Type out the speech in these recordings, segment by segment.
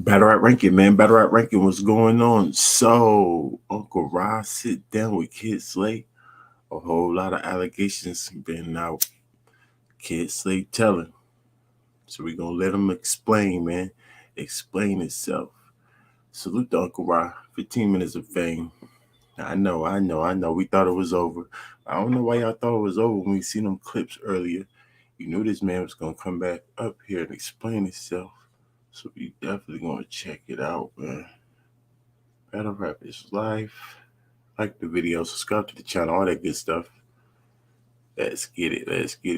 Battle Rap Ranking, man. Battle Rap Ranking, what's going on? So, Uncle Ra sit down with Kid Slade. A whole lot of allegations been out. Kid Slade telling. So we're going to let him explain, man. Explain itself. Salute to Uncle Ra. 15 minutes of fame. I know. We thought it was over. I don't know why y'all thought it was over when we seen them clips earlier. You knew this man was going to come back up here and explain himself. So we definitely going to check it out, man. Battle Rap is life. Like the video, subscribe to the channel, all that good stuff. Let's get it. Let's go!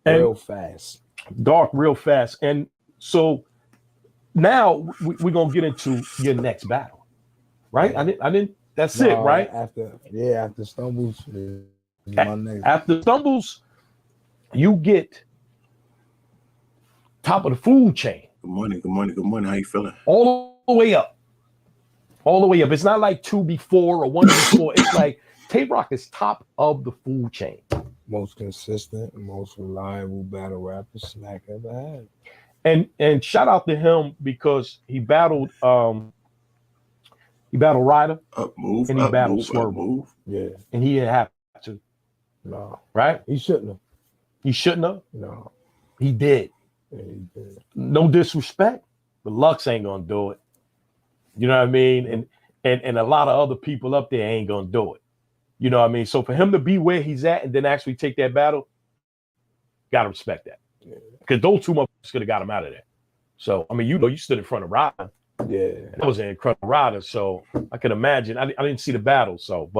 Real fast. Dark, real fast. And so now we're going to get into your next battle, right? Yeah. I didn't, that's it, right? After Stumbles, my next. After Stumbles, you get top of the food chain. Good morning. How you feeling? All the way up. It's not like two before or one before. It's like Tay-Rock is top of the food chain. Most consistent, most reliable battle rapper Smack ever had. And shout out to him because he battled Ryder. Move, and he battled Swerve. Yeah. And he didn't have to. No. Right? He shouldn't have. He shouldn't have? No. He did. Yeah, he did. No disrespect, but Lux ain't gonna do it. You know what I mean? And a lot of other people up there ain't gonna do it. You know what I mean? So for him to be where he's at and then actually take that battle, gotta respect that. Because those two motherfuckers could have got him out of there. So I mean, you stood in front of Ryder. Yeah. That was an incredible Ryder. So I could imagine. I didn't see the battle, so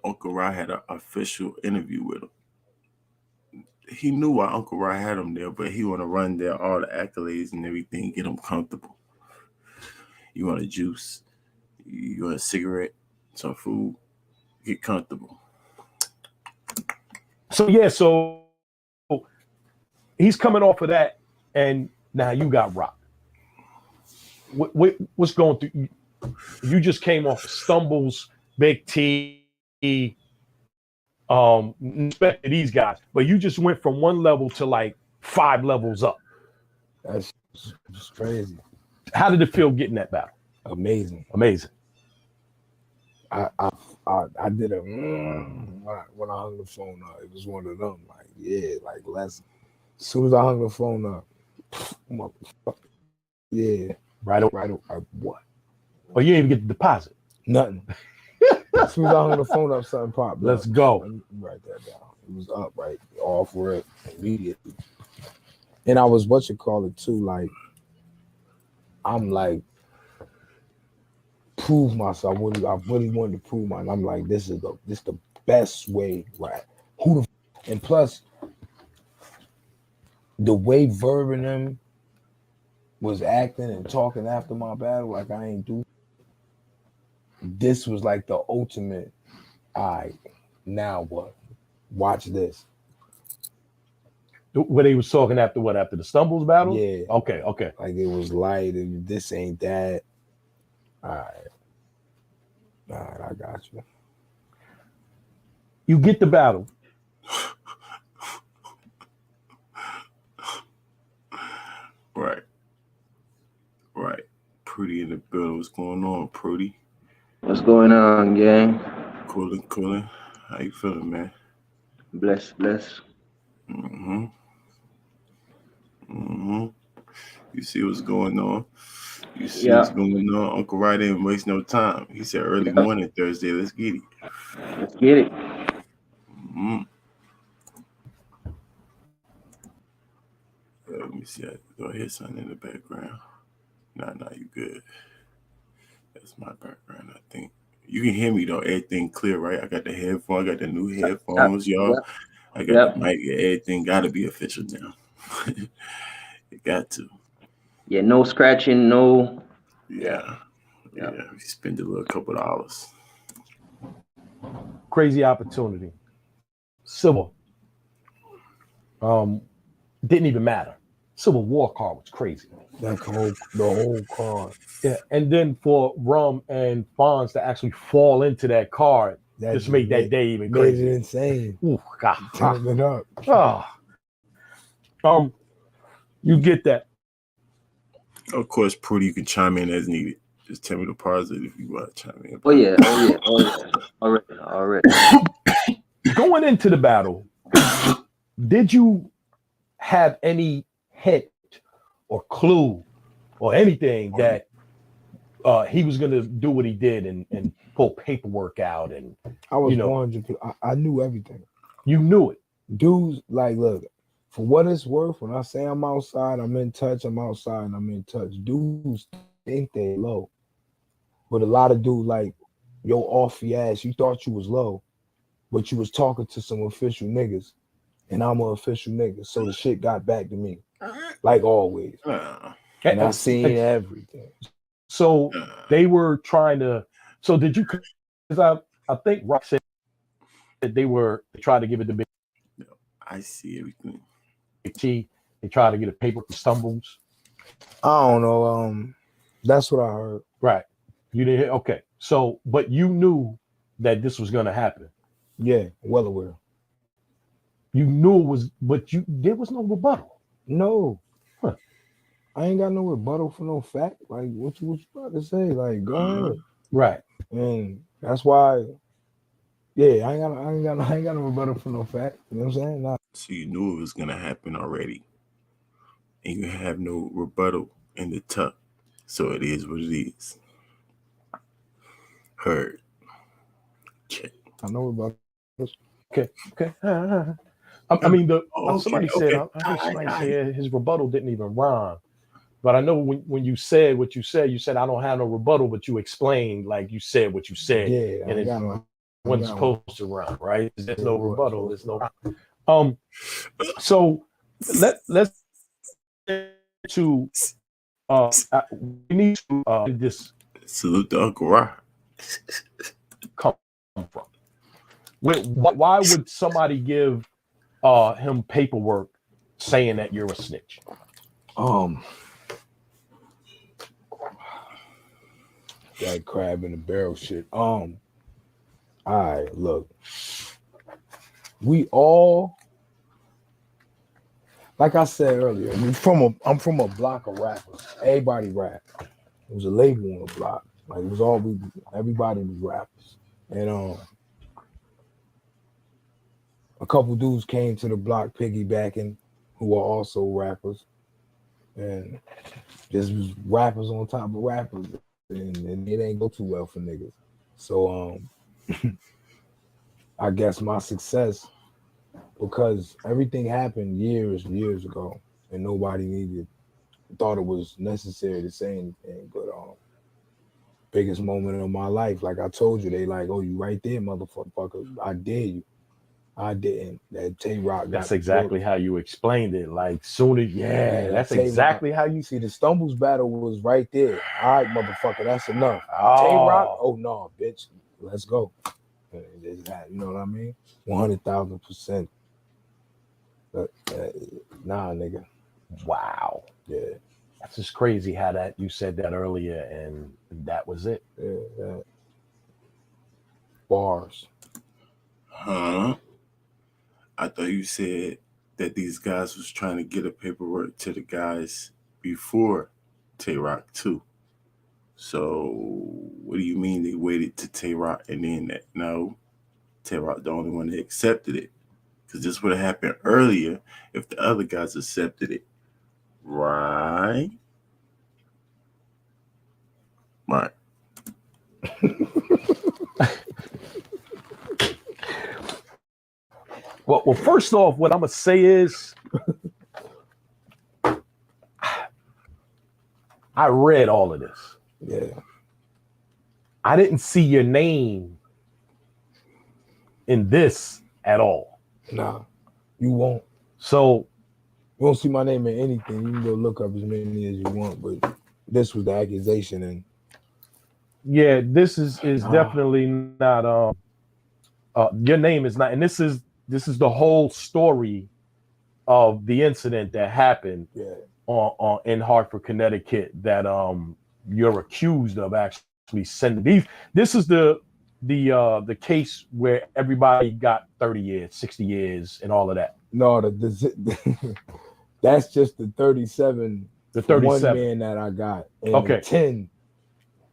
Uncle Ra had an official interview with him. He knew why Uncle Ra had him there, but he want to run there all the accolades and everything, get him comfortable. You want a juice? You want a cigarette? Some food? Get comfortable. So he's coming off of that, and now you got Rock. What's going through? You just came off of Stumbles, Big T, respect to these guys, but you just went from one level to like 5 levels up. That's just crazy. How did it feel getting that battle? Amazing. I did a when I hung the phone up. It was one of them. Like, yeah, like less. As soon as I hung the phone up, motherfucker. Yeah. Right. What? Oh, you didn't even get the deposit. Nothing. As soon as I hung the phone up, something popped. Let's go. Write that down. It was up right off rip immediately. And I was too. Like, I'm like, prove myself. I really wanted to prove mine. I'm like, this is the best way, right? And plus, the way Verb and them was acting and talking after my battle, like I ain't do. This was like the ultimate. All right, now what? Watch this. What he was talking after what? After the Stumbles battle? Yeah. Okay. Like it was light and this ain't that. All right, I got you. You get the battle. Right. Pretty in the building. What's going on, Pretty? What's going on, gang? Coolin'. How you feeling, man? Bless. You see what's going on? What's going on? Uncle Ra didn't waste no time. He said early morning Thursday. Let's get it. Let me see. I hear something in the background. Nah, you good. That's my background, I think. You can hear me though. Everything clear, right? I got the headphones. I got the new headphones, y'all. Yep. I got the mic. Everything got to be official now. It got to. Yeah, no scratching, no. Yeah. We spend a little couple dollars. Crazy opportunity. Civil. Didn't even matter. Civil War card was crazy. The whole card. Yeah, and then for Rum and Fonz to actually fall into that card That just made that day even made crazy. it insane. Ooh, God. Turned it up. You get that. Of course, Prudy, you can chime in as needed. Just tell me the positive if you want to chime in. Oh yeah. Already. Going into the battle, did you have any hint or clue or anything that he was going to do what he did and pull paperwork out? And I was 100. I knew everything. You knew it. Dudes, like, look, for what it's worth, when I say I'm outside, I'm in touch, I'm outside, and I'm in touch. Dudes think they low. But a lot of dudes, like, yo, off your ass, you thought you was low, but you was talking to some official niggas, and I'm an official nigga. So the shit got back to me, like always. And I seen everything. So they were trying to. So did you? Because I think Rock said that they were trying to give it to Big I see everything. T. They tried to get a paper for stumbles. I don't know. That's what I heard. Right. You didn't hear? Okay. So, but you knew that this was going to happen. Yeah, well aware. You knew it was, but there was no rebuttal. No. Huh. I ain't got no rebuttal for no fact. Like, what you about to say? Like, go ahead. Right. And that's why, yeah, I ain't got no rebuttal for no fact. You know what I'm saying? Nah. So you knew it was gonna happen already, and you have no rebuttal in the tuck. So it is what it is. Heard. Check. I know about this. Okay. I mean, somebody said, okay. I heard somebody say his rebuttal didn't even rhyme. But I know when you said what you said, I don't have no rebuttal, but you explained, like you said what you said. Yeah, and it wasn't supposed to rhyme, right? There's no rebuttal, there's no rhyme. So let's to we need to this salute to Uncle Ra. come from. Why would somebody give him paperwork saying that you're a snitch? That crab in the barrel shit. All right, look. We all, like I said earlier, I'm from a block of rappers. Everybody rap. It was a label on the block. Like, it was everybody was rappers. And a couple dudes came to the block piggybacking who were also rappers. And just was rappers on top of rappers. And it ain't go too well for niggas. So I guess my success, because everything happened years ago, and nobody thought it was necessary to say anything. But biggest moment of my life, like I told you, they like, oh, you right there, motherfucker. I dare you. I didn't. That Tay-Rock. That's exactly how you explained it. Like, soon as that's exactly how you see. The Stumbles battle was right there. All right, motherfucker, that's enough. Oh. Tay-Rock, oh no, bitch, let's go. You know what I mean? 100,000%. Nah, nigga. Wow. Yeah. That's just crazy how that you said that earlier, and that was it. Yeah. Bars. Huh? I thought you said that these guys was trying to get a paperwork to the guys before Tay-Rock too. So what do you mean they waited to Tay-Rock and then that? No, Tay-Rock the only one that accepted it. Because this would have happened earlier if the other guys accepted it. Right? Right. Well, first off, what I'm gonna say is, I read all of this. Yeah. I didn't see your name in this at all. Nah, you won't. So you won't see my name in anything. You can go look up as many as you want, but this was the accusation, and yeah, this is definitely not. Your name is not, and this is the whole story of the incident that happened. Yeah. on in Hartford, Connecticut that you're accused of actually sending these. This is the case where everybody got 30 years, 60 years, and all of that. No, that's just the 37. The for one 37. man that I got, and Okay. the 10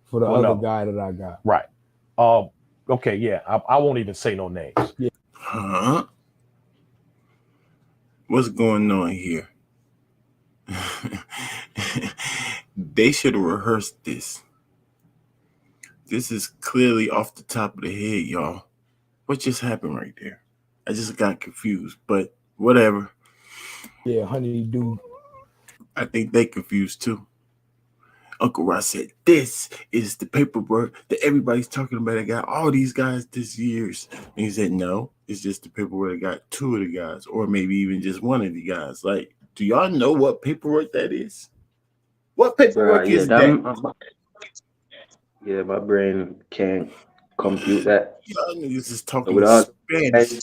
for the other guy that I got. Right. Okay, yeah. I won't even say no names. Yeah. Huh? What's going on here? They should have rehearsed this. This is clearly off the top of the head, y'all. What just happened right there? I just got confused, but whatever. Yeah, honeydew. I think they confused too. Uncle Ross said, this is the paperwork that everybody's talking about. I got all these guys this year's. And he said, no, it's just the paperwork. I got two of the guys, or maybe even just one of the guys. Like, do y'all know what paperwork that is? What paperwork is that? Yeah, my brain can't compute that. Y'all niggas is talking Spanish. Spanish.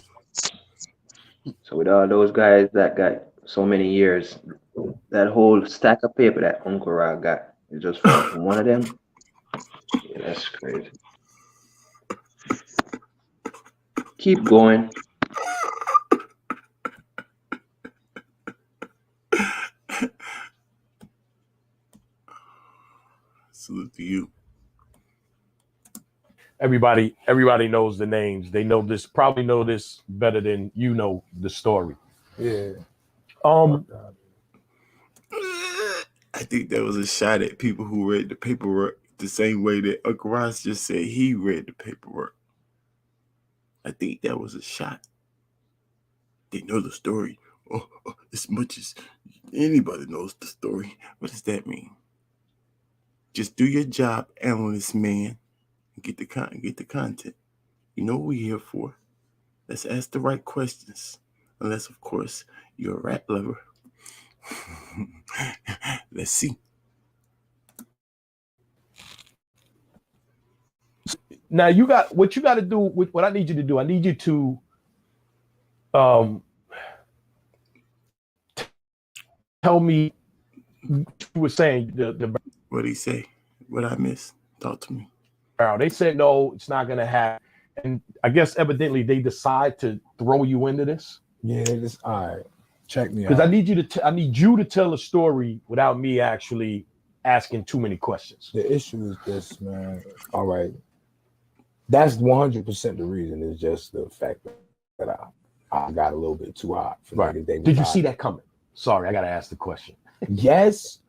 So with all those guys that got so many years, that whole stack of paper that Uncle Ra got is just from one of them. Yeah, that's crazy. Keep going. Salute to you. Everybody knows the names. They know this, probably know this better than you know the story. Yeah. I think that was a shot at people who read the paperwork the same way that Uncle Ross just said he read the paperwork. I think that was a shot. They know the story. Oh, as much as anybody knows the story. What does that mean? Just do your job, analyst man, and get the content. You know what we're here for. Let's ask the right questions. Unless, of course, you're a rat lover. Let's see. Now you got what you got to do. With what I need you to do. I need you to tell me. You were saying the What did he say? What I missed? Talk to me. They said no, it's not going to happen. And I guess evidently they decide to throw you into this. Yeah, all right. Check me out. Because I need you to tell a story without me actually asking too many questions. The issue is this, man. All right. That's 100% the reason. Is just the fact that I got a little bit too hot. Right. Did you see that coming? Sorry, I got to ask the question. Yes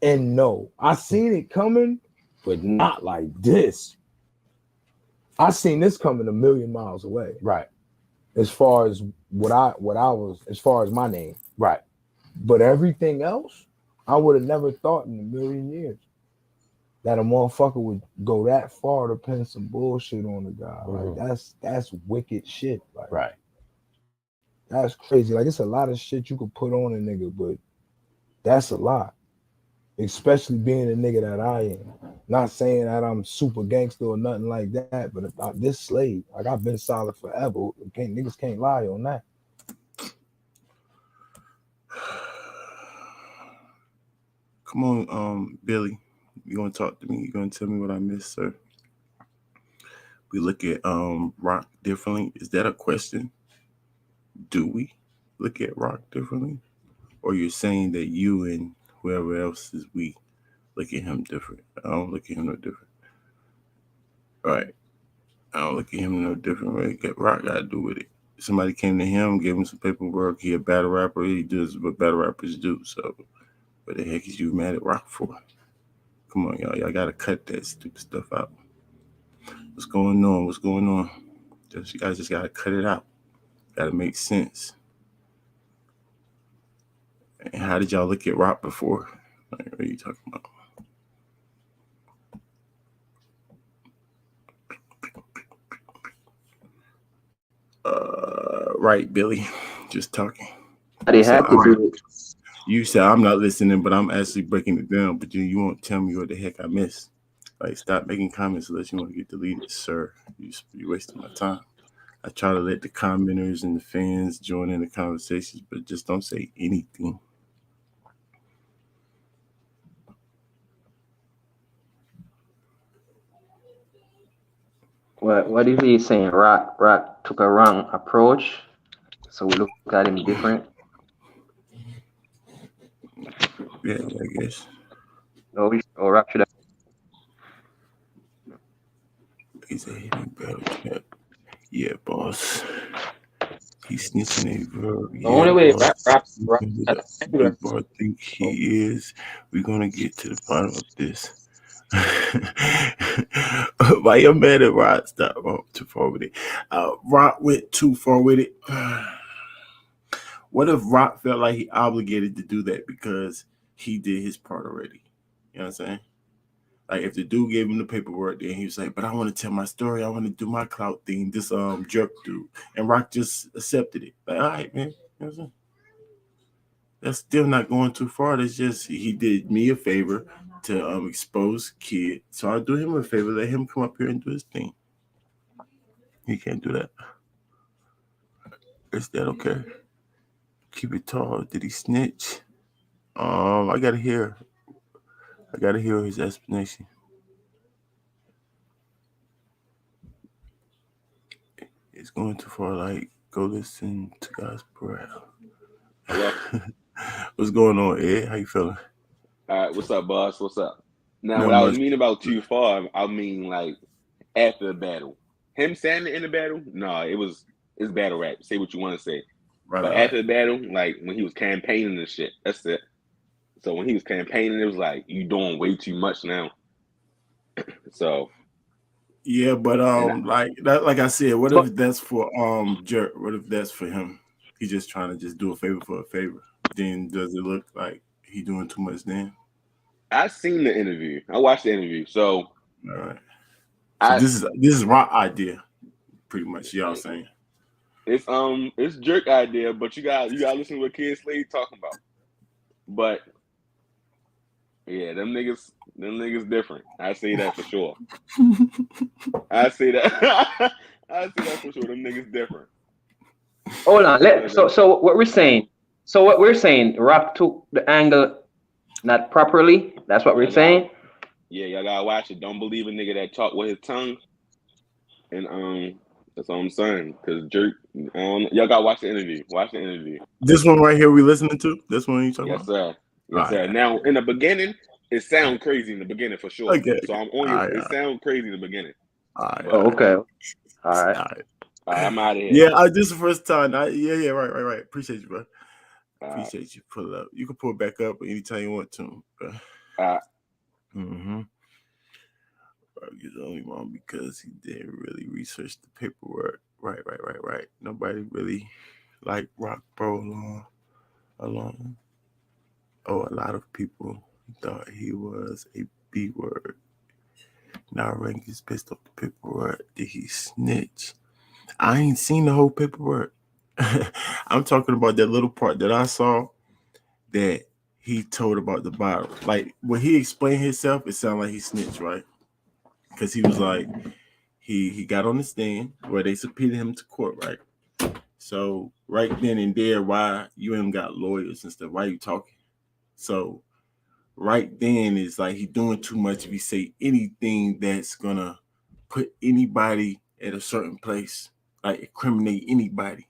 and no. I seen it coming, but not like this. I seen this coming a million miles away. Right. As far as what I was, as far as my name. Right. But everything else, I would have never thought in a million years that a motherfucker would go that far to pin some bullshit on the guy. Mm-hmm. Like that's wicked shit. Like, right. That's crazy. Like, it's a lot of shit you could put on a nigga, but that's a lot. Especially being a nigga that I am. Not saying that I'm super gangster or nothing like that, but this Slade, like, I've been solid forever. Niggas can't lie on that. Come on, Billy. You gonna talk to me? You gonna tell me what I missed, sir? We look at rock differently. Is that a question? Do we look at rock differently? Or you're saying that you and whoever else is we look at him different? I don't look at him no different. Right. I don't look at him no different. What rock got to do with it? Somebody came to him, gave him some paperwork. He a battle rapper. He does what battle rappers do. So what the heck is you mad at rock for? Come on, y'all. Y'all got to cut that stupid stuff out. What's going on? What's going on? You guys just got to cut it out. Got to make sense. And how did y'all look at rock before? Like, what are you talking about? Right, Billy. Just talking. They have to do it. You said I'm not listening, but I'm actually breaking it down. But you won't tell me what the heck I missed. Like, stop making comments unless you want to get deleted, sir. You're wasting my time. I try to let the commenters and the fans join in the conversations, but just don't say anything. What is he saying? Rock took a wrong approach, so we look at him different. Yeah, I guess. Or Rock should have. He's a hitting battle cap. Yeah, boss. He's snitching a verb. The Yeah, only way boss. Rock Who had the a regular. people I think he is. We're gonna get to the bottom of this. Why you mad at Rod? Stop. Oh, too far with it. Rod went too far with it. What if Rock felt like he obligated to do that because he did his part already? You know what I'm saying? Like if the dude gave him the paperwork, then he was like, "But I want to tell my story. I want to do my clout thing." This jerk dude, and Rock just accepted it. Like, all right, man. You know what I'm saying? That's still not going too far. That's just he did me a favor to expose kid, so I'll do him a favor. Let him come up here and do his thing. He can't do that. Is that okay? Keep it tall. Did he snitch? I gotta hear his explanation. It's going too far. Like, go listen to God's prayer. Hello? What's going on, Ed? How you feeling? All right, what's up, boss? What's up? Now, Not what I was much. meaning about too far, I mean like after the battle. Him standing in the battle, no, it's battle rap. Say what you want to say. Right, But right. after the battle, like when he was campaigning and shit, that's it. So when he was campaigning, it was like you doing way too much now. So Yeah, but and like that, like I said, what if that's for Jerk? What if that's for him? He's just trying to just do a favor for a favor. Then does it look like he doing too much then? I seen the interview. I watched the interview. So All right. So I this is Rock idea, pretty much. Y'all saying. it's jerk idea, but you got listen to what Kid Slade talking about. But yeah, them niggas different. I say that for sure. I say that. I say that for sure. Them niggas different. Hold on. So what we're saying. So what we're saying, Rock took the angle not properly. That's what we're saying. Yeah, y'all gotta watch it. Don't believe a nigga that talk with his tongue. And that's all I'm saying. Cause jerk, y'all gotta watch the interview. Watch the interview. This one right here we listening to. This one you talking Yes, about? sir. Yes, All sir. right. Now in the beginning, it sound crazy in the beginning for sure. Okay. So I'm on All you. right. It sound crazy in the beginning. All right. But, Okay. All right. all right, I'm out of here. Yeah, this is the first time. Yeah, right. Appreciate you, bro. Appreciate you. Pull up. You can pull it back up anytime you want to. Mm-hmm. He's only wrong because he didn't really research the paperwork. Right. Nobody really liked Rock Bro alone. Oh, a lot of people thought he was a B word. Now Rank is pissed off the paperwork. Did he snitch? I ain't seen the whole paperwork. I'm talking about that little part that I saw that he told about the bottle. Like when he explained himself, it sounded like he snitched, right? Because he was like, he got on the stand where they subpoenaed him to court, right? So right then and there, why you ain't got lawyers and stuff? Why you talking? So right then it's like he doing too much if he say anything that's gonna put anybody at a certain place, like incriminate anybody.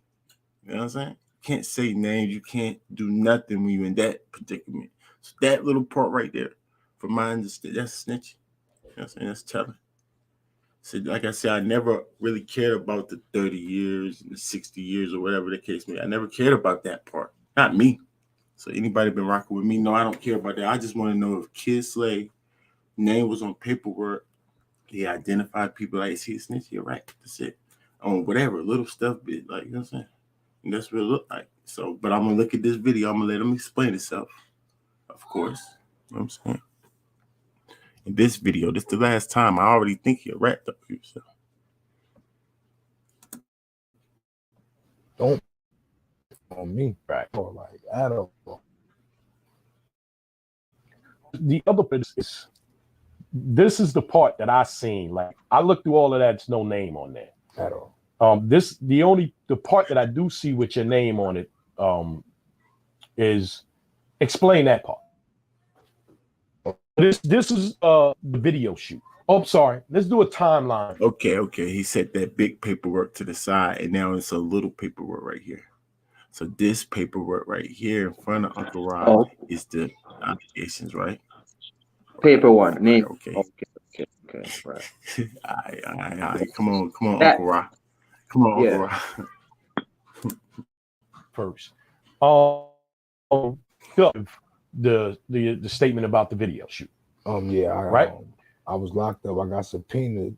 You know what I'm saying? You can't say names, you can't do nothing when you're in that predicament. So that little part right there, from my understanding, that's snitching. You know what I'm saying? That's telling. So like I said, I never really cared about the 30 years and the 60 years or whatever the case may be. I never cared about that part. Not me. So anybody been rocking with me? No, I don't care about that. I just want to know if Kid Slade name was on paperwork. He identified people like, is he a snitch? You're right. That's it. On whatever, little stuff, bit like, you know what I'm saying? And that's what it looked like. So, but I'm going to look at this video. I'm going to let him explain himself. Of course. You know what I'm saying? In this video, this is the last time. I already think he a rat though. So. Don't on me, right? Or like I don't know. The other bit is this is the part that I seen. Like I looked through all of that. It's no name on there At all. The part that I do see with your name on it is explain that part. This is the video shoot. Oh, I'm sorry. Let's do a timeline. Okay. He set that big paperwork to the side, and now it's a little paperwork right here. So this paperwork right here in front of Uncle Rod Oh, is the obligations, right? paper one. Name. Okay. Okay. Right. All right. Come on, That. Uncle Rod. Come on, Uncle Yeah. Rod. First. The statement about the video shoot. Yeah, Right? I was locked up. I got subpoenaed.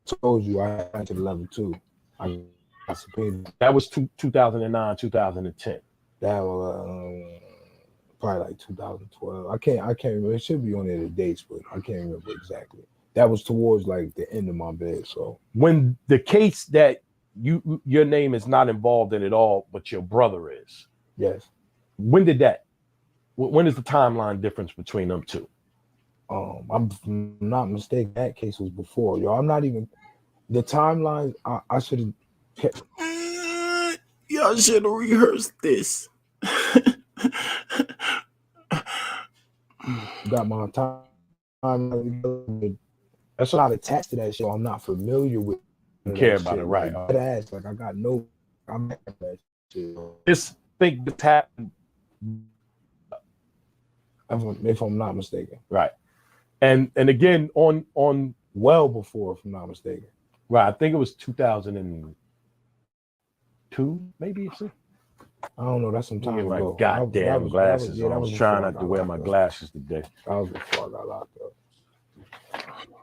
Told you I had to level 2. I got subpoenaed. That was 2009, 2010. That was probably like 2012. I can't remember. It should be on there the dates, but I can't remember exactly. That was towards like the end of my bed. So when the case that your name is not involved in at all, but your brother is. Yes. When is the timeline difference between them two? I'm not mistaken. That case was before, yo. I'm not even the timeline. I should have kept. Y'all should have rehearsed this. Got my time. That's not attached to that show. I'm not familiar with. Care about it, right? Like, ass, like I got no. I'm at that shit. This thing that's happened. If I'm not mistaken, right? And again on well before, if I'm not mistaken, right? I think it was 2002, maybe. I don't know. That's some time ago. My goddamn glasses. I was trying not to wear my glasses today. That was before I got locked up.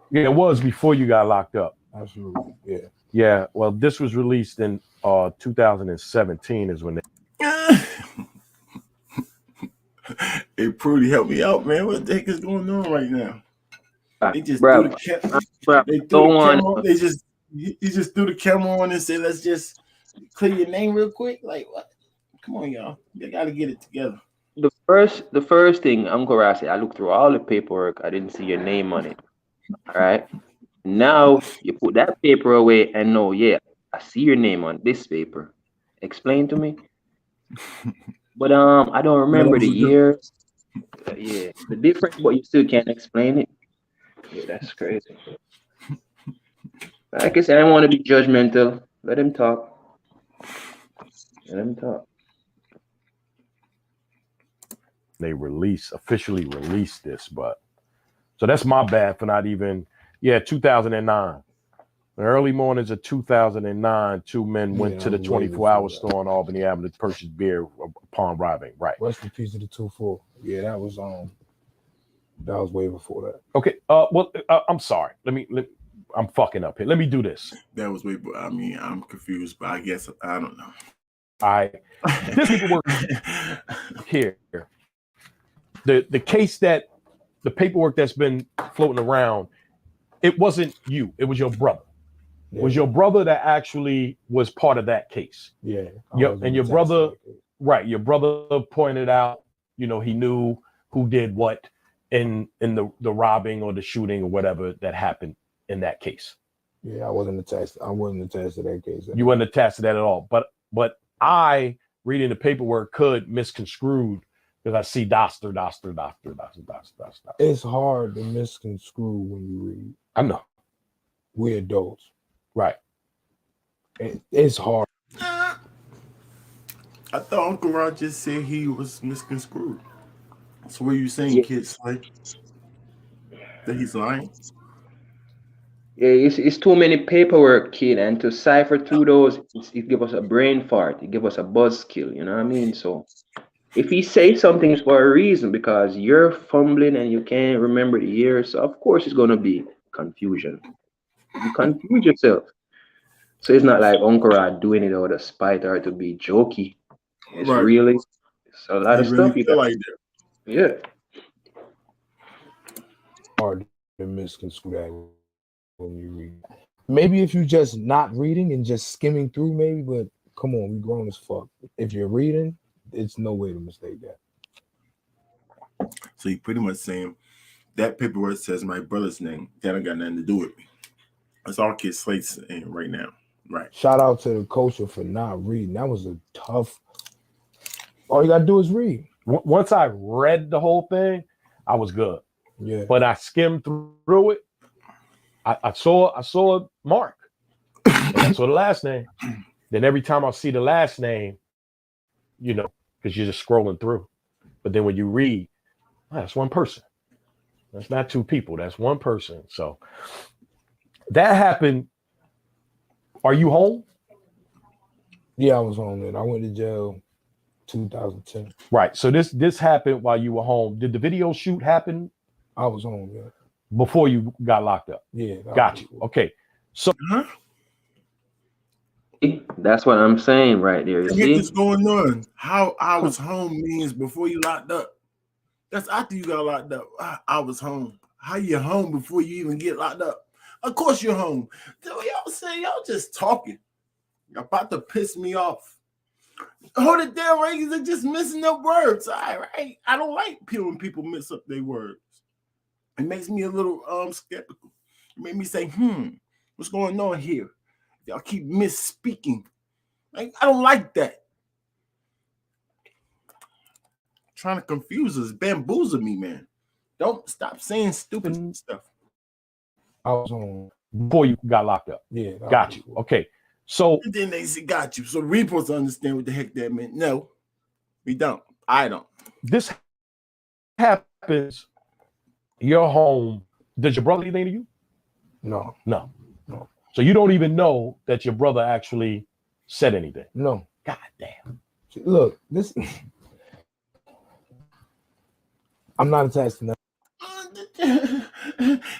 Yeah, it was before you got locked up. Absolutely. Yeah. Yeah. Well, this was released in 2017 is when they. Hey, Prudy, help me out, man. What the heck is going on right now? They just Bro, threw the camera on. He just threw the camera on and said, "Let's just clear your name real quick." Like what? Come on, y'all. You gotta get it together. The first thing Uncle Ross said, I looked through all the paperwork. I didn't see your name on it. All right. Now you put that paper away and no, yeah, I see your name on this paper. Explain to me. But I don't remember the year. Yeah, the difference, but you still can't explain it. Yeah, that's crazy. Like I said, I don't want to be judgmental. Let him talk. They officially released this, but so that's my bad for not even. Yeah, 2009. The early mornings of 2009, two men went to the 24-hour store on Albany Avenue to purchase beer upon arriving. Right. Rest in peace of the 2-4. Yeah, that was way before that. Okay. I'm sorry. I'm fucking up here. Let me do this. That was way. I mean, I'm confused, but I guess I don't know. This paperwork here. The case that the paperwork that's been floating around. It wasn't you. It was your brother. Yeah. It was your brother that actually was part of that case. Yeah. And your brother, right? Your brother pointed out, he knew who did what in the robbing or the shooting or whatever that happened in that case. Yeah, I wasn't attached to that case. You weren't attached to that at all. But I, reading the paperwork, could misconstrued because I see Doster. It's hard to misconstrue when you read. I know. We're adults. Right. It's hard. I thought Uncle Rod just said he was misconstrued. So what are you saying, kids? Like that he's lying? Yeah, it's too many paperwork, kid, and to cipher through those, it give us a brain fart. It give us a buzzkill. You know what I mean? So if he says something, it's for a reason because you're fumbling and you can't remember the year. So of course it's gonna be confusion. You confuse yourself. So it's not like Uncle Rod doing it out of spite or to be jokey. It's really it's a lot of stuff you got. Like that. Yeah. Hard to misconstrue that when you read. Maybe if you just not reading and just skimming through, maybe, but come on, we grown as fuck. If you're reading, it's no way to mistake that. So you pretty much saying that paperwork says my brother's name. That ain't got nothing to do with me. That's all Kid Slade's saying right now. Right. Shout out to the coach for not reading. That was a tough. All you gotta do is read. Once I read the whole thing, I was good. Yeah. But I skimmed through it. I saw Mark, and I saw the last name. Then every time I see the last name, you know, because you're just scrolling through. But then when you read, that's one person. That's not two people. That's one person. So that happened. Are you home? Yeah, I was home then. I went to jail 2010. Right. So this happened while you were home. Did the video shoot happen I was home, yeah. before you got locked up? Yeah. Got you. Okay. So That's what I'm saying right there. You What see? is going on? How I was home means before you locked up. That's after you got locked up. I was home. How you home before you even get locked up? Of course you're home. Y'all say y'all just talking. You're about to piss me off. Hold it down, rankings. They're just missing their words. All right. I don't like when people mess up their words. It makes me a little skeptical. It made me say, what's going on here? Y'all keep misspeaking. Like, I don't like that. Trying to confuse us, bamboozle me, man. Don't stop saying stupid stuff. I was home before you got locked up. Yeah. Got you. Okay. So and then they say got you. So we supposed to understand what the heck that meant. No, we don't. I don't. This happens. You're home. Does your brother anything to you? No. So you don't even know that your brother actually said anything. No. God damn. Look, this. I'm not attached to nothing.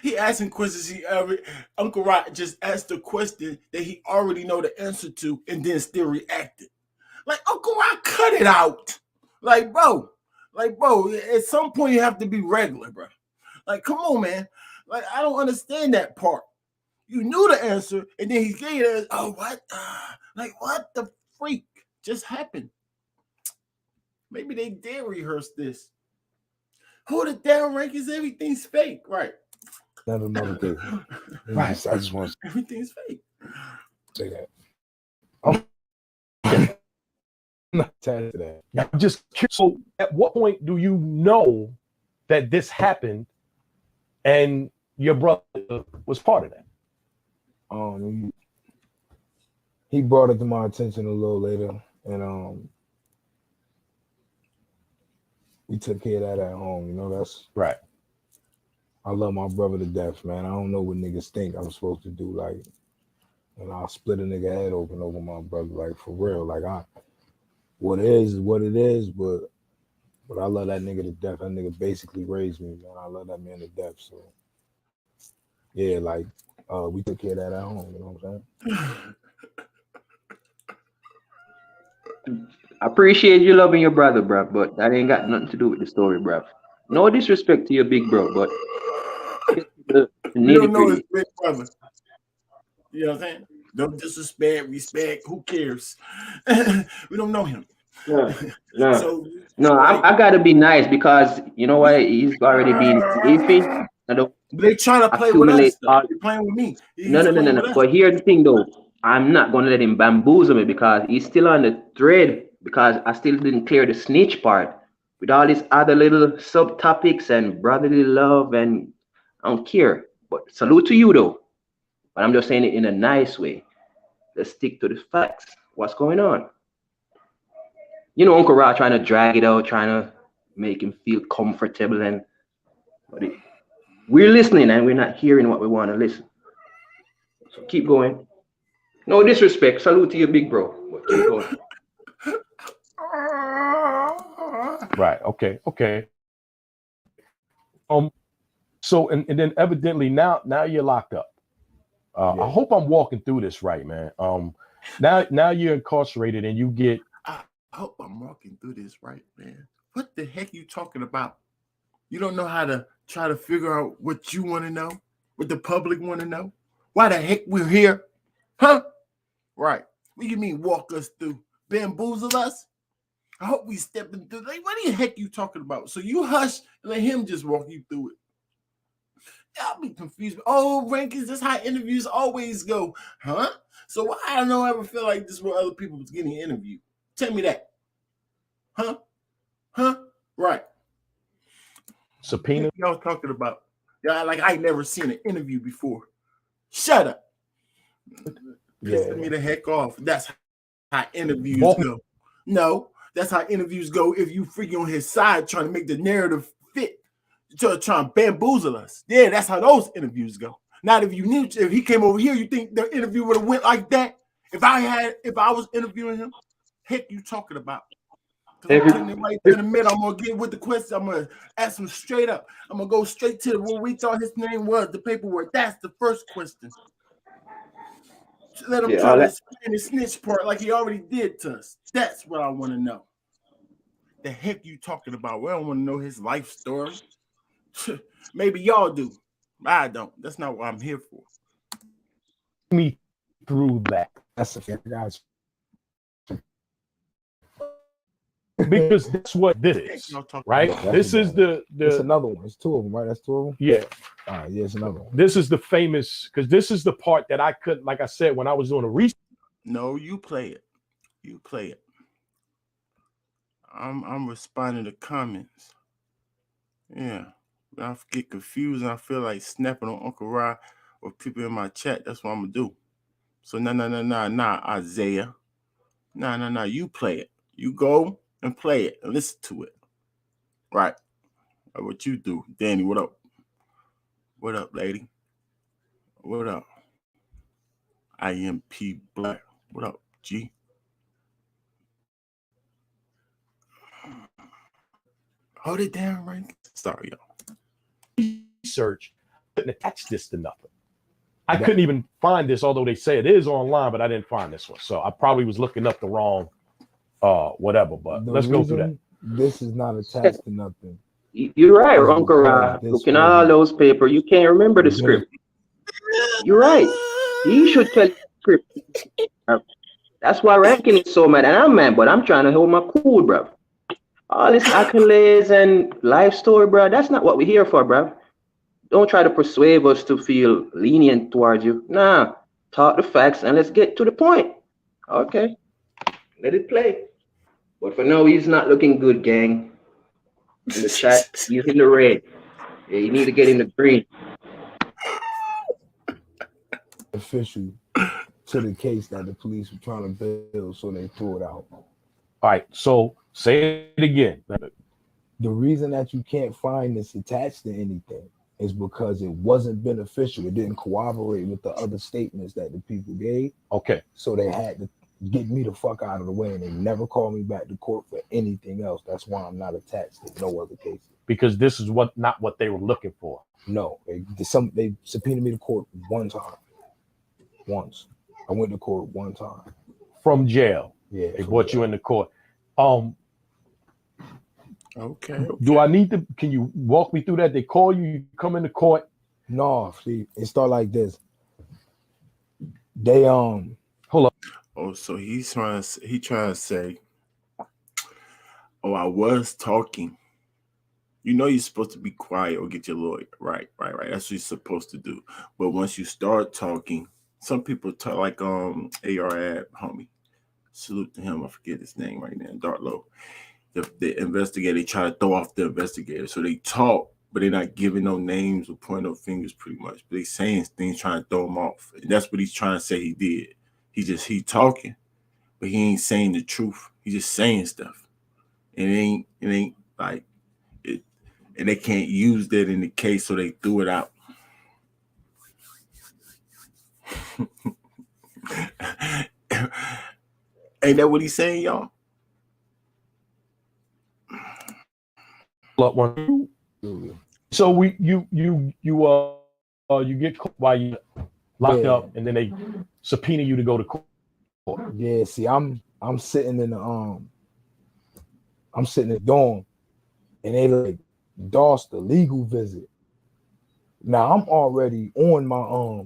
He asking questions. Uncle Rod just asked a question that he already know the answer to, and then still reacted. Like, Uncle Rod, cut it out. Like, bro, at some point you have to be regular, bro. Like, come on, man. Like, I don't understand that part. You knew the answer, and then he gave it. Oh, what? Like, what the freak just happened? Maybe they did rehearse this. Hold it down, rankings. Everything's fake, right? Not another case. Right. I just want to Everything's fake. say that. I'm not attached to that. I'm just curious. So at what point do you know that this happened and your brother was part of that? He brought it to my attention a little later, and we took care of that at home. You know, that's right. I love my brother to death, man. I don't know what niggas think I'm supposed to do. Like, and I'll split a nigga head open over my brother, like for real. Like, what it is what it is, but I love that nigga to death. That nigga basically raised me, man. I love that man to death. So yeah, like we took care of that at home, you know what I'm saying? I appreciate you loving your brother, bro, but that ain't got nothing to do with the story, bro. No disrespect to your big bro, but you don't know his big brother. You know what I'm saying? Don't disrespect, respect. Who cares? We don't know him. No, I gotta be nice because you know what? He's already been iffy. They trying to play with us. They're playing with me. No. But here's the thing, though. I'm not gonna let him bamboozle me because he's still on the thread because I still didn't clear the snitch part with all these other little subtopics and brotherly love, and I don't care. But salute to you, though. But I'm just saying it in a nice way. Let's stick to the facts. What's going on? You know, Uncle Rod trying to drag it out, trying to make him feel comfortable, and we're listening and we're not hearing what we want to listen. So keep going. No disrespect. Salute to your big bro. But keep going. Right. Okay. So and then evidently now you're locked up. Yeah. I hope I'm walking through this right, man. Now you're incarcerated and you get. I hope I'm walking through this right, man. What the heck are you talking about? You don't know how to try to figure out what you want to know, what the public want to know. Why the heck we're here? Huh? Right. What do you mean walk us through? Bamboozle us? I hope we stepping through. Like, what the heck you talking about? So you hush and let him just walk you through it. I'll be confused. Oh, rankings, that's how interviews always go. Huh? So why I don't ever feel like this where other people was getting interviewed? Tell me that. Huh? Right. Subpoena. Y'all talking about? Yeah, like I never seen an interview before. Shut up. Yeah. Pissing me the heck off. That's how interviews go. No, that's how interviews go if you freaking on his side trying to make the narrative fit. Trying to bamboozle us. Yeah, that's how those interviews go. Not if if he came over here, you think the interview would have went like that? If I was interviewing him, heck you talking about? Because I'm putting it right there in the middle. I'm gonna get with the question. I'm gonna ask him straight up. I'm gonna go straight to what we thought his name was, the paperwork. That's the first question. Let him try to explain the snitch part like he already did to us. That's what I want to know. The heck you talking about? We don't want to know his life story. Maybe y'all do. I don't. That's not what I'm here for. Me through that. That's a fair guys. Because that's what this is, right? This is the. It's another one. It's two of them, right? That's two of them. Yeah. All right. Yeah, it's another one. This is the famous, because this is the part that I couldn't, like I said, when I was doing a research. No, you play it. You play it. I'm responding to comments. Yeah. When I get confused and I feel like snapping on Uncle Ra or people in my chat, that's what I'm gonna do. So nah, Isaiah. Nah, you play it. You go and play it and listen to it. Right. That's what you do. Danny, what up? What up, lady? What up? IMP Black. What up, G? Hold it down, right? Sorry, y'all. Research couldn't attach this to nothing. I couldn't even find this, although they say it is online, but I didn't find this one. So I probably was looking up the wrong whatever. But let's go through that. This is not attached to nothing. You're right, Uncle Ra. Looking at all those papers, you can't remember the script. You're right. He should tell the script. That's why Rankin is so mad, and I'm mad, but I'm trying to hold my cool, bro. All this accolades and life story, bro, that's not what we're here for, bro. Don't try to persuade us to feel lenient towards you. Nah, talk the facts and let's get to the point. Okay, let it play. But for now, he's not looking good, gang. In the chat, he's in the red. Yeah, you need to get in the green. Official to the case that the police were trying to build, so they threw it out. All right, so say it again. The reason that you can't find this attached to anything is because it wasn't beneficial. It didn't corroborate with the other statements that the people gave. Okay. So they had to get me the fuck out of the way, and they never called me back to court for anything else. That's why I'm not attached to no other cases. Because this is not what they were looking for. No, they subpoenaed me to court one time. Once. I went to court one time. From jail. Yeah. They brought you into court. Okay. Do I need to? Can you walk me through that? They call you, you come into court. No, see, it start like this. They hold up. Oh, so he trying to say, oh, I was talking. You know you're supposed to be quiet or get your lawyer. Right. That's what you're supposed to do. But once you start talking, some people talk like AR Ab, homie. Salute to him. I forget his name right now. Dartlow. The investigator, they try to throw off the investigator. So they talk, but they're not giving no names or pointing no fingers pretty much. But they saying things trying to throw him off. And that's what he's trying to say he did. He talking, but he ain't saying the truth. He's just saying stuff. It ain't like it, and they can't use that in the case, so they threw it out. Ain't that what he's saying, y'all? So you get caught while you locked up, and then they subpoena you to go to court. Yeah, see, I'm sitting in the dorm, and they like DOS the legal visit. Now I'm already on my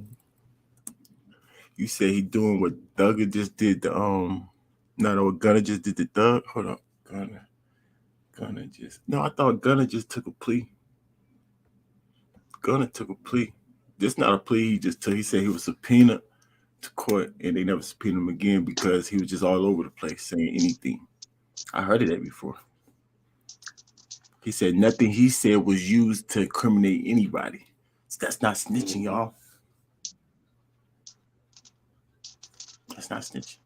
You say he doing what Thugger just did the what Gunner just did the Thug. Hold up, Gunner just I thought Gunner just took a plea. Gunner took a plea. This not a plea he just took. He said he was subpoenaed to court and they never subpoenaed him again because he was just all over the place saying anything. I heard of that before. He said nothing he said was used to incriminate anybody. So that's not snitching, y'all. That's not snitching.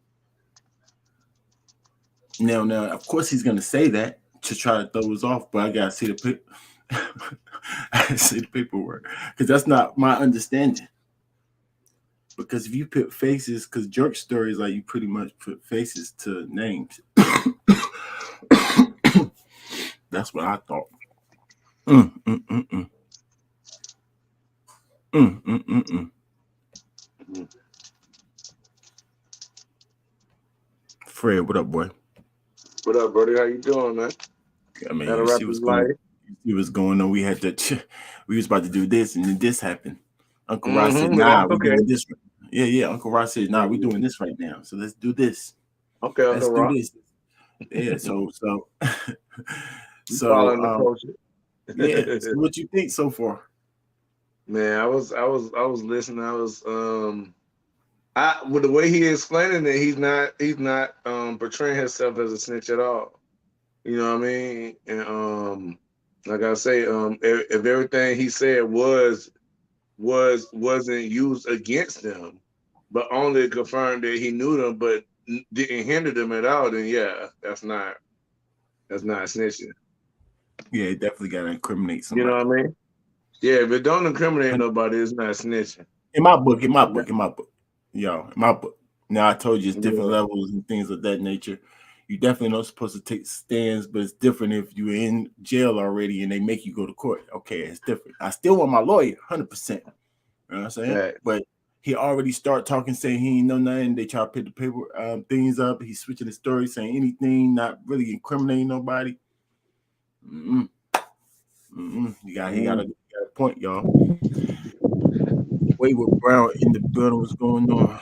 Now, of course, he's gonna say that to try to throw us off, but I gotta see the I gotta see the paperwork because that's not my understanding. Because if you put faces, because jerk stories like you pretty much put faces to names. That's what I thought. Fred, what up, boy? What up, buddy? How you doing, man? I mean, you see what's going on. You see what's going on. We had to. We was about to do this, and then this happened. Uncle Ross said, "Nah, we're doing this." Yeah. Uncle Ross said, "Nah, we're doing this right now. So let's do this. Okay, let's Uncle Ross. do this." Yeah. So. Following the culture. Yeah. So what you think so far? Man, I was listening. With the way he explaining it, he's not portraying himself as a snitch at all. You know what I mean? And like I say, if everything he said wasn't used against them, but only confirmed that he knew them, but didn't hinder them at all, then yeah, that's not snitching. Yeah, it definitely got to incriminate somebody. You know what I mean? Yeah, if it don't incriminate nobody, it's not snitching. In my book. Yo, in my book. Now I told you it's different levels and things of that nature. You definitely not supposed to take stands, but it's different if you're in jail already and they make you go to court. Okay, it's different. I still want my lawyer, 100%. You know what I'm saying? Right. But he already start talking, saying he ain't know nothing. They try to pick the paper things up. He's switching the story, saying anything, not really incriminating nobody. He got a point, y'all. Wayward Brown in the building. What's going on?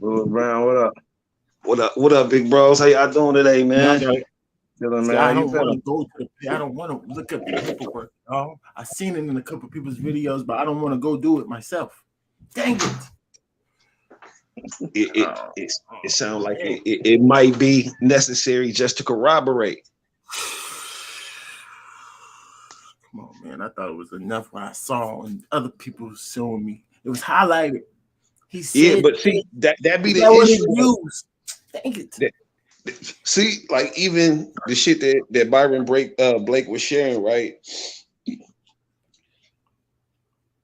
Wayward Brown, what up? What up, big bros? How y'all doing today, man? I don't want to go to I don't want to look at the paperwork. Oh, I seen it in a couple of people's videos, but I don't want to go do it myself. Dang it! It sounds like it might be necessary just to corroborate. Come on, man. I thought it was enough what I saw and other people showing me. It was highlighted. He said, but see, that be the issue. Dang it. See, like even the shit that Byron Blake was sharing, right?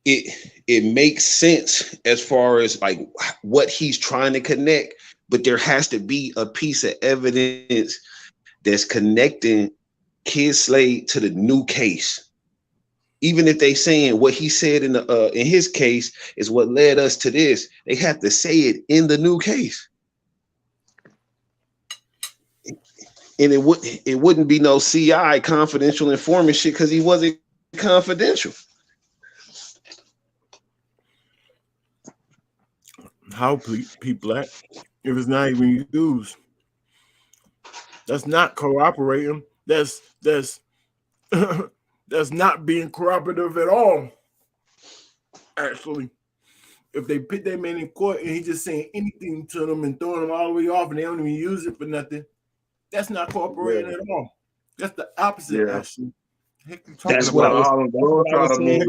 It makes sense as far as like what he's trying to connect, but there has to be a piece of evidence that's connecting Kid Slade to the new case. Even if they saying what he said in his case is what led us to this, they have to say it in the new case. And it wouldn't be no CI confidential informant shit because he wasn't confidential. How people act if it's not even used? That's not cooperating. That's that's not being cooperative at all. Actually, if they put that man in court and he just saying anything to them and throwing them all the way off and they don't even use it for nothing, that's not cooperating at all. That's the opposite. Actually, that's what I was saying.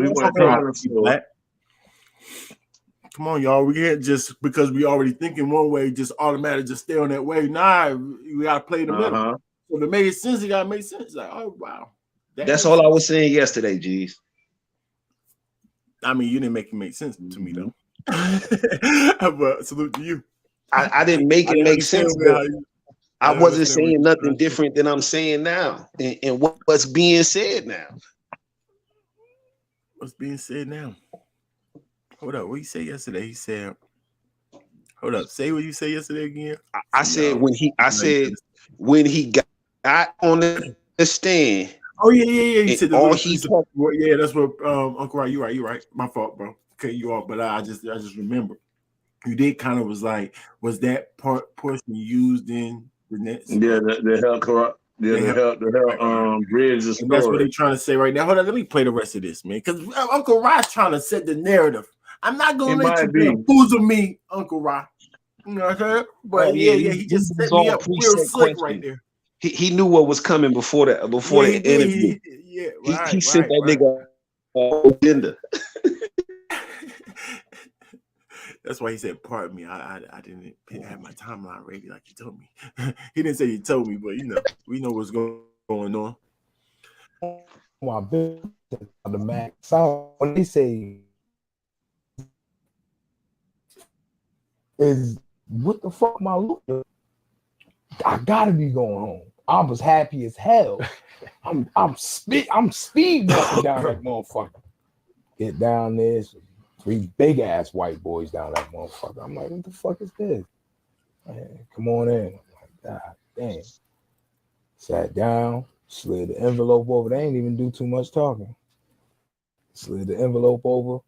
Come on, y'all. We can't just because we already thinking one way, just automatically just stay on that way. Nah, we gotta play the middle. So if it made sense, it gotta make sense. Like, oh wow. That's all I was saying yesterday, G's. I mean, you didn't make it make sense to me though. But salute to you. I didn't make it make sense. I wasn't saying nothing different than I'm saying now, and what's being said now. What's being said now? Hold up. What you say yesterday? He said, "Hold up." Say what you say yesterday again. I said when he got on the stand. Oh yeah. He said all he talked. Yeah, that's what Uncle Rod. You right. My fault, bro. Cut you off, but I just remember you did kind of was like, was that portion used in the next? Yeah, the help bridge the story. And that's what they're trying to say right now. Hold on, let me play the rest of this, man, because Uncle Rod's trying to set the narrative. I'm not gonna let you bamboozle me, Uncle Rod. You know what I'm saying? But he just set me up real slick right there. He knew what was coming before the interview. He sent that nigga on agenda. That's why he said, "Pardon me, I didn't have my timeline ready like you told me." He didn't say you told me, but we know what's going on. My business on the Mac. So when they say is what the fuck my look? I gotta be going home. I was happy as hell. I'm speed walking down that motherfucker. Get down there, 3 big ass white boys down that motherfucker. I'm like, what the fuck is this? Man, come on in. I'm like, God damn. Sat down, slid the envelope over. They ain't even do too much talking. Slid the envelope over,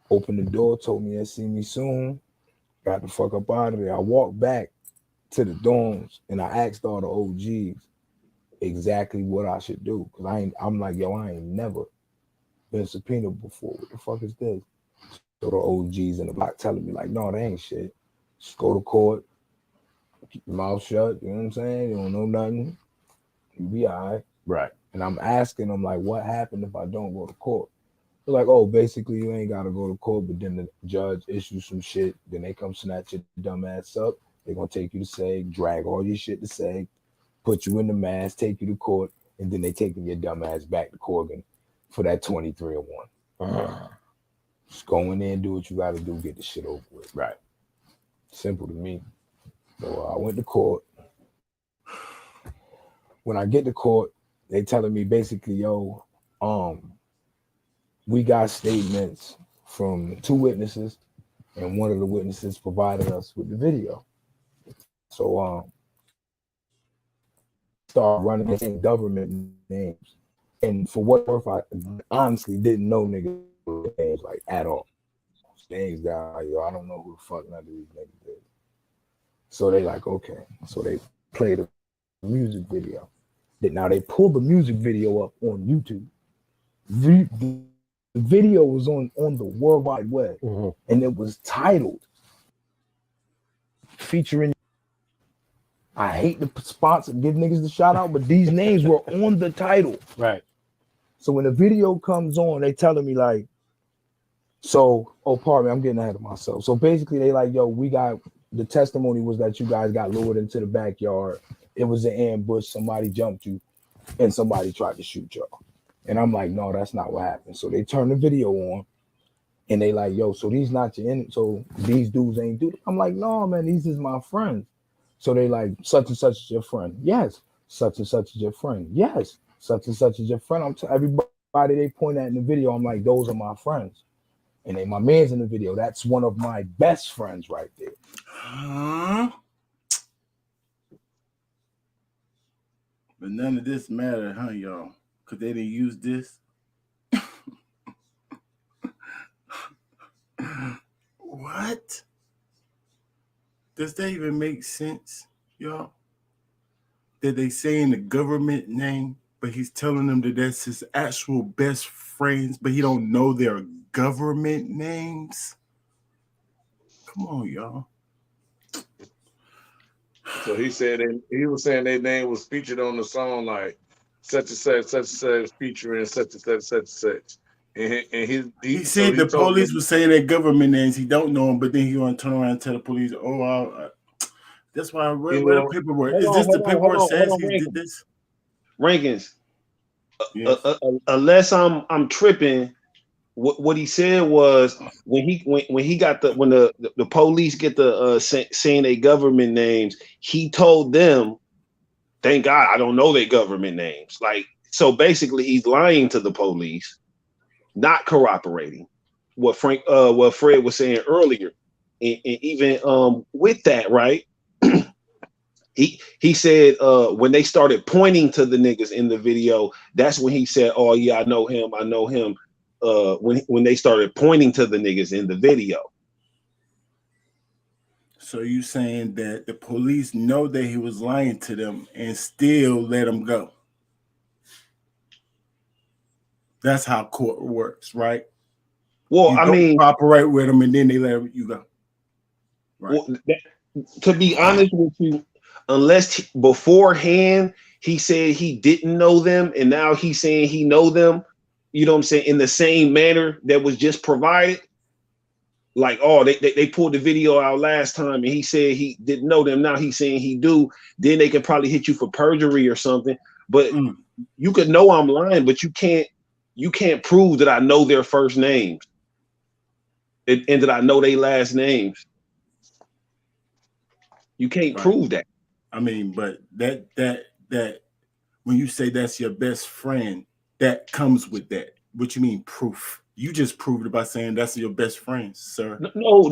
opened the door, told me they'd see me soon. Got the fuck up out of there. I walked back to the dorms and I asked all the OGs exactly what I should do. Cause I'm like, yo, I ain't never been subpoenaed before. What the fuck is this? So the OGs in the block telling me, like, no, they ain't shit. Just go to court, keep your mouth shut, you know what I'm saying? You don't know nothing. You be all right. Right. And I'm asking them, like, what happened if I don't go to court? They're like, oh, basically you ain't gotta go to court, but then the judge issues some shit, then they come snatch your dumb ass up. They're gonna take you to SEG, drag all your shit to SEG, put you in the mask, take you to court, and then they taking your dumb ass back to Corgan for that 2301. Just go in there and do what you gotta do, get the shit over with. Right. Simple to me. So I went to court. When I get to court, they telling me basically, yo, we got statements from 2 witnesses, and one of the witnesses provided us with the video. So start running in government names. And for what worth, I honestly didn't know niggas names like at all. Names guy, yo, I don't know who the fuck none of these niggas is. So they like, okay. So they played a music video. Now they pulled the music video up on YouTube. The video was on the World Wide Web, and it was titled featuring. I hate to sponsor, give niggas the shout out, but these names were on the title. Right. So when the video comes on, they telling me like, so, oh, pardon me, I'm getting ahead of myself. So basically, they like, yo, we got the testimony was that you guys got lured into the backyard. It was an ambush. Somebody jumped you, and somebody tried to shoot y'all. And I'm like, no, that's not what happened. So they turn the video on, and they like, yo, so these not your so these dudes ain't do it. I'm like, no, man, these is my friends. So they like, such and such is your friend. Yes. Such and such is your friend. Yes. Such and such is your friend. I'm everybody they point at in the video. I'm like, those are my friends. And they my man's in the video. That's one of my best friends right there. But none of this mattered, huh, y'all? Because they didn't use this. What? Does that even make sense, y'all? That they saying the government name, but he's telling them that that's his actual best friends, but he don't know their government names? Come on, y'all. So he said he was saying their name was featured on the song like such and such featuring such and such. And he said the police was saying their government names. He don't know them, but then he want to turn around and tell the police, that's why I read the paperwork. Is this the paperwork says he did this? Rankins. Yes. Unless I'm tripping, what he said was when the police get the saying their government names, he told them, "Thank God I don't know their government names." Like, so basically, he's lying to the police, not corroborating what Fred was saying earlier, and even with that, right? He said when they started pointing to the niggas in the video, that's when he said, "Oh yeah, I know him. When they started pointing to the niggas in the video. So you saying that the police know that he was lying to them and still let him go? That's how court works, right? Well, I mean, cooperate with them and then they let you go. Right. Well, to be honest with you, unless beforehand he said he didn't know them, and now he's saying he know them, you know what I'm saying, in the same manner that was just provided. like, oh, they pulled the video out last time and he said he didn't know them. Now he's saying he do. Then they can probably hit you for perjury or something. But you could know I'm lying, but you can't prove that I know their first names and that I know their last names. You can't prove that. I mean, but that when you say that's your best friend, that comes with that. What you mean proof? You just proved it by saying that's your best friend, sir. No.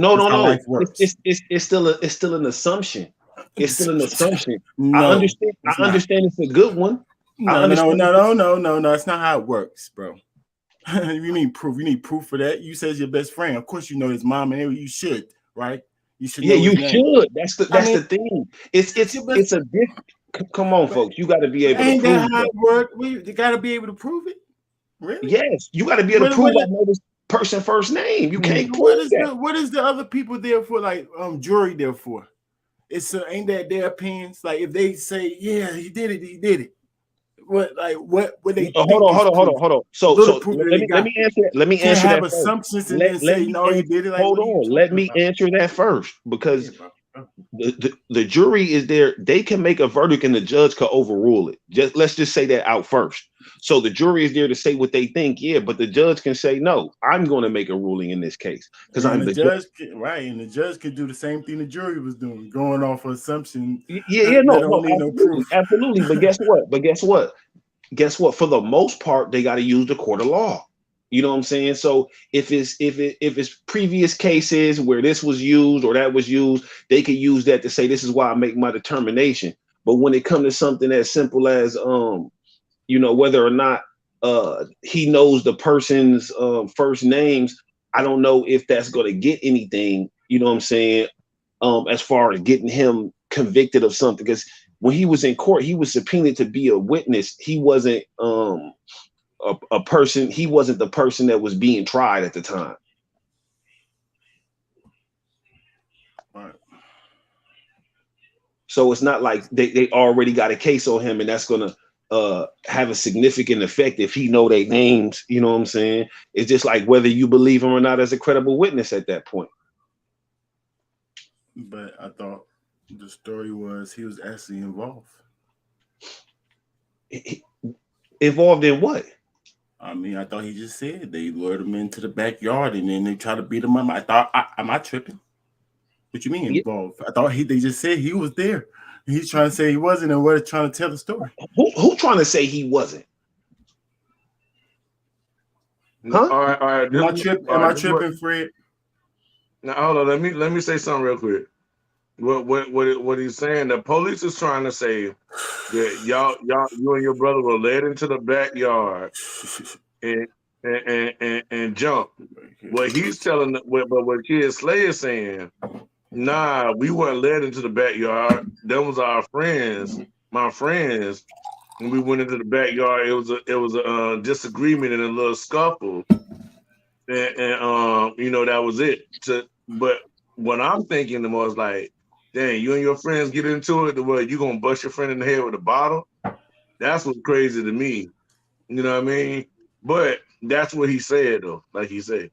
It's still an assumption. It's still an assumption. No, I understand it's a good one. No. That's not how it works, bro. You mean proof? You need proof for that? You said it's your best friend. Of course, you know his mom and you should, right? You should. Yeah, you should. That's the thing. It's a different. Come on, folks. You got to be able to prove that how it works. You got to be able to prove it. Really? Yes, you got to be able to prove I know this person first name. You can't prove that. What is the other people there for? Like jury there for? It's ain't that their opinions? Like if they say, yeah, he did it. What they? Hold on. So let me answer. Let me answer that. Assumptions and then say no, he did it. Like, hold on. Let me answer that first because the jury is there. They can make a verdict and the judge can overrule it. Let's just say that out first. So the jury is there to say what they think. Yeah, but the judge can say no. I'm going to make a ruling in this case because I'm the judge. And the judge could do the same thing the jury was doing, going off of assumption. Absolutely. But guess what? For the most part, they got to use the court of law. You know what I'm saying? So if it's previous cases where this was used or that was used, they could use that to say this is why I make my determination. But when it comes to something as simple as whether or not he knows the person's first names, I don't know if that's going to get anything. You know what I'm saying? As far as getting him convicted of something, because when he was in court, he was subpoenaed to be a witness. He wasn't a person. He wasn't the person that was being tried at the time. Right. So it's not like they already got a case on him, and that's gonna have a significant effect if he know their names. You know what I'm saying? It's just like whether you believe him or not as a credible witness at that point. But I thought the story was he was actually involved. Involved in what? I mean, I thought he just said they lured him into the backyard and then they tried to beat him up. I thought, am I tripping? What you mean involved? I thought they just said he was there. He's trying to say he wasn't, and we're trying to tell the story. Who trying to say he wasn't? Huh? All right. Am I tripping, Fred? Now hold on. Let me say something real quick. What he's saying? The police is trying to say that you and your brother were led into the backyard and jumped. What he's telling, what Kid Slade is saying. Nah, we weren't led into the backyard. That was our friends, my friends. When we went into the backyard, it was a disagreement and a little scuffle, and that was it. But what I'm thinking was like, dang, you and your friends get into it, the way you gonna bust your friend in the head with a bottle? That's what's crazy to me. You know what I mean? But that's what he said though, like he said.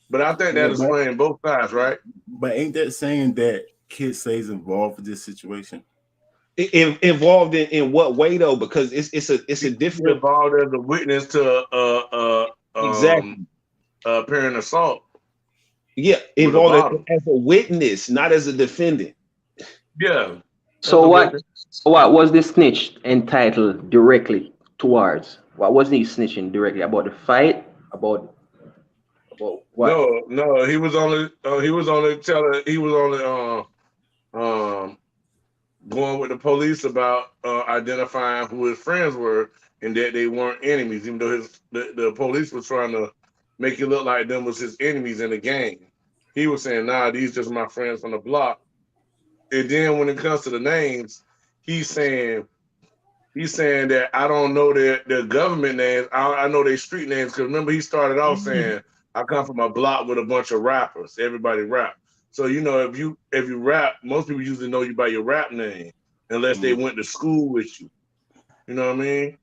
But I think that is playing both sides, right? But ain't that saying that Kid Slade's involved with this situation? Involved in what way though? Because it's a different involved as a witness to exactly apparent assault. Yeah, involved as a witness, not as a defendant. Yeah. So what was this snitch entitled directly towards? What was he snitching directly about? The fight? About what? No, he was only going with the police about identifying who his friends were and that they weren't enemies, even though the police was trying to make it look like them was his enemies in the gang. He was saying, nah, these just my friends from the block. And then when it comes to the names, he's saying that I don't know their government names. I know their street names. Because remember, he started off saying, I come from a block with a bunch of rappers. Everybody rap. So, if you rap, most people usually know you by your rap name, unless they went to school with you. You know what I mean?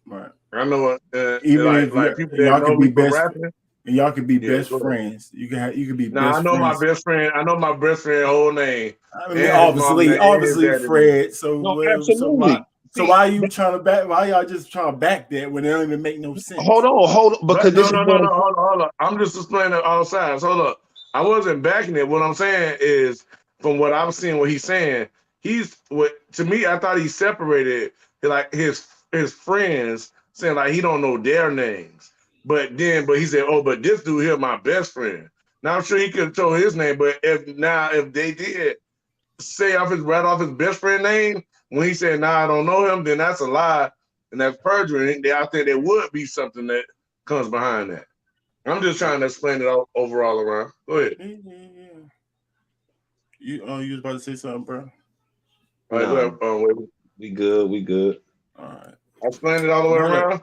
Right. I know even like if people that know me for rapping. And y'all could be Yeah, best go ahead. friends. You could be Now best I know my friends. best friend. I know my best friend whole name. I mean, And his mom name and his obviously, daddy name. Fred. So, No, so why? absolutely. So why are you trying to back? Why y'all just trying to back that when it don't even make no sense? Hold on, because But this no, is what hold on. I'm just explaining all sides. Hold up. I wasn't backing it. What I'm saying is, from what I'm seeing, what he's saying, to me, I thought he separated like his friends, saying like he don't know their names. But he said, oh, but this dude here, my best friend. Now I'm sure he could have told his name, but if they did say right off his best friend name, when he said, nah, I don't know him, then that's a lie and that's perjury. I think there would be something that comes behind that. I'm just trying to explain it overall around. Go ahead. You was about to say something, bro? All right, go ahead. We good. All right. I explained it all the way around.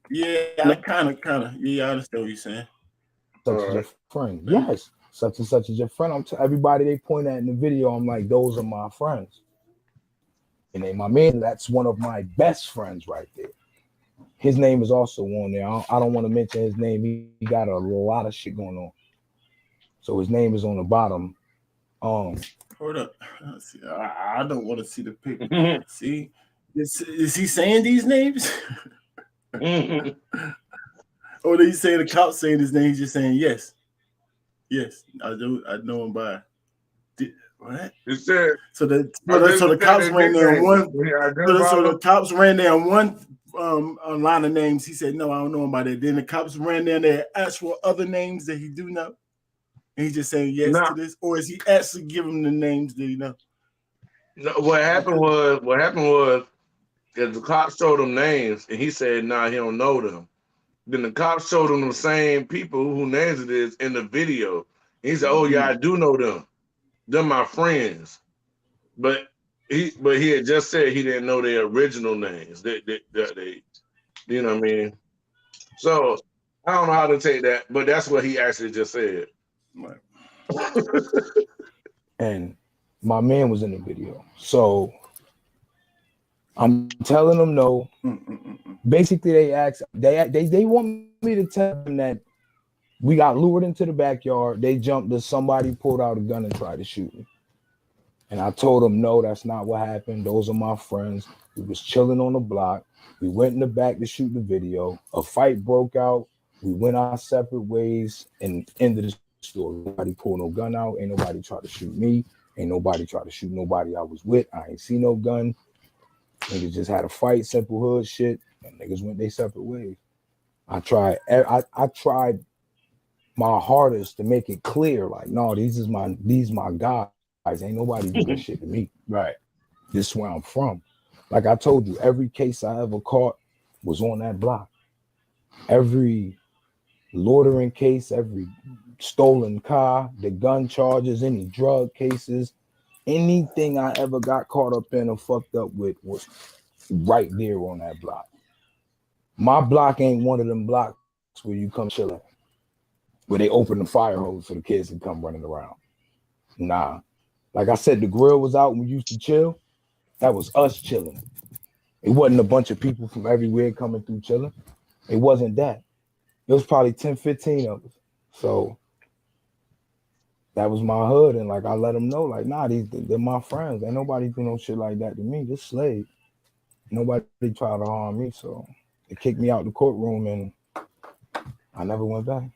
Yeah, I kind of. Yeah, I understand what you're saying. Such as your friend. Yes. Such and such as your friend. Everybody they point at in the video, I'm like, those are my friends. And then my man, that's one of my best friends right there. His name is also on there. I don't want to mention his name. He got a lot of shit going on. So his name is on the bottom. Hold up. See, I don't want to see the picture. See, is he saying these names? Or did he say the cops saying his name? He's just saying yes. Yes, I do. I know him by. What? It said, so the cops ran there one. So the cops ran there one line of names. He said, "No, I don't know him by that." Then the cops ran down there, asked for other names that he do know, and he's just saying yes to this, or is he actually giving the names that he know? No, what happened was, is the cops showed him names, and he said, "Nah, he don't know them." Then the cops showed him the same people who names it is in the video. And he said, "Oh yeah, I do know them. They're my friends." But he had just said he didn't know their original names. They you know what I mean? So I don't know how to take that, but that's what he actually just said. Right. And my man was in the video. So I'm telling them no. Basically, they want me to tell them that we got lured into the backyard. They jumped us. Somebody pulled out a gun and tried to shoot me. And I told them, no, that's not what happened. Those are my friends. We was chilling on the block. We went in the back to shoot the video. A fight broke out. We went our separate ways and ended the story. Nobody pulled no gun out. Ain't nobody tried to shoot me. Ain't nobody tried to shoot nobody I was with. I ain't see no gun. Niggas just had a fight, simple hood shit, and niggas went their separate ways. I tried my hardest to make it clear, like, no, these my guys. Ain't nobody do that shit to me. Right. This is where I'm from. Like I told you, every case I ever caught was on that block. Every loitering case, every stolen car, the gun charges, any drug cases, anything I ever got caught up in or fucked up with was right there on that block. My block ain't one of them blocks where you come chilling, where they open the fire hose for the kids to come running around. Nah. Like I said, the grill was out when we used to chill. That was us chilling. It wasn't a bunch of people from everywhere coming through chilling. It wasn't that. It was probably 10, 15 of us. So that was my hood. And like, I let them know, like, nah, they're my friends. Ain't nobody do no shit like that to me. Just Slade. Nobody tried to harm me. So they kicked me out the courtroom and I never went back.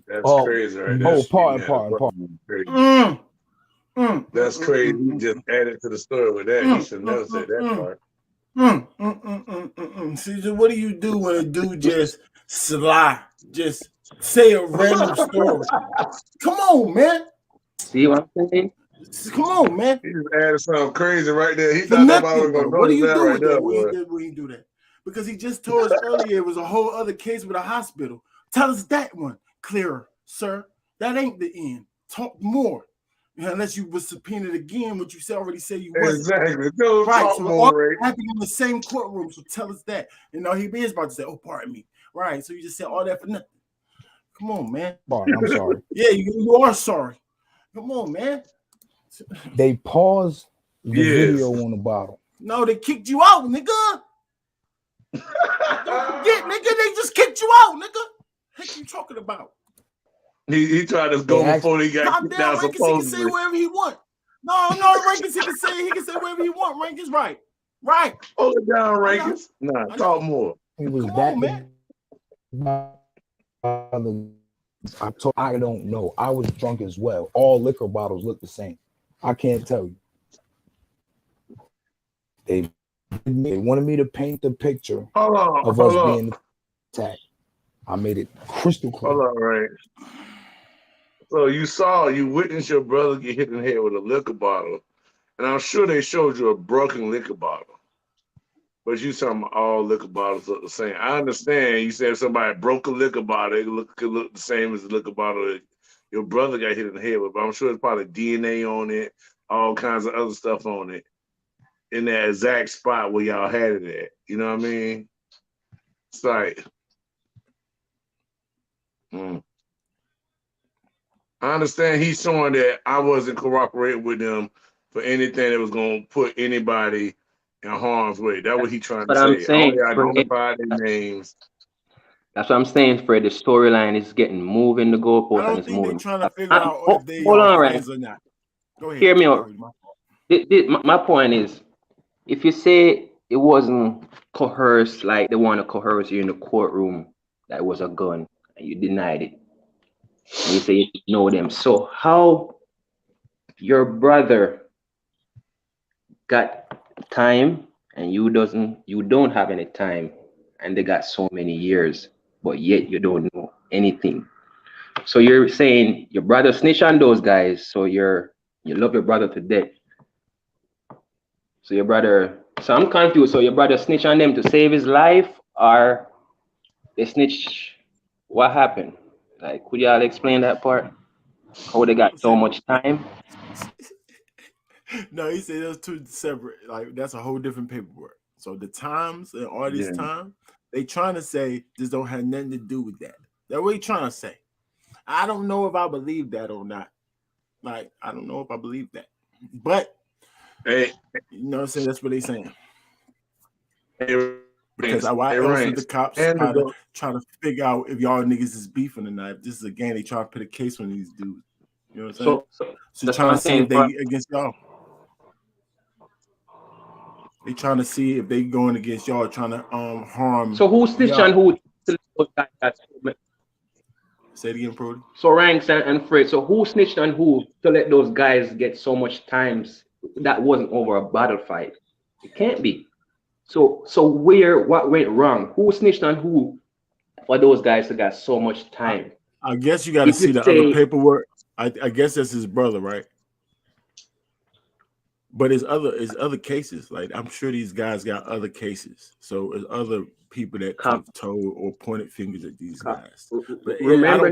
That's crazy, right? Pardon. That's crazy. He just added to the story with that. He should never said that part. See, what do you do when a dude just just say a random story? Come on, man. See what I'm saying? Come on, man. He just added something crazy right there. He thought nobody was gonna what do you that do right with there, that? boy. When you do that? Because he just told us earlier it was a whole other case with a hospital. Tell us that one clearer, sir. That ain't the end. Talk more. Unless you was subpoenaed again, what you already said you wasn't. Exactly. Right. So all happened in the same courtroom. So tell us that. You know, he is about to say, "Oh, pardon me." Right. So you just said all that for nothing. Come on, man. I'm sorry. Yeah, you are sorry. Come on, man. They paused the video on the bottom. No, they kicked you out, nigga. Don't forget, nigga. They just kicked you out, nigga. What you talking about? He tried to go before he got Calm kicked down, out. Rankins. He can say whatever he want. No, Rankins. He can say whatever he want. Rankins, right. Hold it down, Rankins. Nah, talk more. He was Come back on, man. I don't know. I was drunk as well. All liquor bottles look the same. I can't tell you. They wanted me to paint the picture of us being attacked. I made it crystal clear. Hold on, right. So you witnessed your brother get hit in the head with a liquor bottle, and I'm sure they showed you a broken liquor bottle. But you talking about all liquor bottles look the same. I understand you said somebody broke a liquor bottle, it could look the same as the liquor bottle that your brother got hit in the head with, but I'm sure there's probably DNA on it, all kinds of other stuff on it, in that exact spot where y'all had it at. You know what I mean? It's like, I understand he's showing that I wasn't cooperating with them for anything that was going to put anybody in harm's way. That's what he's trying to say. I'm saying, I identified their names. That's what I'm saying, Fred. The storyline is getting moving the goalpost. I don't and it's think moving. they're trying to figure out if they hold on, are right? friends or not. Go ahead. Hear me out. My point is, if you say it wasn't coerced, like they want to coerce you in the courtroom, that it was a gun, and you denied it, and you say you know them. So how your brother got time and you don't have any time, and they got so many years, but yet you don't know anything. So you're saying your brother snitch on those guys, so you love your brother to death. So I'm confused. So your brother snitch on them to save his life, or they snitch? What happened? Like, could y'all explain that part? How they got so much time? No, he said those two separate. Like, that's a whole different paperwork. So the times and all this time, they trying to say this don't have nothing to do with that. That's what he trying to say. I don't know if I believe that or not. Like, I don't know if I believe that. But hey, you know what I'm saying? That's what they saying. Because why else would the cops try to figure out if y'all niggas is beefing or not? This is again, they try to put a case on these dudes. You know what I'm saying? So trying to see if they against y'all. They trying to see if they going against y'all, trying to harm. So who snitched on who? Say it again, Brody. So Ranks and Fred. So who snitched on who to let those guys get so much times that wasn't over a battle fight? It can't be. So what went wrong? Who snitched on who for those guys that got so much time? I guess you got to see the other paperwork. I guess that's his brother, right? But it's other cases. Like, I'm sure these guys got other cases. So it's other people that could have told or pointed fingers at these guys. But remember,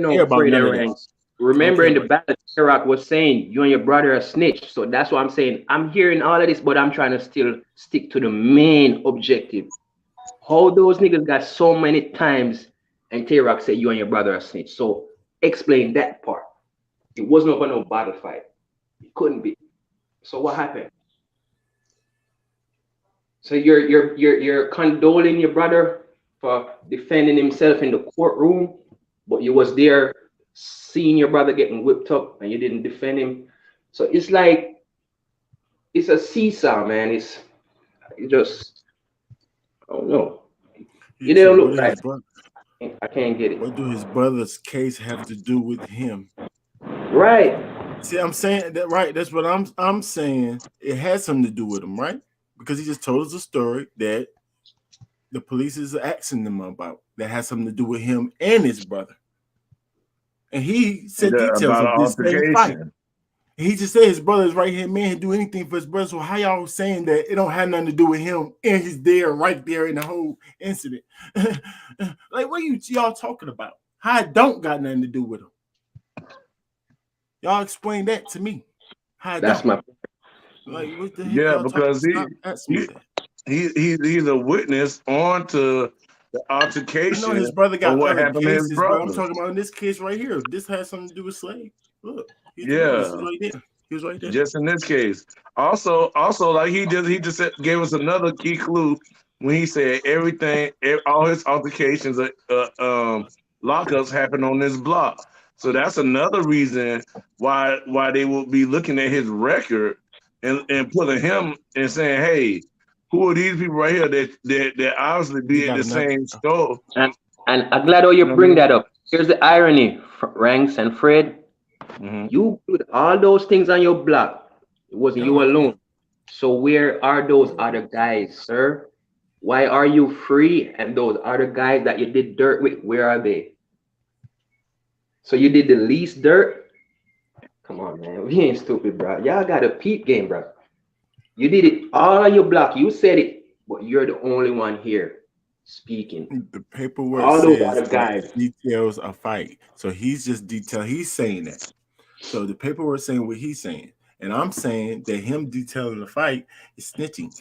remember in the battle, Iraq was saying you and your brother are snitch. So that's what I'm saying. I'm hearing all of this, but I'm trying to still stick to the main objective. How those niggas got so many times, and T-Rock said you and your brother are snitch. So explain that part. It wasn't over no battle fight. It couldn't be. So what happened? So you're condoling your brother for defending himself in the courtroom, but you was there seeing your brother getting whipped up and you didn't defend him. So it's like it's a seesaw, man. It just, I don't know. You don't look right. I can't get it. What do his brother's case have to do with him? Right. See, I'm saying that, right? That's what I'm saying. It has something to do with him, right? Because he just told us a story that the police is asking them about that has something to do with him and his brother. And he said details of this same fight. He just said his brother's right here, man, he'd do anything for his brother. So how y'all saying that it don't have nothing to do with him and he's there right there in the whole incident? Like, what are y'all talking about? How it don't got nothing to do with him? Y'all explain that to me. How that's don't? My like, what the heck? Because he's a witness on to the altercation. I know his brother got other cases, but I'm talking about in this case right here. This has something to do with Slade. Look, he was right there. Just in this case. Also, like he just gave us another key clue when he said everything, all his altercations, lockups happened on this block. So that's another reason why they will be looking at his record and pulling him and saying, "Hey, who are these people right here that obviously You be at got the another. same store?" And I'm glad how you You know what I bring mean? that up. Here's the irony, Ranks and Fred. Mm-hmm. You put all those things on your block. It wasn't you Oh, alone. So where are those other guys, sir? Why are you free? And those other guys that you did dirt with, where are they? So you did the least dirt? Come on, man. We ain't stupid, bro. Y'all got a peep game, bro. You did it all on your block. You said it, but you're the only one here speaking. the paperwork All those says other that guys. details a fight. So he's just he's saying that. So the paperwork saying what he's saying. And I'm saying that him detailing the fight is snitching.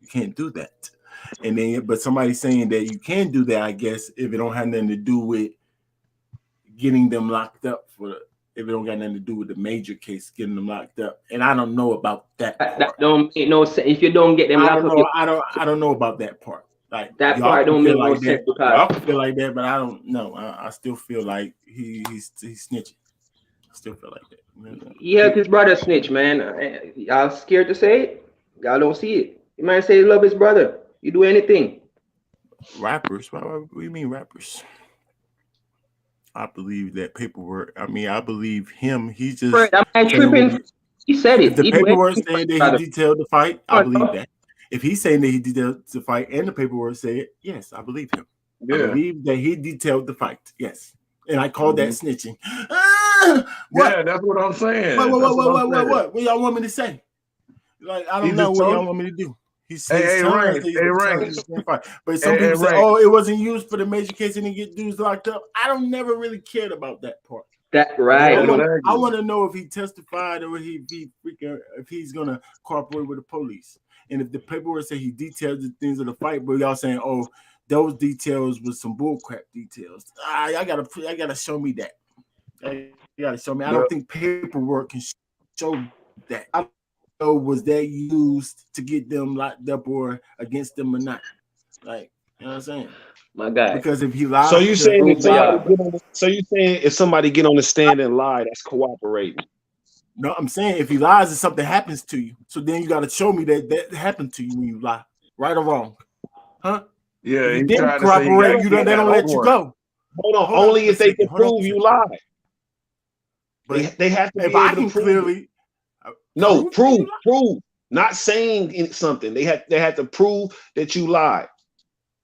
You can't do that. And then but somebody's saying that you can do that, I guess, if it don't have nothing to do with getting them locked up if it don't got nothing to do with the major case, getting them locked up. And I don't know about that That part. don't make no sense. If you don't get them I locked don't up, know. I don't know about that part. Like that y'all part can don't feel make no like sense that. because Y'all can feel like that, but I don't know. I still feel like he's snitching. I still feel like that. he helped his brother snitch, man. Y'all scared to say it? Y'all don't see it. You might say he love his brother. You do anything. Rappers? What do you mean rappers? I believe that paperwork. I mean, I believe him. He's Fred, just am I saying what tripping? He said if it. the He do paperwork anything for saying his that he brother. detailed the fight, I Come on, believe dog. that. If he's saying that he detailed the fight and the paperwork say it, yes, I believe him. I Yeah. believe that he detailed the fight. Yes. And I call that Mm-hmm. snitching. What? Yeah, that's what I'm saying. What? That's what I'm saying. What y'all want me to say? Like, I He don't know just what told y'all you. want me to do. He's Hey, telling us Rank. that he's Hey, telling Rank. us the fight. But some Hey, people say, Rank. oh, it wasn't used for the major case and he get dudes locked up. I don't never really cared about that part. That Yeah, right. but I want to know if he testified or if he's gonna cooperate with the police. And if the paperwork say he detailed the things of the fight, but y'all saying, oh, those details was some bullcrap details. I gotta show me that. You gotta show me. I don't think paperwork can show that. I don't know was that used to get them locked up or against them or not. Like, you know what I'm saying? My guy. Because if he So lied, you saying Prove if they somebody are. get on the, so you saying if somebody get on the stand and lie, that's cooperating. no, I'm saying if he lies and something happens to you, so then you got to show me that happened to you when you lie, right or wrong, huh? Yeah, If you he didn't tried to say he cooperate, got they don't that let you warrant. go. Hold on, Hold on only for a if they can second. Hold on for a prove you second. lie. But They have to if be I able to can prove it. clearly No, prove that you prove. Not saying something. They had to prove that you lied.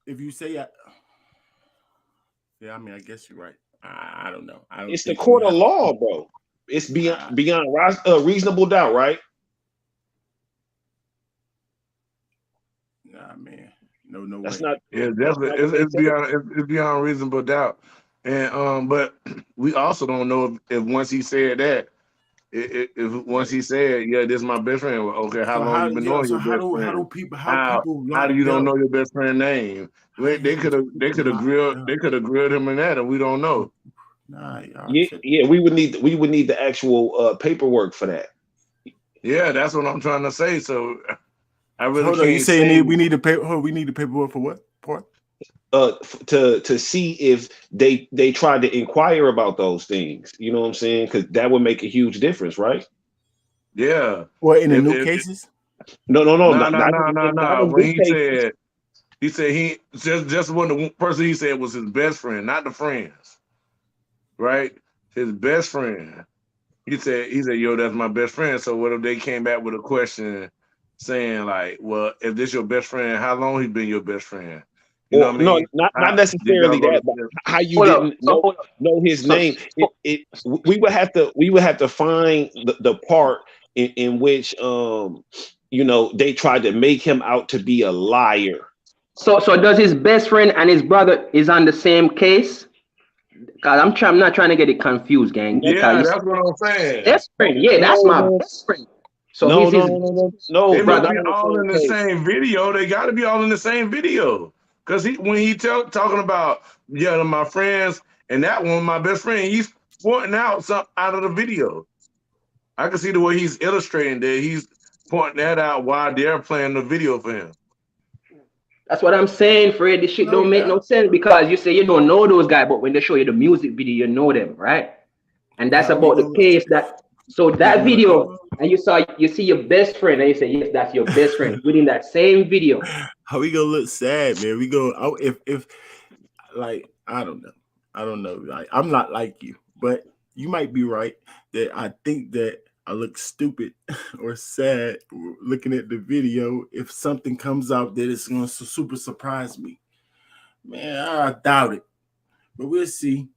if you say, yeah, I mean, I guess you're right. I don't know. I don't It's the think you court of have to. law, bro. It's Uh, beyond reasonable doubt, right? nah, man, no That's way. not Yeah, that's definitely. not what they say. It's beyond reasonable doubt. And but we also don't know if once he said that, if once he said, yeah, this is my best friend. Well, okay, how So long how? you been Yeah. knowing So your best how friend? do people How do you locked don't up? know your best friend name? How the They hell could do have people locked up? grilled him in that, and we don't know. Nah, y'all Yeah, tripping. yeah, we would need the actual paperwork for that. Yeah, that's what I'm trying to say. So I really Hold on, you can't saying say. we need the paper? Hold on, we need the paperwork for what part? To see if they tried to inquire about those things. You know what I'm saying? Because that would make a huge difference, right? Yeah. Well, in the new If cases, No, no, not no, no, no, not no. in When this case. he said he just one the person he said was his best friend, not the friends, right? His best friend. He said, yo, that's my best friend. So what if they came back with a question saying like, well, if this your best friend, how long he been your best friend? You know Or what I no, mean? not How did y'all necessarily go that, to but how you Hold up. didn't So hold up. know his So, name. We would have to find the part in which they tried to make him out to be a liar. so does his best friend and his brother is on the same case? Cause I'm not trying to get it confused, gang. Because Yeah, you that's what I'm saying. best friend, yeah, that's my No, best friend. So he's his They they're must brother. not be on the all same in the page. same video. They got to be all in the same video. Cause when he talking about my friends and that one my best friend, he's pointing out something out of the video. I can see the way he's illustrating that he's pointing that out while they're playing the video for him. That's what I'm saying, Fred. This shit no, don't make yeah. no sense because you say you don't know those guys, but when they show you the music video, you know them, right? And that's How we about the gonna case that. So we that gonna video, and you see your best friend, and you say, yes, that's your best friend within that same video. how we gonna look sad, man? We go if like I don't know. I don't know. Like I'm not like you, but you might be right that I think that I look stupid or sad looking at the video if something comes out that is going to super surprise me. Man, I doubt it, but we'll see.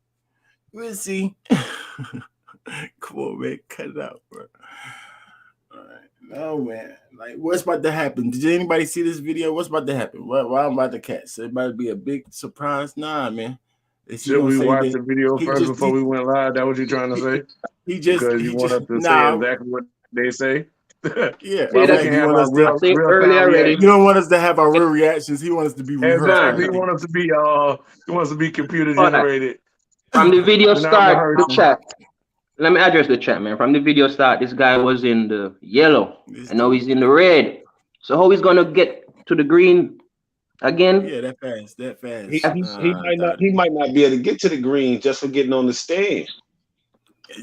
We'll see. Come on, man, cut it out, bro. All right. No, man. Like, what's about to happen? Did anybody see this video? What's about to happen? Why I'm about to catch? It might be a big surprise. Nah, man. Is he Should gonna we say watch that the video he first just before we went live? That what you trying to say? Because you he want just us to say nah exactly what they say? yeah, See Well, we that can exactly. You have want our us to I say real earlier time already. you reaction. don't want us to have our real reactions. He wants us to be rehearsed Exactly. He already. want us to be he wants to be computer All right. generated. From the video We're not start, the rehearsing. chat. Let me address the chat, man. From the video start, this guy was in the yellow, This and now dude. he's in the red. So how he's gonna get to the green again? Yeah, that fast. That fast. He might not be able to get to the green just for getting on the stand.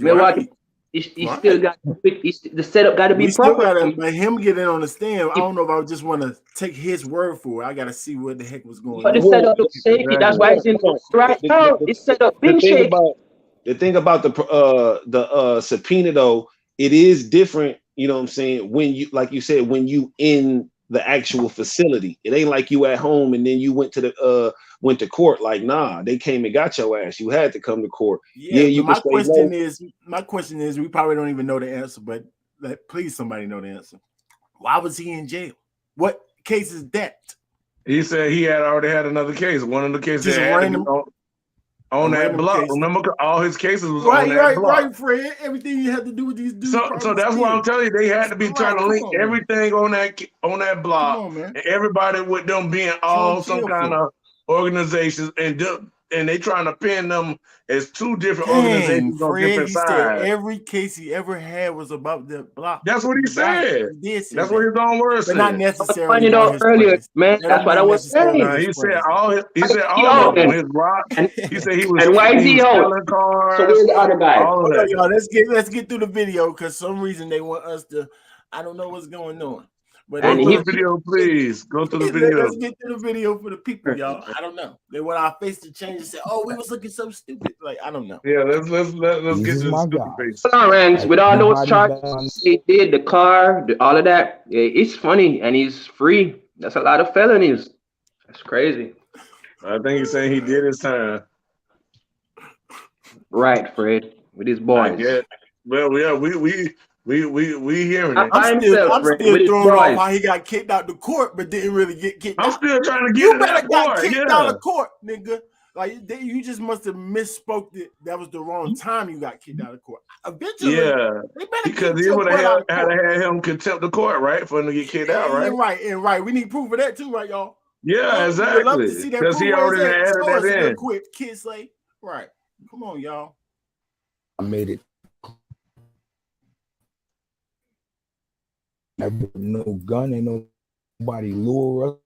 Man, what? Right. He Right. still got the setup got to be We still proper. gotta but him getting on the stand. I don't know if I just want to take his word for it. I gotta see what the heck was going But the on. setup looks shaky. That's why he's in right now. It's set up The been thing shaky. about the subpoena though, it is different. You know what I'm saying? When you, like you said, when you in the actual facility, it ain't like you at home and then you went to court. Like, nah, they came and got your ass. You had to come to court. Yeah, You but can say my question is, we probably don't even know the answer, but please somebody know the answer. Why was he in jail? What case is that? He said he had already had another case. One of the cases Just that had random- to be on that random block. case. Remember, all his cases was on that Right, block. Fred. Everything you had to do with these dudes. So that's why I'm telling you, they had to be trying to link Come on, everything on that block, Come on, man. and everybody with them being all some kind of organizations, and they trying to pin them as two different Dang, organizations on Fred, different he said sides. every case he ever had was about the block. That's what he said. He did say That's that. what his own words But not said. necessarily Pointed about out his earlier, friends. man. That That's don't what I mean was necessarily saying. Nah, his he said friends. he said He all out of them. then. His block. And He said he was and why is he out? stealing cars. So where's the other guy? All of Hold on, that. y'all. Let's get through the video because some reason they want us to. I don't know what's going on. But Go And through he the video, please. Go through the let's video. get to the video for the people, y'all. I don't know. They want our face to change and say, "Oh, we was looking so stupid." Like I don't know. Yeah, let's This get is to the my stupid guy. face. hold on, Ranks, with all those Everybody charges they did, the car, all of that, it's funny, and he's free. That's a lot of felonies. That's crazy. I think he's saying he did his time. Right, Fred, with his I boys. get. Well, yeah, we hearing it. By himself, I'm Fred, still with his thrown off boys. how he got kicked out the court, but didn't really get kicked I'm out. still trying to get You to better that got part. kicked Yeah. out of court, nigga. Like you just must have misspoke that was the wrong time you got kicked out of court. Eventually, Yeah, they better because kick he your would butt out have of had court. to have him contempt the court, right, for him to get kicked out, right? And right. We need proof of that too, right, y'all? Yeah, We would love to exactly. see that Because proof. he Where it's already at. added Show us that real in. quick, Kid Slade. Right. Come on, y'all. I made it. No gun, ain't nobody lure us.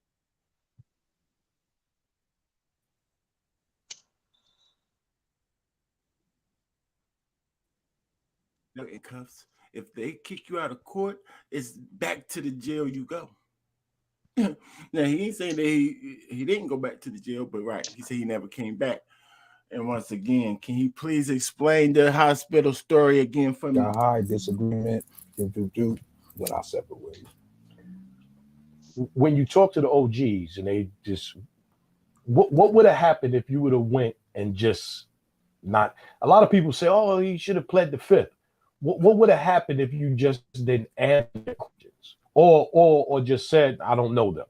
In cuffs. If they kick you out of court, it's back to the jail you go. Now he ain't saying that he didn't go back to the jail, but right, he said he never came back. And once again, can he please explain the hospital story again for me? Got high disagreement. When I separated. When you talk to the OGs and they just, what would have happened if you would have went and just not? A lot of people say, "Oh, he should have pled the fifth." What would have happened if you just didn't answer the questions, or just said, "I don't know them"?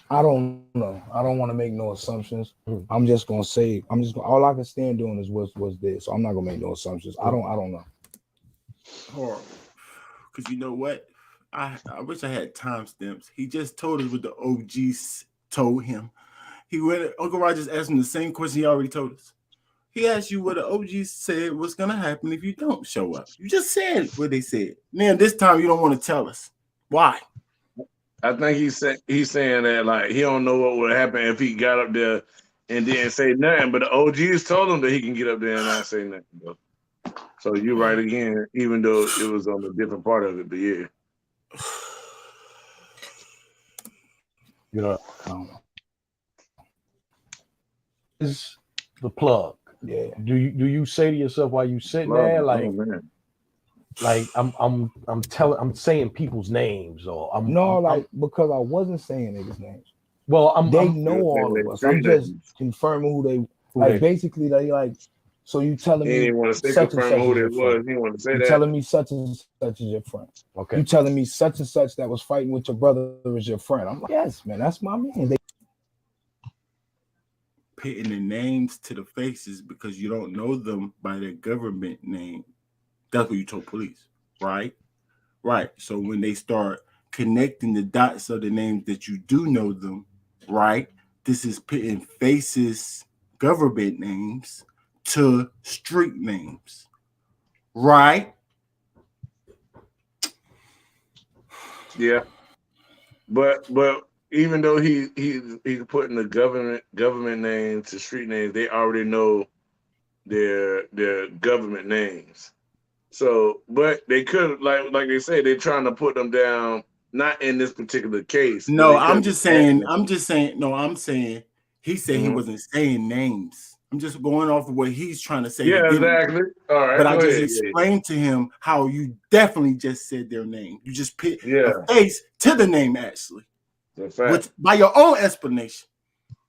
I don't know. I don't want to make no assumptions. I'm just gonna say all I can stand doing is what's there. So I'm not gonna make no assumptions. I don't know. Horrible. Because you know what? I wish I had timestamps. He just told us what the OGs told him. He went. Uncle Rogers asked him the same question he already told us. He asked you what the OGs said what's gonna happen if you don't show up. You just said what they said. Now this time you don't want to tell us why. I think he's saying that like he don't know what would happen if he got up there and didn't say nothing. But the OGs told him that he can get up there and not say nothing. Bro. So you're right again, even though it was on a different part of it. But yeah. You know, is the plug. Yeah. Do you say to yourself while you sitting there, like, I'm saying people's names, or because I wasn't saying niggas' names. Well, they know all of us. I'm just confirming who they basically they like. So you telling me such and such is your friend. You telling me such and such is your friend. Okay. You telling me such and such that was fighting with your brother is your friend. I'm like, yes, man, that's my man. Pitting the names to the faces because you don't know them by their government name. That's what you told police, right? Right. So when they start connecting the dots of the names that you do know them, right? This is pitting faces, government names to street names, right? Yeah, but even though he's putting the government name to street names, they already know their government names. So, but they could like they say they're trying to put them down. Not in this particular case. No, I'm just saying. No, I'm saying he said he wasn't saying names. I'm just going off of what he's trying to say. Yeah, exactly. All right. But I just explained to him how you definitely just said their name. You just put a face to the name, actually. Which, by your own explanation.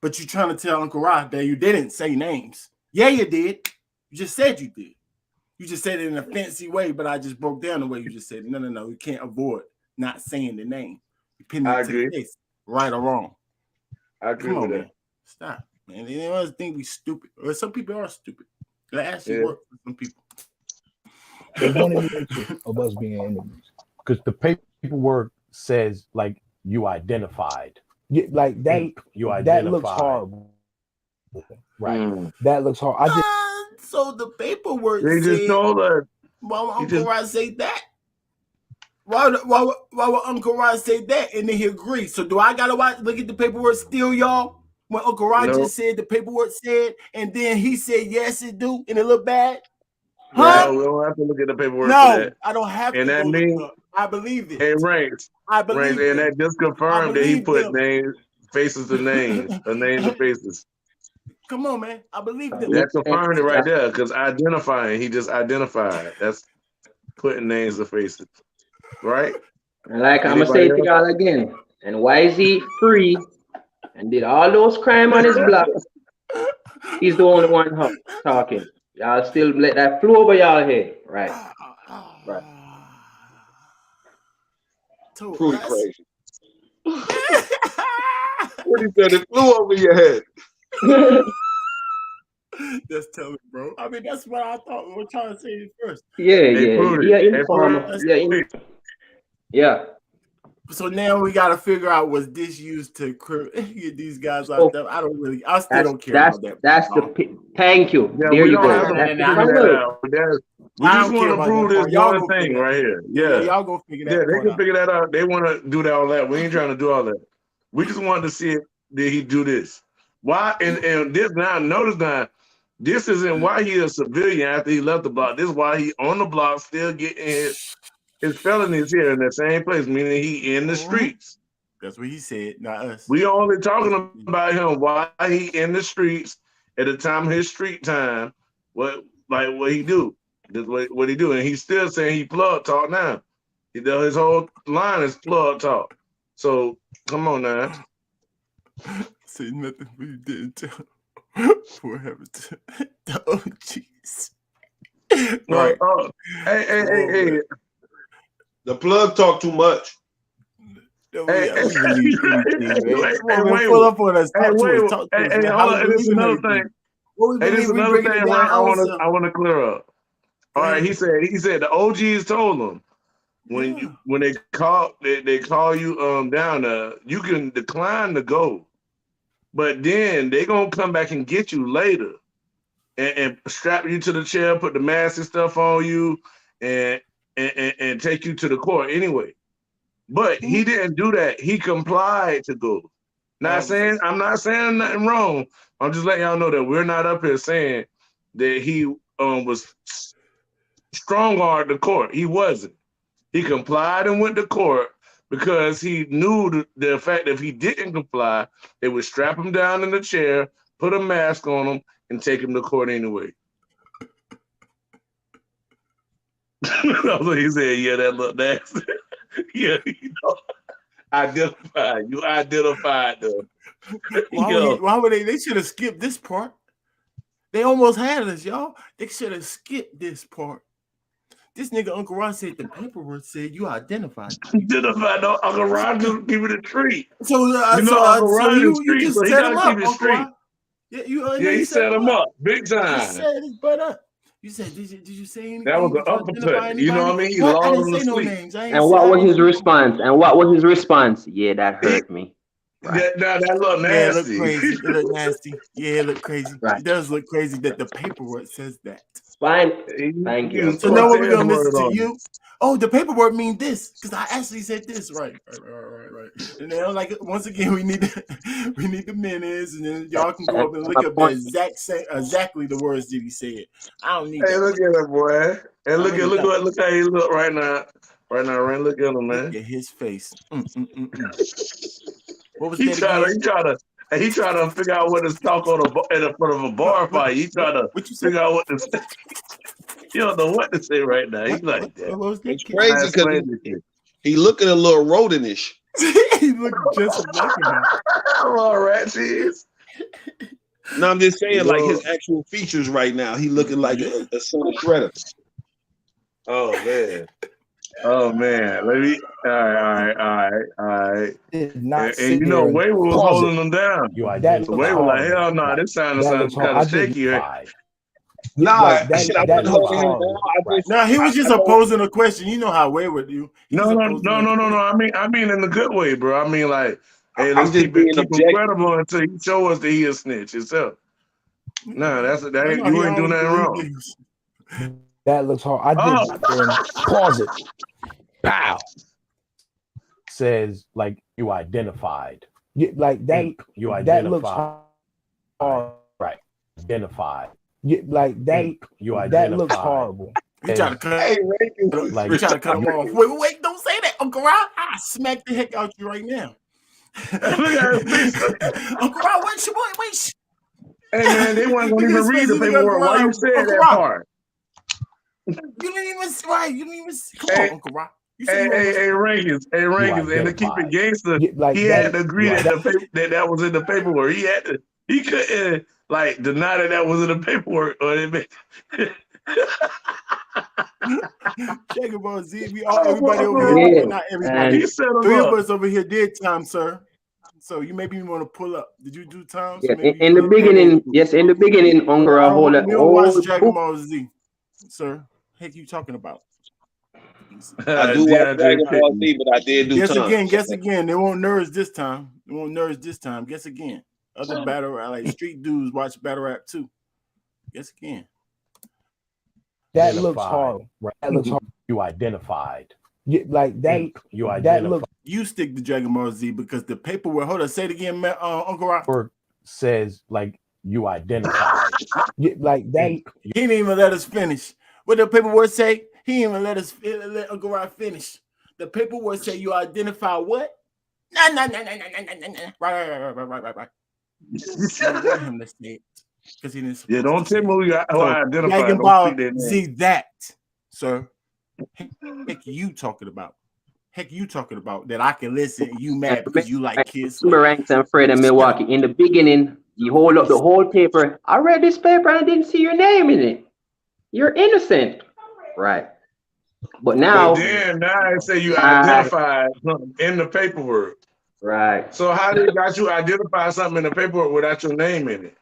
But you're trying to tell Uncle Rod that you didn't say names. Yeah, you did. You just said you did. You just said it in a fancy way, but I just broke down the way you just said it. No. You can't avoid not saying the name. I agree. The face, right or wrong. I agree with that. Man. Stop, man. They always think we stupid. Or some people are stupid. That actually work for some people. They wanted me of us being enemies. Because the paperwork says like you identified. Yeah, like that. You identified. That looks horrible. Right. That looks hard. So the paperwork they just told us. Why would Uncle Rod say that? Why would Uncle Rod say that and then he agreed? So do I gotta look at the paperwork still, y'all? When Uncle Rod just said the paperwork said, and then he said yes it do, and it look bad? Huh? No, we don't have to look at the paperwork. No, for that. I don't have and to. That means I believe it. And ranks. I believe it. And that just confirmed that he put names, faces to names, or names to faces. Come on, man. I believe them. That confirmed it right there, because identifying, he just identified. That's putting names to faces. Right? Like I'm gonna say it to y'all again. And YZ free and did all those crime on his block. He's the only one talking. Y'all still let that flow over y'all head, right? Right. Pretty crazy. What he said, it flew over your head. Just tell me, bro. I mean, that's what I thought we were trying to say first. Yeah. So now we got to figure out, was this used to get these guys out there? I still don't care about that. Thank you. Yeah, there you go. We just want to prove this one thing right here. Yeah, y'all go figure that out. Yeah, they can figure that out. They want to do all that. We ain't trying to do all that. We just wanted to see did he do this. Why? And this now, notice now, this isn't why he a civilian after he left the block. This is why he on the block still getting his felonies here in the same place, meaning he in the streets. That's what he said, not us. We only talking about him, why he in the streets at the time of his street time. What he do? This what he do, and he's still saying he plug talk now. His whole line is plug talk. So come on now. Say nothing but you didn't tell. What happened to the OGs? Right. Hey. The plug talk too much. This is another thing. I want to clear up. All right, he said the OGs told him when they call you down there, you can decline to go, but then they gonna come back and get you later and strap you to the chair, put the mask and stuff on you, and take you to the court anyway. But he didn't do that. He complied to go. I'm not saying nothing wrong. I'm just letting y'all know that we're not up here saying that he was strong-armed the court. He wasn't. He complied and went to court because he knew the fact that if he didn't comply, they would strap him down in the chair, put a mask on him, and take him to court anyway. So he said, yeah, that looked nasty. Yeah, you know, identified. You identified them. Why would they? They should have skipped this part. They almost had us, y'all. They should have skipped this part. This nigga Uncle Ron said the paperwork said you identified. Identified. No, Uncle Ron just give it a treat. So you just set him up, Uncle Ron. Yeah, he set him up big time. You set his butt up. You said, did you say anything? That was an uppercut. You know what I mean? He lost him to sleep. And what was his response? Yeah, that hurt me. Right. That look nasty. Yeah, it look nasty. Yeah, it look crazy. Right. It does look crazy that the paperwork says that. Fine. Thank you. So now we're gonna listen to you. Oh, the paperwork mean this because I actually said this. Right. And then like once again we need the minutes, and then y'all can go up and look up the exactly the words that he said. I don't need. Hey, look at him, boy. And look how he look right now. Right now, Rain. Look at him, man. Look at his face. What was he trying to figure out what to talk on in front of a bar fight. He trying to figure out what to say. You don't know what to say right now. He's like that. It's crazy because he looking a little rodentish. He looking just like him. All right, cheese. No, I'm just saying, like his actual features right now. He looking like a son of Shredder. Oh man. Oh man, let me. All right. And you know, Way was holding them down. So Way was like, hell no, this sounded kind of shaky. Nah, no, he was just opposing a question. You know how Way would do. No. I mean in the good way, bro. I mean like, hey, let's keep it credible until you show us that he a snitch himself. Nah, you ain't doing nothing wrong. That looks hard. I did pause it. Pow. Says like you identified. Yeah, like that. You identified. That looks hard. Right. Identified. Yeah, like that. You identified. That looks horrible. You trying to cut him off. Wait, don't say that, Uncle Ron. I smack the heck out you right now. Uncle Ron, wait. Hey man, they weren't gonna even read the paperwork. Why you saying that part? You didn't even come on, Uncle Ron. Hey, Rankins, and to keep it gangster, he had to agree that was in the paperwork. He couldn't like deny that was in the paperwork, or Check it, bro. Z, everybody over here, not everybody. Three of us over here did time, sir. So you maybe want to pull up. Did you do time? Yeah, in the beginning, Uncle Ron, hold up. Watch Dragon Ball Z, sir. Heck, you talking about? I do watch Dragon Ball Z, but I did do time. Guess again. They won't nerds this time. Guess again. Other battle rap, like street dudes watch battle rap too. Guess again. That looks hard. Right. That looks hard. You identified. Yeah, like that. You identified. That looks. You stick to Dragon Ball Z because the paperwork. Hold on, say it again, Uncle Rock. Says like you identified. Yeah, like that. He didn't even let us finish. What the paperwork say? He didn't even let Uncle Rock finish. The paperwork say you identify what? Nah. Right. Let him to say it because he didn't. Yeah, don't tell me who I identify. Dragon Ball Z that, sir. Heck, you talking about that I can listen and you mad because you like kids. Ranks and Fred and Milwaukee. In the beginning, you hold up the whole paper. I read this paper and I didn't see your name in it. You're innocent. Right. But now I say you identified something in the paperwork. Right. So how they got you identify something in the paperwork without your name in it?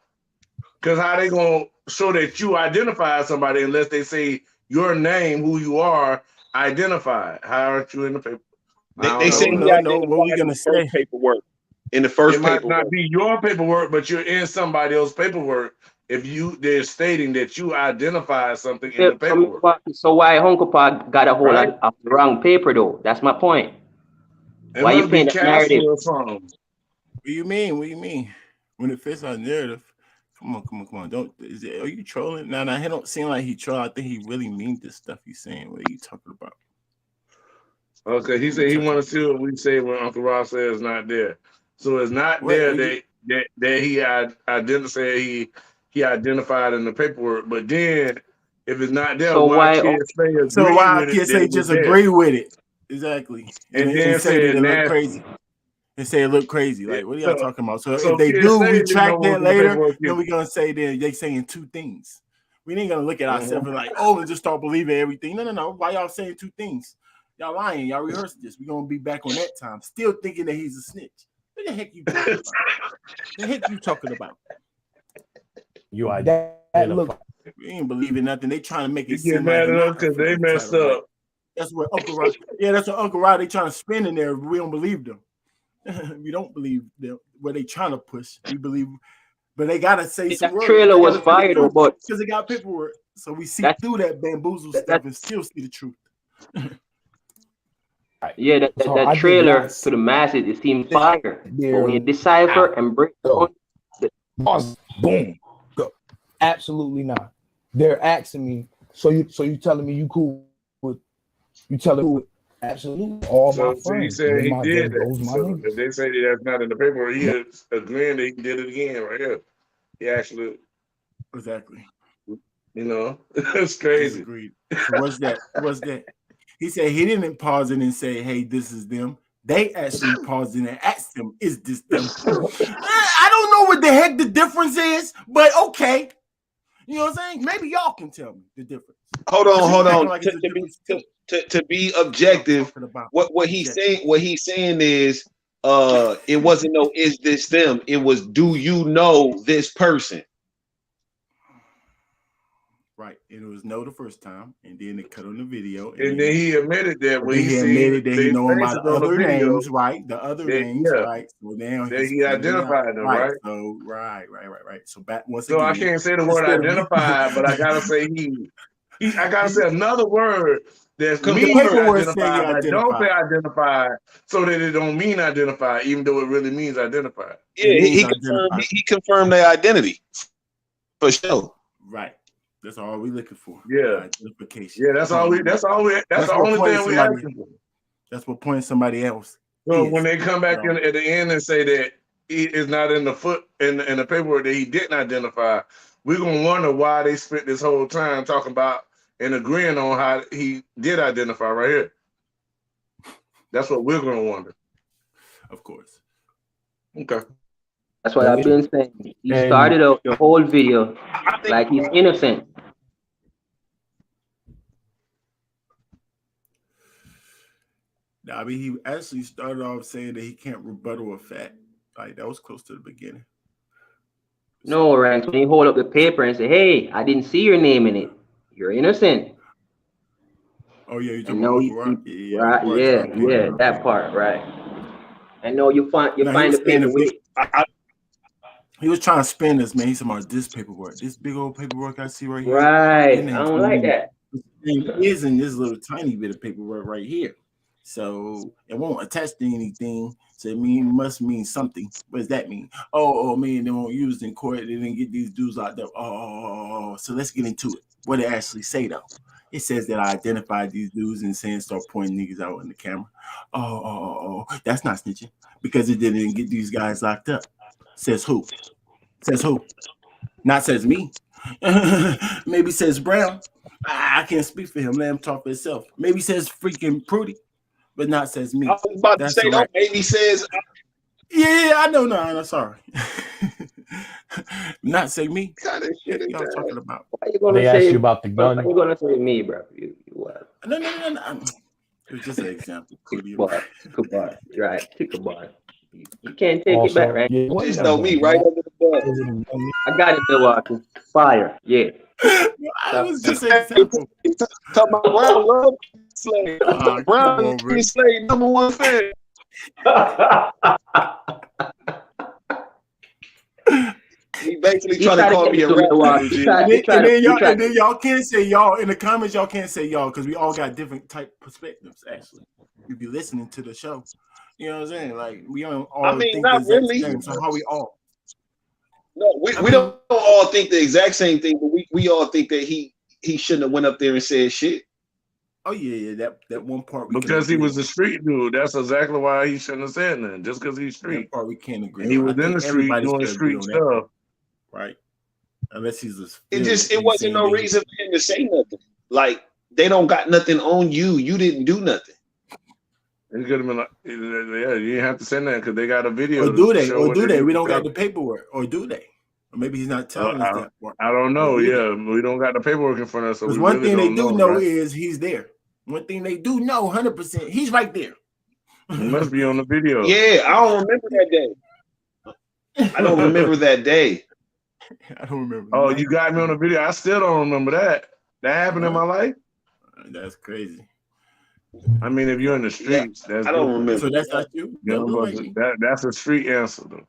Because how they gonna show that you identify somebody unless they say your name, who you are, identified? How aren't you in the paper? They say what we gonna say paperwork in the first paperwork. It might not be your paperwork, but you're in somebody else's paperwork. If they're stating that you identify something in the paperwork. So why Uncle Pa got a hold of the wrong paper though? That's my point. Why you paint that narrative? do you mean? What do you mean? When it fits our narrative, come on. Are you trolling? Nah, he don't seem like he troll. I think he really means this stuff he's saying. What are you talking about? Okay, he said he want to see what we say when Uncle Ross says it's not there. So it's not What there you, that he identified in the paperwork. But then if it's not there, So why why? can't Slade so agree why I with it can't that say it was just there? agree with it? Exactly. And And then say that said it look nasty. crazy. And say it look crazy. Yeah, Like, what are y'all talking about? So so if they Kid do Slade didn't know retract what that was in the later, paperwork then either. we're gonna say they saying two things. We ain't gonna look at ourselves and like, oh, and just start believing everything. No. Why y'all saying two things? Y'all lying. Y'all rehearsed this. We're gonna be back on that time, still thinking that he's a snitch. What the heck you talking about? The heck you talking about? You that look. We ain't believing nothing. They trying to make You it get seem like mad at us nothing because for they them to try messed to, like, up. that's what Uncle Rod. Yeah, that's what Uncle Rod. They trying to spin in there. We don't believe them. We don't believe them. What they trying to push. We believe, but they gotta say some That words. trailer was fire though, but Because they got paperwork, so we see that through that bamboozle stuff and still see the truth. yeah, that trailer to the masses it seemed fire, but when you decipher and break down, boom, go. Absolutely not. They're asking me. So you telling me you cool with? You telling me absolutely all So, my friends. he said he did those that. my So niggas. if they say that's not in the paperwork, he is agreeing that he did it again right here. He actually, Exactly. you know, it's crazy. Agreed. So what's that? What's that? He said he didn't pause it and say, "Hey, this is them." They actually paused it and asked him, "Is this them?" I don't know what the heck the difference is, but okay. You know what I'm saying? Maybe y'all can tell me the difference. Hold on. Like To be objective, what he's saying is it wasn't no is this them, it was do you know this person? Right. And it was no the first time, and then they cut on the video. And then he admitted that when he admitted that he know about the other video, names, right? The other names, right? So now that he identified them, right? So right. So back once so again. I can't say the word identified, but I gotta say I gotta say another word that's means identified, but don't say identified, so that it don't mean identified, even though it really means identified. Yeah, he confirmed their identity for sure. Right. That's all we looking for. Yeah. Identification. Yeah, that's the only thing we asking for. That's what pointing somebody else. So when they come back in at the end and say that he is not in the in the paperwork that he didn't identify, we're gonna wonder why they spent this whole time talking about and agreeing on how he did identify right here. That's what we're gonna wonder. Of course. Okay. That's what I've been saying. He started out the whole video like he's innocent. I mean, he actually started off saying that he can't rebuttal a fact. Like that was close to the beginning. No, Ranks, when you hold up the paper and say, "Hey, I didn't see your name in it. You're innocent." Oh yeah, you're talking about yeah, that part, right? I know you find the paper. He was trying to spin this, man. He's talking about this paperwork, this big old paperwork I see right here. Right, I don't like that. It is in this little tiny bit of paperwork right here. So it won't attach to anything. So it must mean something. What does that mean? Oh man, they won't use it in court. They didn't get these dudes out there. So let's get into it. What it actually say though? It says that I identified these dudes and saying start pointing niggas out in the camera. That's not snitching because it didn't get these guys locked up. Says who? Says who? Not says me. Maybe says Brown. I can't speak for him. Let him talk for himself. Maybe says freaking Prudy, but not says me. I was about to say that. Maybe says. Yeah, I know. No, I'm sorry. Not say me. What kind of shit is y'all talking about? Why you gonna they asked you about the gun. You're gonna say me, bro? You what? No. It was just an example. Goodbye. Right. Goodbye. You can't take it back, right? Yeah, just know me right over the bus. I got it, Milwaukee. Fire. Yeah. I was just an example. Talking about Brown love Slade. Brown is Slade #1 fan. He basically trying to call me a rapper. And then y'all can't say y'all in the comments. Y'all can't say y'all because we all got different type perspectives. Actually, you be listening to the show. You know what I'm saying? Like we don't all think the not exact really. same. So how we all? No, we don't all think the exact same thing, but we all think that he shouldn't have went up there and said shit. Oh yeah. That one part we Because he can agree was a street dude. That's exactly why he shouldn't have said nothing. Just because he's on. That street. part we can't agree And he on. was I in the think street everybody doing should agree street on that stuff. part, right? Unless he's a It wasn't no reason for him to say nothing. Like they don't got nothing on you. You didn't do nothing. It could have been like, yeah, you didn't have to say that because they got a video. Or do they? show Or what do they? We don't tell. got the paperwork. Or do they? Or maybe he's not telling us that part. I don't know. Or do Yeah, we don't got the paperwork in front of us, so we Because one really thing they don't do know know right? is he's there. One thing they do know 100%, he's right there. He must be on the video. Yeah, I don't remember that day. I don't remember that day. I don't remember. Oh, you got me on the video. I still don't remember that. That happened in my life. That's crazy. I mean, if you're in the streets, that's I don't different. remember. So that's not you. You know, but that's a street answer, though.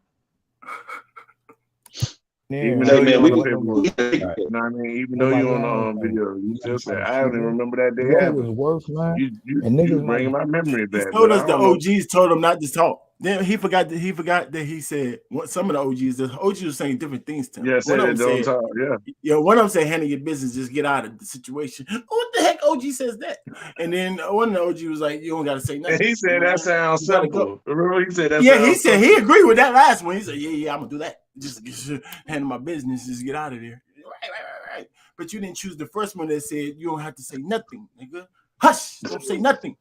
Yeah, Even Hey, though man, you're we on the can- paperwork. we- You know what I mean? Even though you're on the video, you still said, I don't even remember that day You know what happened. was worse, man? You And niggas bringing like- my memory He back. told but us I the don't know. OGs told him not to talk. Then he forgot that he said what some of the OGs was saying different things to him. Yeah, say One of that them don't said, talk. Yeah. one of them said, handle your business, just get out of the situation. What the heck OG says that? And then one of the OG was like, you don't gotta say nothing. And he said that sounds You gotta simple. Remember he said that Yeah, he sounds said simple. he agreed with that last one. He said, yeah, I'm gonna do that. Just handle my business, just get out of there. Right. But you didn't choose the first one that said you don't have to say nothing, nigga. Hush, don't say nothing.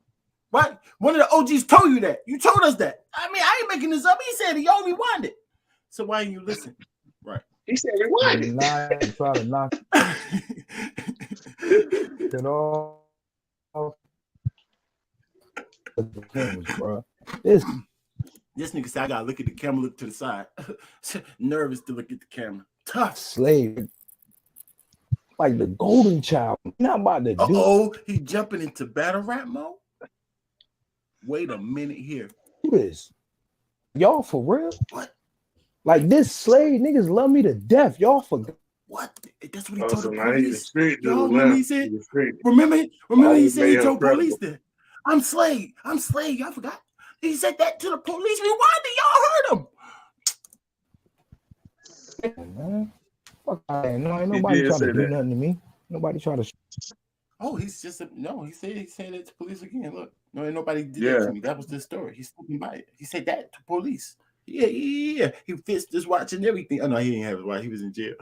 What? One of the OGs told you that. You told us that. I mean, I ain't making this up. He said he only wanted. So why didn't you listen? Right. He said rewind Nah, try to knock it off. Bro. This nigga said I gotta look at the camera, look to the side. Nervous to look at the camera. Tough. Slade. Like the golden child. Not about to do. Oh, he jumping into battle rap mode. Wait a minute here. This. Y'all for real? What? Like this Slade niggas love me to death. Y'all forgot. What? That's what he Oh, told so the now he's a police. street dude. Y'all remember he said? Remember he said he told police that I'm Slade. Y'all forgot. He said that to the police. Rewind it. Y'all heard him. Man. Fuck, ain't nobody trying to do nothing to me. Nobody trying to. Oh, he's just no. He said it to police again. Look, no, ain't nobody did that to me. That was the story. He's sticking by it. He said that to police. Yeah. He fixed his watch and everything. Oh no, he didn't have his watch. He was in jail.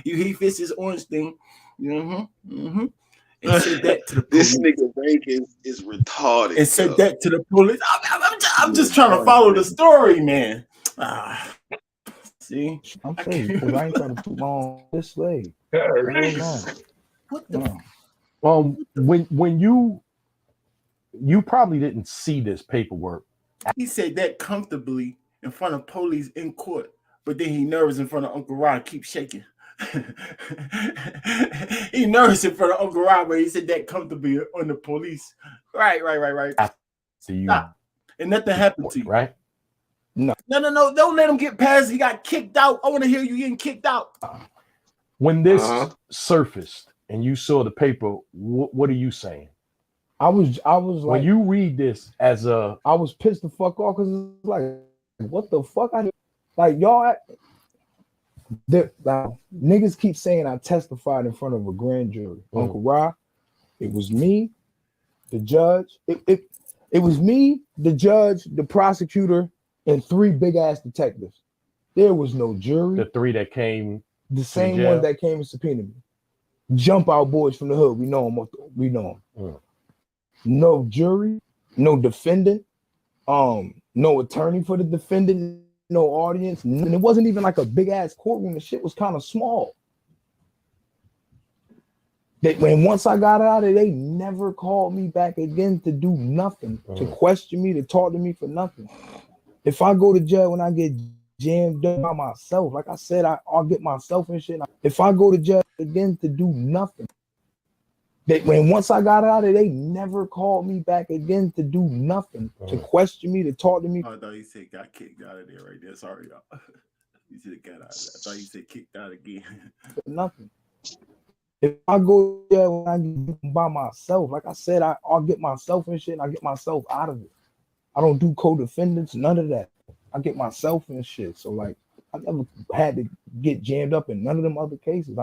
he fixed his orange thing. And said that to the police. This nigga Rank is retarded. And said that to the police. I'm just trying to follow the story, man. See, I'm saying because I ain't trying to too long this Slade. What the? When you probably didn't see this paperwork. He said that comfortably in front of police in court, but then he nervous in front of Uncle Rod, keep shaking. He nervous in front of Uncle Rod, but he said that comfortably on the police. Right. Stop. And nothing happened to you, right? No. Don't let him get past. He got kicked out. I want to hear you getting kicked out. When this surfaced and you saw the paper, what are you saying? I was like, when you read this as a, I was pissed the fuck off because it's like, what the fuck? Like y'all, niggas keep saying I testified in front of a grand jury. Uncle Ra, it was me, the judge. It was me, the judge, the prosecutor, and 3 big ass detectives. There was no jury. The 3 that came, the same ones that came and subpoenaed me. Jump out boys from the hood. We know them. We know them. No jury, no defendant, no attorney for the defendant, no audience, and it wasn't even like a big ass courtroom. The shit was kind of small. When once I got out of it, they never called me back again to do nothing, to question me, to talk to me for nothing. If I go to jail when I get jammed up by myself, like I said, I'll get myself and shit. If I go to jail again to do nothing. When once I got out of it, they never called me back again to do nothing, to question me, to talk to me. Oh, I thought you said got kicked out of there right there. Sorry, y'all. You said got out. I thought you said kicked out again. Nothing. If I go there when I get by myself, like I said, I'll get myself and shit, and I get myself out of it. I don't do co-defendants, none of that. I get myself in shit. So like I never had to get jammed up in none of them other cases.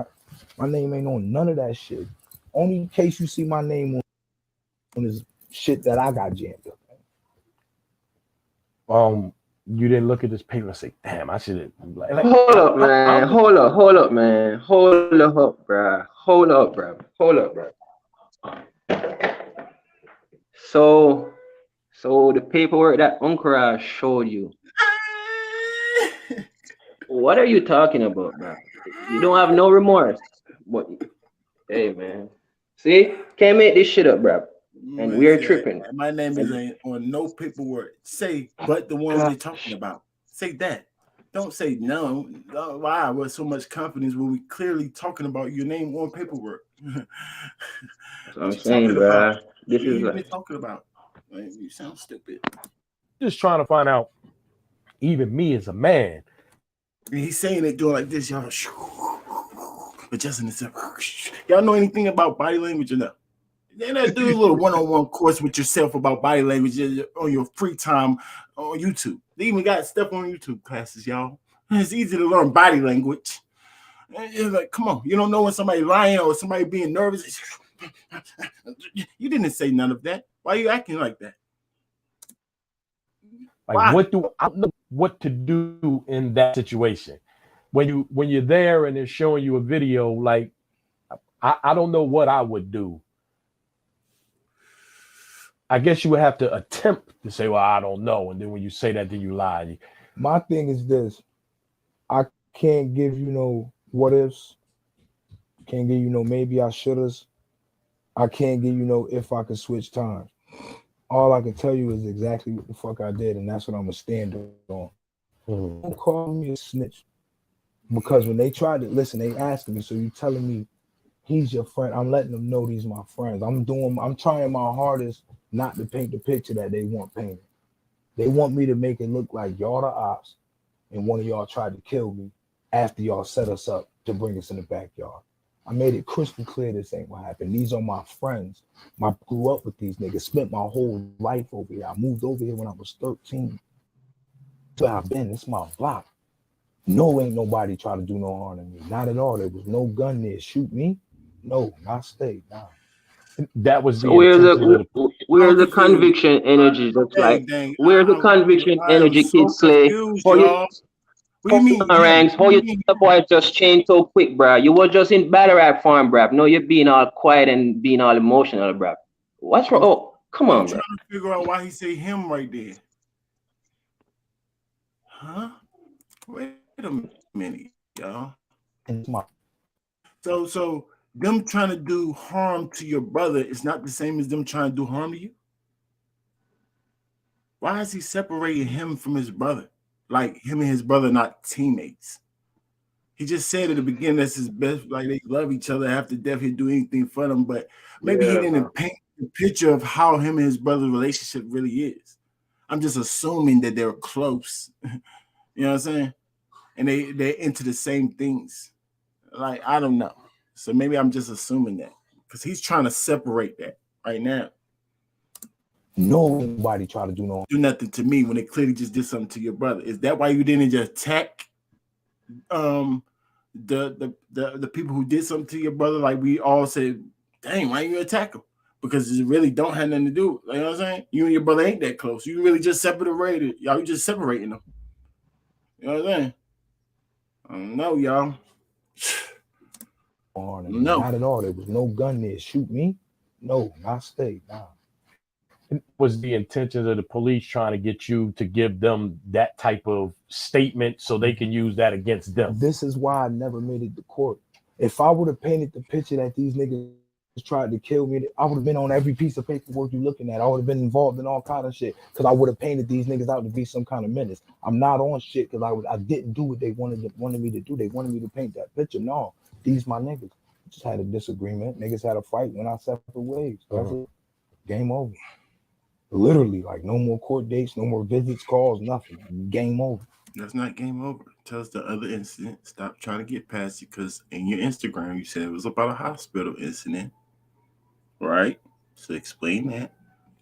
My name ain't on none of that shit. Only case you see my name on is shit that I got jammed up. You didn't look at this paper and say, "Damn, I should have." Hold up, man. Hold up, man. Hold up, bruh. Hold up, bruh. So the paperwork that Uncle Raj showed you. What are you talking about, bruh? You don't have no remorse. But hey, man. See, can't make this shit up, bruh. And we're tripping. My name is on no paperwork. Say, but the one they're talking about. Say that. Don't say no. Why with so much confidence when we clearly talking about your name on paperwork? That's what I'm saying, bruh. This is what you talking about. Like, you sound stupid. Just trying to find out, even me as a man. And he's saying it doing like this, y'all. Adjusting himself. Y'all know anything about body language or no? Then do a little one-on-one course with yourself about body language on your free time on YouTube. They even got stuff on YouTube classes, y'all. It's easy to learn body language. It's like, come on, you don't know when somebody lying or somebody being nervous. You didn't say none of that. Why are you acting like that? Like, I don't know what to do in that situation. When you're there and they're showing you a video, like I don't know what I would do. I guess you would have to attempt to say, well, I don't know. And then when you say that, then you lie. My thing is this. I can't give you no what ifs. Can't give you no maybe I should've. I can't give you no if I could switch times. All I can tell you is exactly what the fuck I did, and that's what I'm gonna stand on. Don't call me a snitch. Because when they tried to listen, they asked me, so you telling me he's your friend. I'm letting them know these my friends. I'm trying my hardest not to paint the picture that they want painted. They want me to make it look like y'all the ops and one of y'all tried to kill me after y'all set us up to bring us in the backyard. I made it crystal clear this ain't what happened. These are my friends. I grew up with these niggas, spent my whole life over here. I moved over here when I was 13. That's where I've been. It's my block. No, ain't nobody try to do no harm to me. Not at all. There was no gun there. Shoot me? No, not stay. Nah. That was so where's the conviction energy? That's like where's the conviction energy, Kid Slade? What do you mean? Ranks, how you the boy just changed so quick, bruh? You were just in battle rap farm, bruh. No, you're being all quiet and being all emotional, bruh. What's wrong? Oh, come on, bruh. I'm trying to figure out why he say him right there. Huh? Wait a minute, y'all. So them trying to do harm to your brother is not the same as them trying to do harm to you? Why is he separating him from his brother? Like him and his brother not teammates. He just said at the beginning that's his best, like they love each other after death, he'd do anything for them, but maybe he didn't paint the picture of how him and his brother's relationship really is. I'm just assuming that they're close. You know what I'm saying? And they're into the same things. Like, I don't know. So maybe I'm just assuming that because he's trying to separate that right now. Nobody try to do nothing to me when they clearly just did something to your brother. Is that why you didn't just attack the people who did something to your brother? Like we all said, dang, why you attack him? Because it really don't have nothing to do. You know what I'm saying? You and your brother ain't that close. You really just separated. Y'all, you just separating them. You know what I'm saying? I don't know, y'all. No, not at all. There was no gun there. Shoot me? No, not stay. Nah. Was the intention of the police trying to get you to give them that type of statement so they can use that against them? This is why I never made it to court. If I would have painted the picture that these niggas tried to kill me, I would have been on every piece of paperwork you're looking at. I would have been involved in all kind of shit because I would have painted these niggas out to be some kind of menace. I'm not on shit because I didn't do what they wanted me to do. They wanted me to paint that picture. No, these my niggas. Just had a disagreement. Niggas had a fight, went our separate ways. That's it. Game over. Literally, like no more court dates, no more visits, calls, nothing. Game over. That's not game over. Tell us the other incident. Stop trying to get past it because in your Instagram you said it was about a hospital incident. Right? So explain that,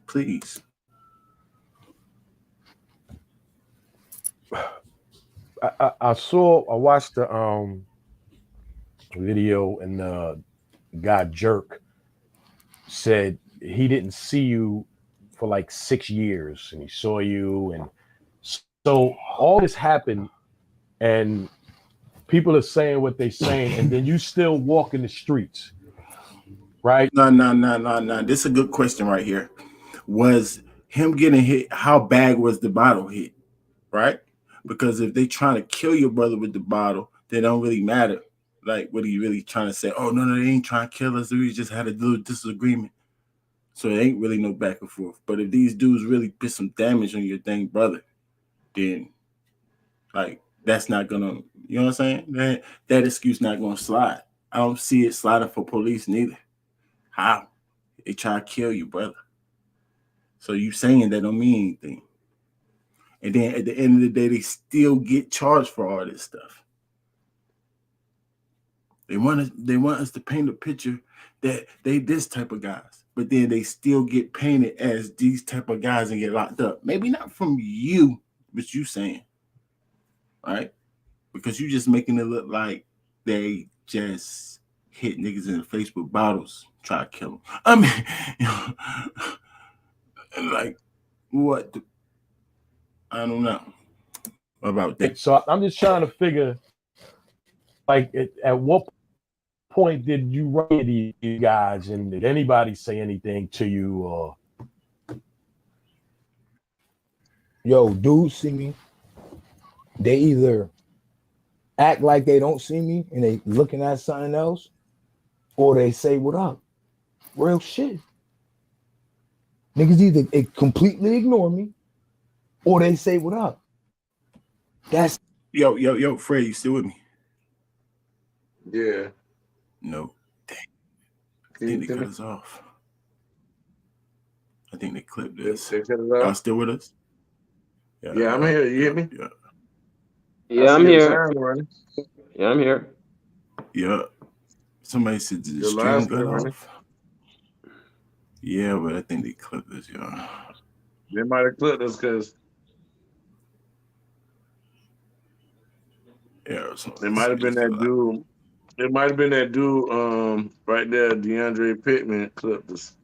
please. I watched the video, and the guy Jerk said he didn't see you for like 6 years, and he saw you, and so all this happened, and people are saying what they're saying, and then you still walk in the streets, right? No. This is a good question right here. Was him getting hit? How bad was the bottle hit? Right? Because if they trying to kill your brother with the bottle, they don't really matter. Like, what are you really trying to say? Oh no, they ain't trying to kill us. We just had a little disagreement. So it ain't really no back and forth. But if these dudes really put some damage on your dang brother, then like that's not gonna, you know what I'm saying? That excuse not gonna slide. I don't see it sliding for police neither. How? They try to kill you, brother. So you saying that don't mean anything. And then at the end of the day, they still get charged for all this stuff. They want us to paint a picture that they this type of guys, but then they still get painted as these type of guys and get locked up. Maybe not from you, but you saying, right? Because you just making it look like they just hit niggas in the face with bottles, try to kill them. I mean, like what? I don't know about that. So I'm just trying to figure, like, at what point did you run into these guys, and did anybody say anything to you? Or Yo, dudes see me. They either act like they don't see me and they looking at something else, or they say what up. Real shit. Niggas either completely ignore me, or they say what up. That's yo, Fred, you still with me? Yeah. No. Dang. I think they cut us off. I think they clipped this. They cut us Y'all off? still with us? Yeah, I'm here. You hear me? Yeah. Yeah, I'm here. Yeah, I'm here. Yeah. Somebody said the Your stream line's got still running? off. Yeah, but I think they clipped this, y'all. They might have clipped us because Yeah, so it might have been that dude. It might have been that dude right there, DeAndre Pittman clipped us.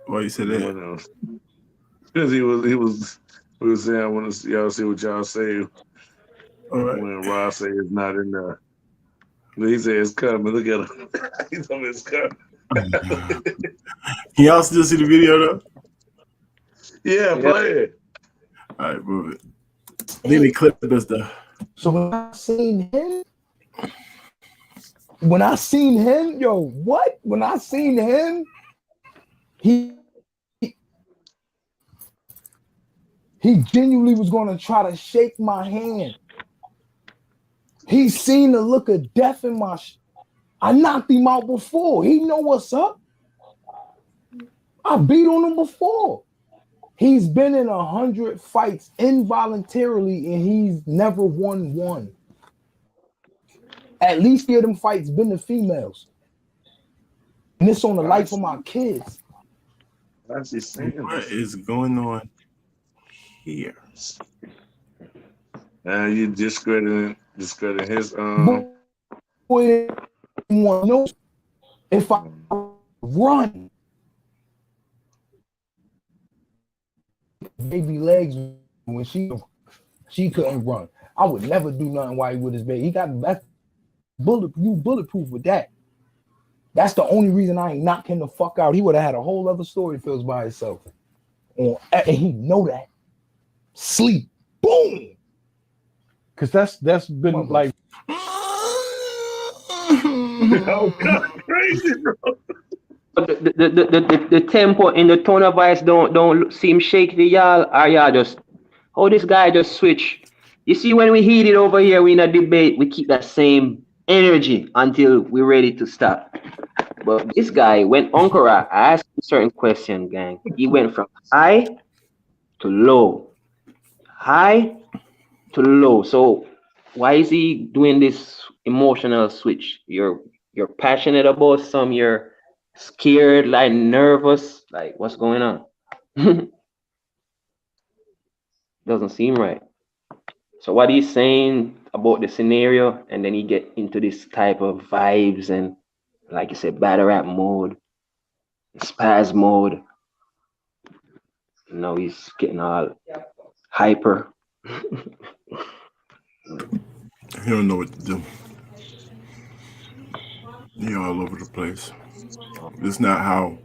Why you said that? Because we was saying, I want to y'all see what y'all say when Ross say it's not in there. But he said it's coming. Look at him. He told me it's coming. Can y'all still see the video though? Yeah, play it. All right, move it. Then they clipped us though. So when I seen him, yo, what? When I seen him, he genuinely was going to try to shake my hand. He seen the look of death in my I knocked him out before. He know what's up. I beat on him before. He's been in 100 fights involuntarily, and he's never won one. At least 3 of them fights been to females. And it's on the life of my kids. What is going on here? You discrediting his Boy, knows if I run, baby legs when she couldn't run. I would never do nothing while he with his baby. He got that bulletproof with that. That's the only reason I ain't knock him the fuck out. He would have had a whole other story feels by himself. And he know that. Sleep. Boom. Because that's been like crazy, bro. The tempo and the tone of voice don't seem shaky, y'all. Or y'all just this guy just switch. You see, when we heat it over here, we in a debate, we keep that same energy until we're ready to stop. But this guy, when Uncle Ra asked a certain question, gang, he went from high to low. High to low. So why is he doing this emotional switch? You're passionate about some, you're scared, like nervous, like what's going on? Doesn't seem right. So what he's saying about the scenario, and then he get into this type of vibes and, like you said, battle rap mode, spaz mode. Now he's getting all hyper. He don't know what to do. He all over the place. It's not how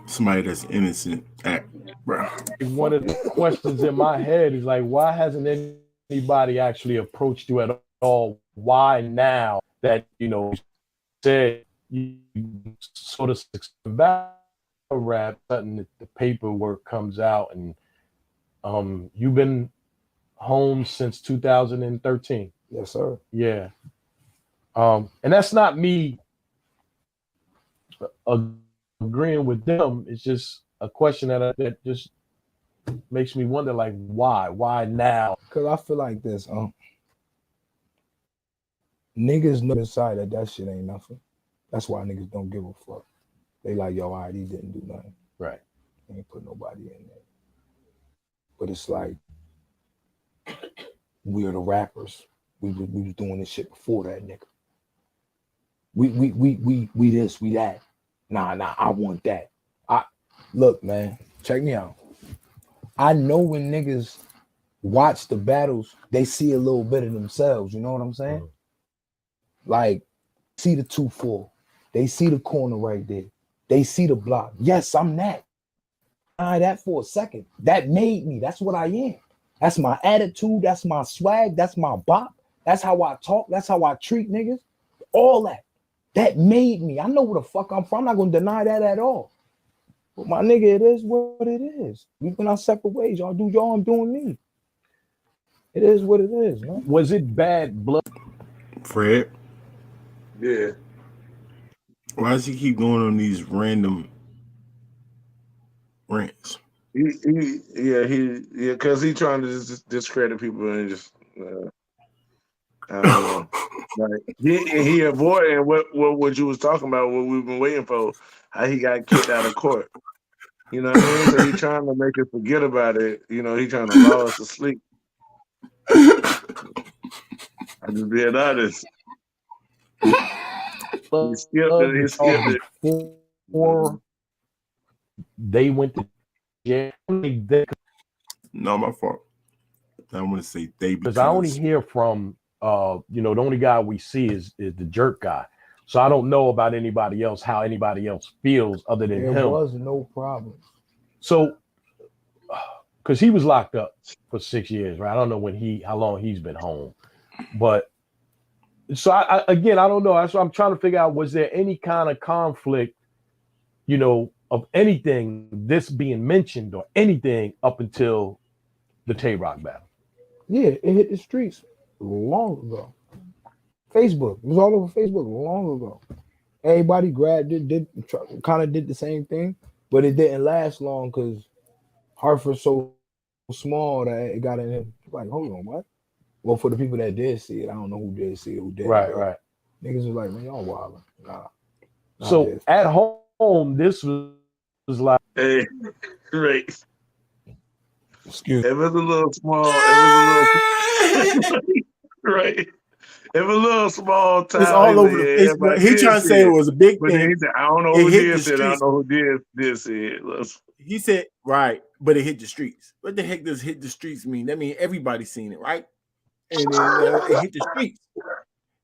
somebody that's innocent act, bro. One of the questions in my head is like, why hasn't anybody actually approached you at all? Why now that you said you sort of battle rap, suddenly the paperwork comes out, and you've been home since 2013. Yes, sir. Yeah. And that's not me agreeing with them. It's just a question that just makes me wonder, like, why now? Because I feel like this, niggas know inside that shit ain't nothing. That's why niggas don't give a fuck. They like, yo, all right, he didn't do nothing. Right. They ain't put nobody in there. But it's like, we are the rappers. We was doing this shit before that nigga. We this, we that. Nah, I want that. Look, man, check me out. I know when niggas watch the battles, they see a little bit of themselves. You know what I'm saying? Mm-hmm. Like, see the 2-4. They see the corner right there. They see the block. Yes, I'm that. That for a second. That made me. That's what I am. That's my attitude. That's my swag. That's my bop. That's how I talk. That's how I treat niggas. All that. That made me. I know where the fuck I'm from. I'm not going to deny that at all. But my nigga, it is what it is. We've been our separate ways. Y'all do y'all, I'm doing me. It is what it is, man. Was it bad blood? Fred? Yeah. Why does he keep going on these random rants? Because he's trying to discredit people and just, I don't know. Like he avoiding what you was talking about, what we've been waiting for, how he got kicked out of court. You know what I mean? So he's trying to make us forget about it. You know, he's trying to lull us to sleep. I'm just being honest. He skipped it. Before they went to jail. No, my fault. I want to say they because I only hear from the only guy we see is the jerk guy. So I don't know about anybody else, how anybody else feels other than him. There was no problem. So because he was locked up for 6 years, right? I don't know how long he's been home. But so I don't know. So I'm trying to figure out, was there any kind of conflict, of anything, this being mentioned or anything up until the Tay-Rock battle? Yeah, it hit the streets long ago. Facebook. It was all over Facebook long ago. Everybody grabbed it, kind of did the same thing, but it didn't last long because Hartford's so small that it got in him. Like, hold on, what? Well, for the people that did see it, I don't know who did see it, who didn't. Right. Niggas was like, man, y'all wildin'. Nah. So this. At home, this was like, hey, right. Excuse me. It was a little small. Right. It was a little small time. It's all over the Facebook. He trying to say it was a big thing. He said, I don't know who did it. I don't know who did say it. He said, right, but it hit the streets. What the heck does hit the streets mean? That means everybody's seen it, right? And then it hit the streets.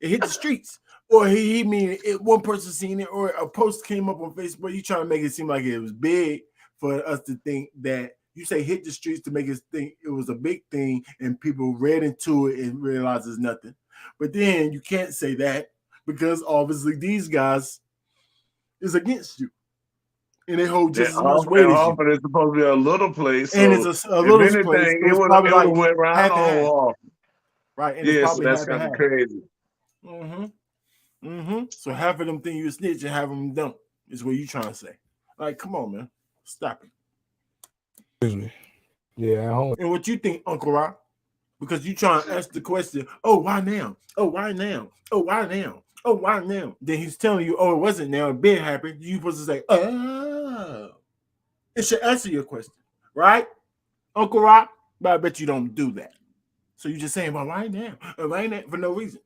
It hit the streets. Or he mean one person seen it, or a post came up on Facebook. You trying to make it seem like it was big for us to think that you say hit the streets to make us think it was a big thing, and people read into it and realize it's nothing. But then you can't say that because obviously these guys is against you. And they hold just as much weight as you. Hartford is supposed to be a little place. And it's a little place. It would went around the whole. Right. And yeah, so that's kind of crazy. So half of them think you a snitch and half of them don't, is what you trying to say. Like, come on, man. Stop it. Excuse me. Yeah, at home. And what you think, Uncle Rock? Because you trying to ask the question, oh, why now? Oh, why now? Oh, why now? Oh, why now? Then he's telling you, oh, it wasn't now. It been happened. You supposed to say, oh. It should answer your question, right? Uncle Rock? But I bet you don't do that. So you just saying, well, right now, for no reason.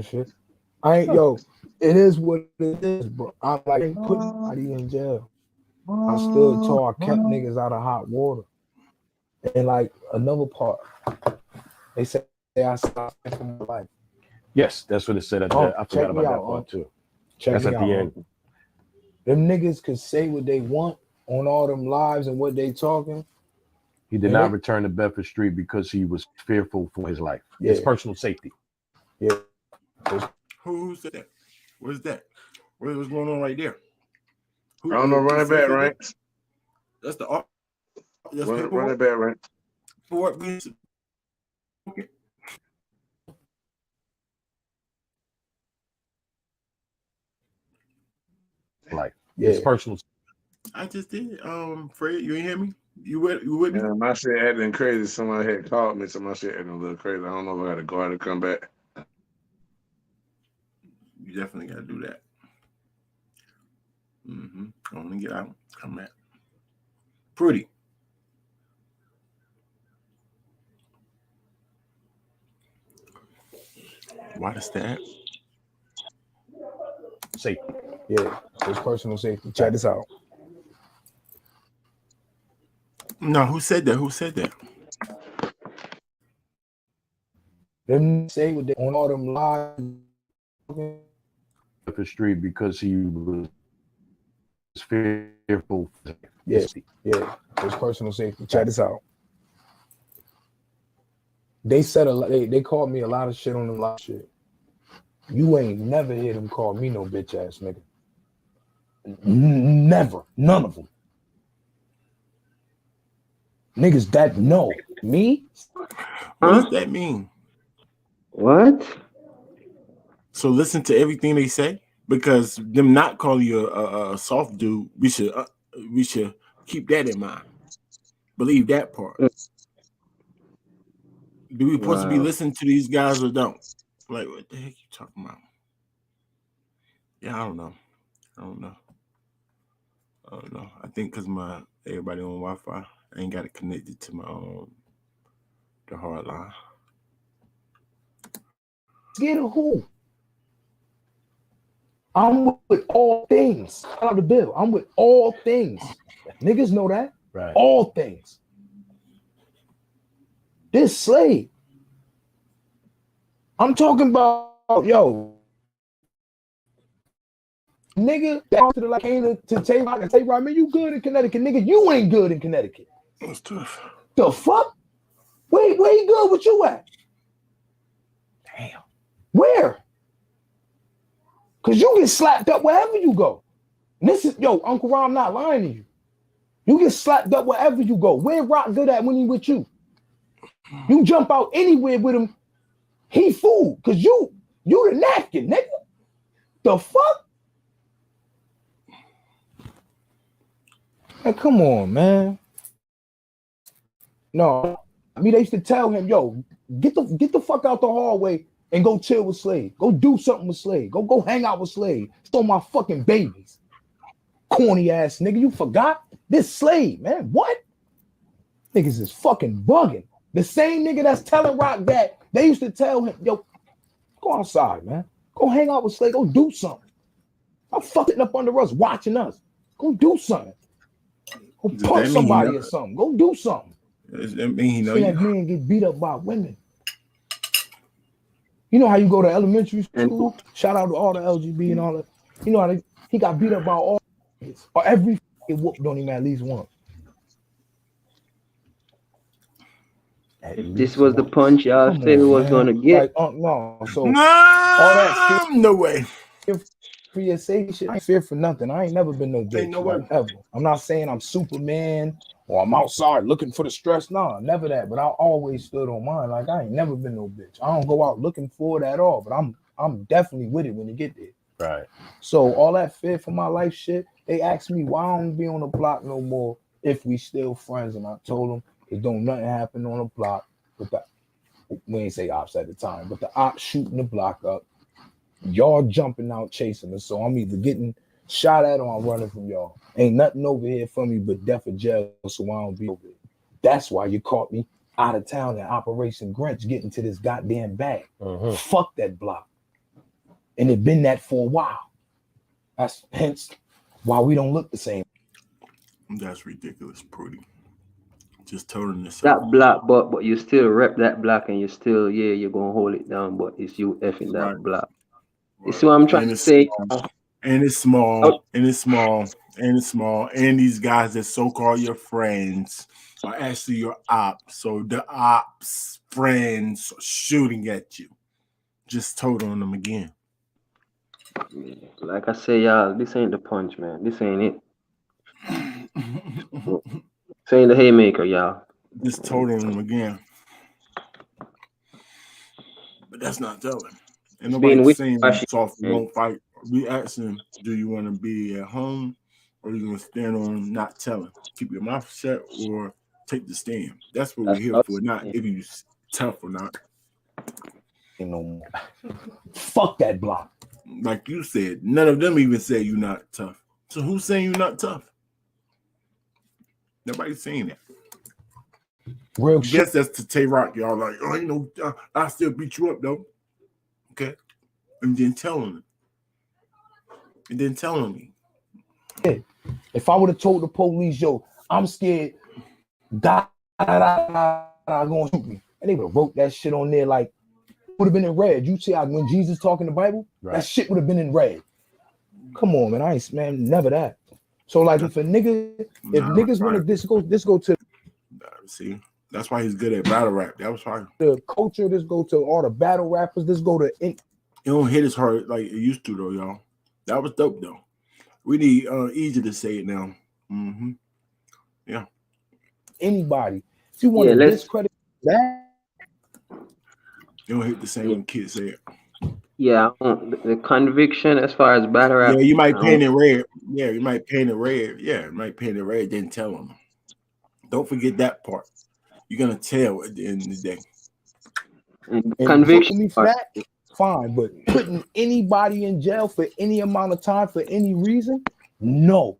Shit. I ain't it is what it is, bro. I'm like, ain't putting somebody in jail. I stood tall, I kept niggas out of hot water. And like another part, they say I stopped for my life. Yes, that's what it said. I forgot about that part too. That's at the end. Them niggas could say what they want on all them lives and what they talking. He did not return to Bedford Street because he was fearful for his life, his personal safety. Yeah. Who said that? Where's that? What's going on right there? I don't know. Running back ranks. That's the art. Running back ranks. For what being like his personal. I just did. Fred, you ain't hear me? You with me? Yeah, my shit acting crazy. Somebody had called me, so my shit acting a little crazy. I don't know if I got to go out and come back. You definitely got to do that. I want to get out. Come back. Pretty. Why does that? Safety. Yeah, it's personal safety. Check this out. No, who said that? Who said that? Them say what they on all them lives. The street because he was fearful. Yeah, it's personal safety. Check this out. They said they called me a lot of shit on the lot shit. You ain't never hear them call me no bitch ass nigga. Never. None of them. Niggas that know me. What does that mean? What? So listen to everything they say, because them not calling you a soft dude. We should keep that in mind. Believe that part. Do we supposed to be listening to these guys or don't? Like, what the heck you talking about? Yeah, I don't know. I think because everybody on Wi-Fi, I ain't got it connected to my the hard line. Scared of who? I'm with all things. Out of the bill. I'm with all things. Niggas know that. Right. All things. This Slade. I'm talking about, nigga, that to the like came to Tay-Rock and Tay-Rock, man, you good in Connecticut, nigga. You ain't good in Connecticut. That's tough. The fuck? Where you good? What you at? Damn. Where? Cause you get slapped up wherever you go. And this is Uncle Ron, I'm not lying to you. You get slapped up wherever you go. Where Rock good at when he with you? You jump out anywhere with him, he fool. Cause you the napkin, nigga. The fuck? Hey, come on, man. No, they used to tell him, get the fuck out the hallway and go chill with Slade. Go do something with Slade. Go hang out with Slade. Stole my fucking babies. Corny ass nigga, you forgot? This Slade, man. What? Niggas is fucking bugging. The same nigga that's telling Rock that, they used to tell him, go outside, man. Go hang out with Slade. Go do something. I'm fucking up under us, watching us. Go do something. Go punch somebody or something. Go do something. Does that mean he know you? That man get beat up by women. You know how you go to elementary school? Shout out to all the LGB and all that. You know how he got beat up by all or every whoop on him at least once. This was the punch y'all said we was gonna get. Like, no, so no, all that fear, no way. For your safety shit, I ain't fear for nothing. I ain't never been no bitch. No way. Ever. I'm not saying I'm Superman or I'm outside looking for the stress. No, never that. But I always stood on mine. Like I ain't never been no bitch. I don't go out looking for it at all. But I'm definitely with it when it get there. Right. So all that fear for my life shit, they asked me why I don't be on the block no more if we still friends. And I told them it don't nothing happen on the block. But we ain't say ops at the time, but the ops shooting the block up. Y'all jumping out chasing us. So I'm either getting shot at or I'm running from y'all. Ain't nothing over here for me but death or jail, so I don't be over it. That's why you caught me out of town in Operation Grinch getting to this goddamn bag. Fuck that block. And it been that for a while. That's hence why we don't look the same. That's ridiculous, Prudy. Just toting this That out. block, but you still rep that block and you still, you're gonna hold it down, but it's you effing that Right. block. You Right. see what I'm trying And to it's say? small. And it's small, and it's small, and it's small. And these guys that so-called your friends are actually your ops. So the ops friends are shooting at you. Just told on them again. Like I say, y'all, this ain't the punch, man. This ain't it. This ain't the haymaker, y'all. Just told on them again. But that's not telling. And It's being nobody's saying wishy-washy. soft won't fight. We asking, do you want to be at home or are you going to stand on not telling? Keep your mouth shut or take the stand. That's what we're here for, not if you're tough or not. No more. Fuck that block. Like you said, none of them even say you're not tough. So who's saying you're not tough? Nobody's saying that. Real shit. Guess that's to Tay Rock, y'all. Like, oh, you know, I still beat you up though. Okay, and then telling them, and then telling me. If I would have told the police, yo, I'm scared, gonna shoot me, and they would have wrote that shit on there, like would have been in red. You see how when Jesus talking the Bible, right, that shit would have been in red. Come on, man, never that. So like, if niggas want to this go to. See, that's why he's good at battle rap. That was why the culture. This go to all the battle rappers. This go to. It don't hit as hard like it used to though, y'all. That was dope though. We need easy to say it now. Mm-hmm. Yeah. Anybody, if you want to discredit that, you don't hit the same when kids say it. Yeah, the conviction as far as battle rap. Yeah, you might paint it red. Yeah, you might paint it red. Yeah, you might paint it red. Then tell them. Don't forget that part. You're gonna tell at the end of the day. And conviction me for that, fine. But putting anybody in jail for any amount of time for any reason, no.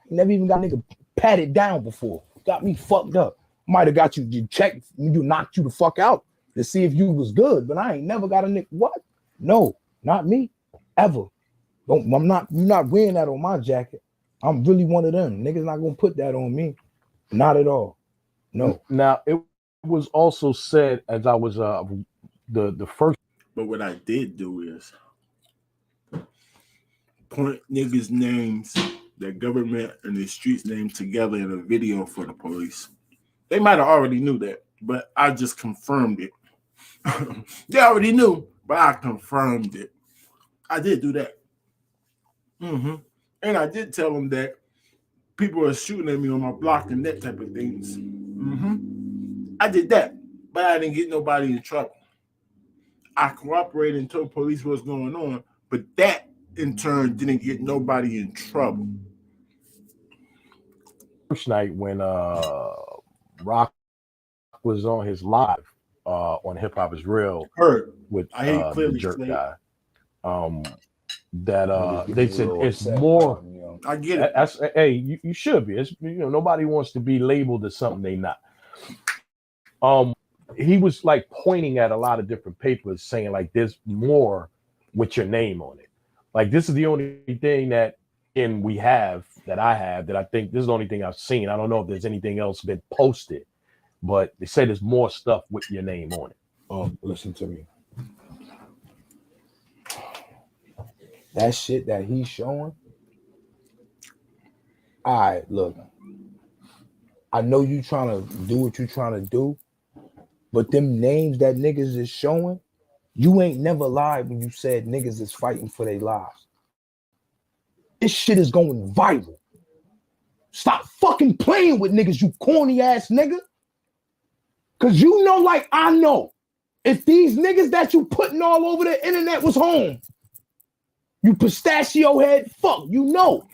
Never even got nigga patted down before. Got me fucked up. Might have got you checked, you knocked you the fuck out to see if you was good, but I ain't never got a nigga. What? No, not me, ever. You're not wearing that on my jacket. I'm really one of them. Niggas not gonna put that on me. Not at all. No. Now it was also said as I was the first. But what I did do is point niggas' names, their government and the streets' name together in a video for the police. They might have already knew that, but I just confirmed it. They already knew, but I confirmed it. I did do that. Mm-hmm. And I did tell them that people are shooting at me on my block and that type of things. Mm-hmm. I did that, but I didn't get nobody in trouble. I cooperated and told police what's going on, but that in turn didn't get nobody in trouble. First night when Rock was on his live on Hip Hop Is Real with the Jerk guy. That they said it's more. I get it. That's, hey, you should be. It's, nobody wants to be labeled as something they not. He was like pointing at a lot of different papers, saying like there's more with your name on it. Like this is the only thing that I think this is the only thing I've seen. I don't know if there's anything else been posted, but they say there's more stuff with your name on it. Listen to me. That shit that he's showing. All right, look. I know you trying to do what you trying to do, but them names that niggas is showing, you ain't never lied when you said niggas is fighting for their lives. This shit is going viral. Stop fucking playing with niggas, you corny ass nigga. Cause you know, like I know, if these niggas that you putting all over the internet was home, you pistachio head, fuck, you know.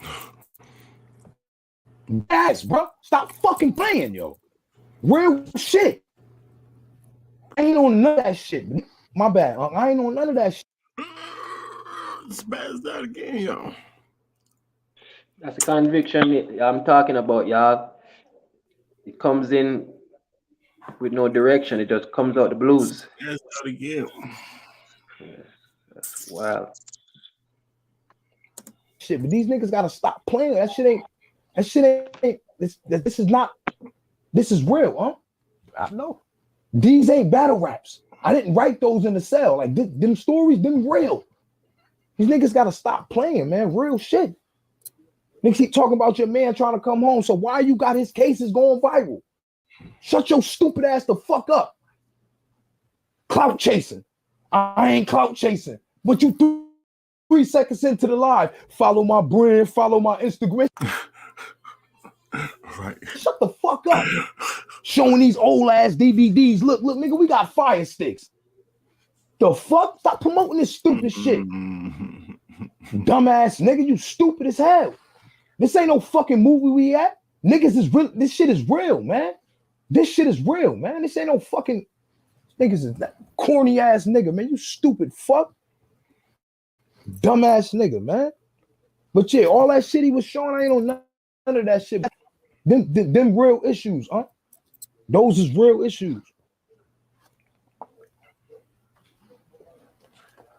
Yes, bro. Stop fucking playing, yo. Real shit. I ain't on none of that shit. My bad. I ain't on none of that shit. Spaz that again, yo. That's the conviction I'm talking about, y'all. It comes in with no direction. It just comes out the blues. That's how to get. Yeah, that's wild. Shit, but these niggas gotta stop playing. That shit ain't. This is not. This is real, huh? I know. These ain't battle raps. I didn't write those in the cell. Like them stories, them real. These niggas gotta stop playing, man. Real shit. Niggas keep talking about your man trying to come home. So why you got his cases going viral? Shut your stupid ass the fuck up. Clout chasing. I ain't clout chasing. But you 3 seconds into the live, follow my brand, follow my Instagram. Right. Shut the fuck up. Showing these old ass DVDs. Look, nigga, we got fire sticks. The fuck? Stop promoting this stupid shit. Dumbass nigga, you stupid as hell. This ain't no fucking movie we at. Niggas is real. This shit is real, man. This shit is real, man. This ain't no fucking niggas is that corny ass nigga, man. You stupid fuck. Dumbass nigga, man. But yeah, all that shit he was showing, I ain't on none of that shit. Them real issues, huh? Those is real issues.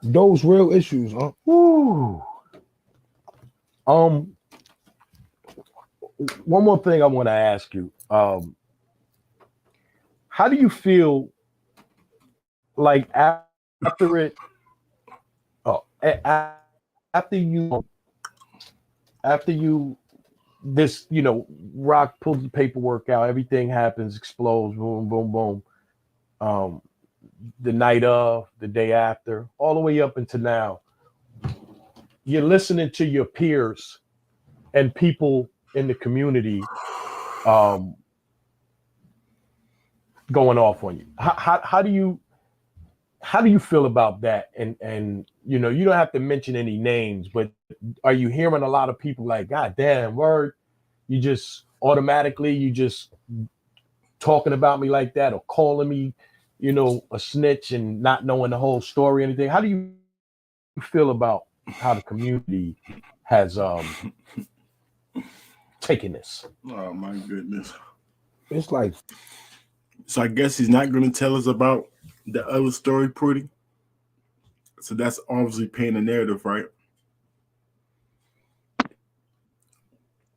Those real issues, huh? Woo. One more thing I want to ask you. How do you feel like after it? After you, this, Rock pulls the paperwork out, everything happens, explodes, boom, boom, boom. The night of, the day after, all the way up until now, you're listening to your peers and people in the community going off on you. How do you feel about that? And you don't have to mention any names, but are you hearing a lot of people like, God damn, word, you just talking about me like that, or calling me, a snitch and not knowing the whole story or anything? How do you feel about how the community has taken this? Oh my goodness. It's like, so I guess he's not going to tell us about the other story, pretty. So that's obviously painting a narrative, right?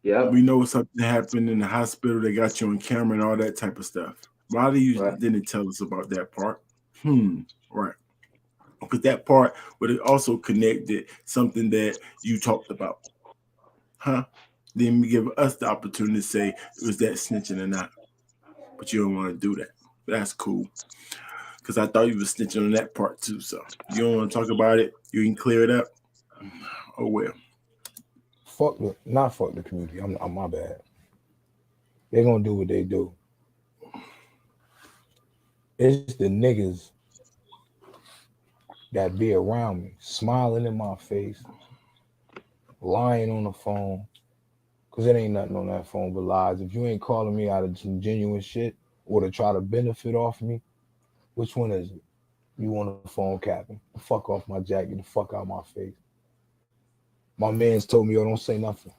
Yeah. We know something happened in the hospital. They got you on camera and all that type of stuff. Why do you didn't tell us about that part? Right. Because that part would have also connected something that you talked about. Huh? Then give us the opportunity to say, was that snitching or not? But you don't want to do that. But that's cool. Because I thought you were snitching on that part too. So you don't want to talk about it. You can clear it up. Oh well. Fuck the community. I'm my bad. They're gonna do what they do. It's the niggas that be around me, smiling in my face, lying on the phone, because it ain't nothing on that phone but lies. If you ain't calling me out of some genuine shit or to try to benefit off me, which one is it? You want a phone capping? The fuck off my jacket, the fuck out my face. My man's told me, yo, don't say nothing.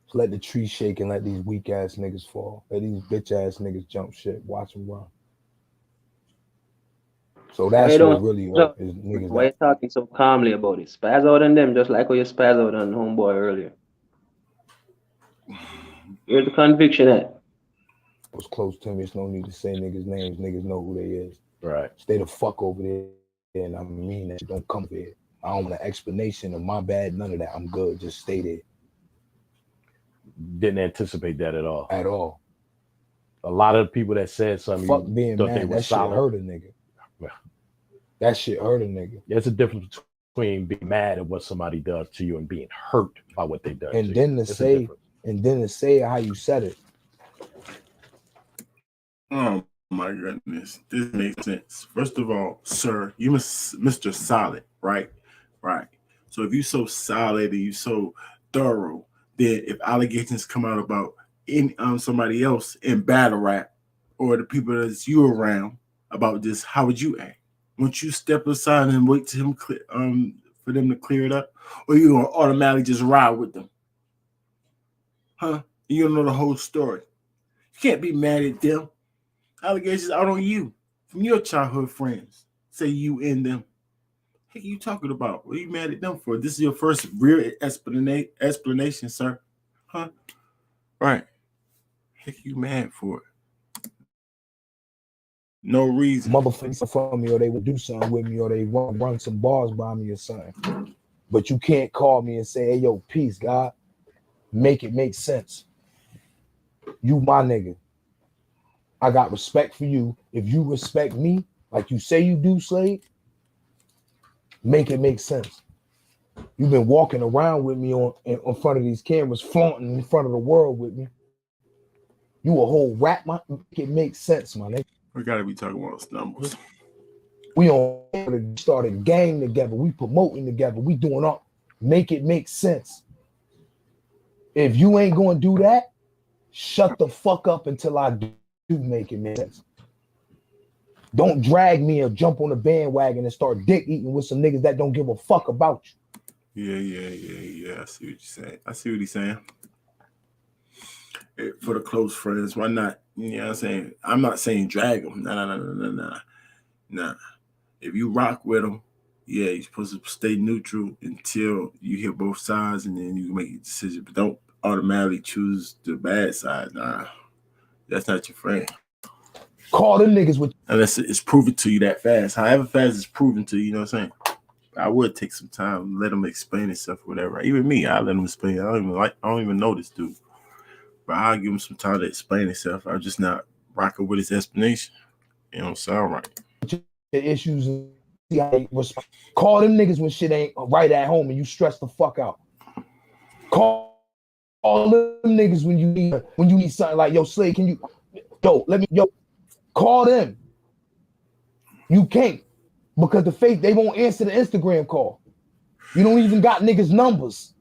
Just let the tree shake and let these weak ass niggas fall. Let these bitch ass niggas jump shit. Watch them run. So that's what really hurt is niggas. Why you talking so calmly about it? Spaz out on them just like how you spaz out on homeboy earlier. Here's the conviction at. Was close to me. It's no need to say niggas' names. Niggas know who they is. Right. Stay the fuck over there. And I mean that. Don't come here. I don't want an explanation of my bad. None of that. I'm good. Just stay there. Didn't anticipate that at all. At all. A lot of people that said something. Fuck being mad. That solid. shit hurt a nigga. That shit hurt a nigga. There's a difference between being mad at what somebody does to you and being hurt by what they do. And then to say how you said it. Oh my goodness, this makes sense. First of all, sir, you Mr. Solid, right? Right. So if you're so solid and you're so thorough, then if allegations come out about somebody else in battle rap or the people that's you around about this, how would you act? Won't you step aside and wait to him for them to clear it up, or you gonna automatically just ride with them? Huh? You don't know the whole story. You can't be mad at them. Allegations out on you from your childhood friends. Say you and them. What are you talking about? What are you mad at them for? This is your first real explanation, sir. Huh? Right. Heck you mad for it? No reason. Motherfuckers from me, or they will do something with me, or they run some bars by me or something. But you can't call me and say, hey, yo, peace, God. Make it make sense. You my nigga. I got respect for you. If you respect me, like you say you do, Slade, make it make sense. You've been walking around with me in front of these cameras, flaunting in front of the world with me. You a whole rap, make it make sense, my nigga. We gotta be talking about numbers. We on started gang together. We promoting together. We doing up. Make it make sense. If you ain't gonna do that, shut the fuck up until I do make it make sense. Don't drag me or jump on the bandwagon and start dick eating with some niggas that don't give a fuck about you. Yeah. I see what you're saying. I see what he's saying. For the close friends, why not? You know what I'm saying? I'm not saying drag them. Nah. If you rock with them, yeah, you're supposed to stay neutral until you hear both sides and then you can make a decision. But don't automatically choose the bad side. Nah, that's not your friend. Call them niggas with unless it's proven to you that fast. However fast it's proven to you, you know what I'm saying? I would take some time, let them explain themselves or whatever. Even me, I let them explain. I don't even know this dude. But I'll give him some time to explain himself. I'm just not rocking with his explanation. It don't sound right. the issues. Call them niggas when shit ain't right at home and you stress the fuck out. Call them niggas when you need something like, yo, Slade, can you, call them. You can't, because they won't answer the Instagram call. You don't even got niggas' numbers.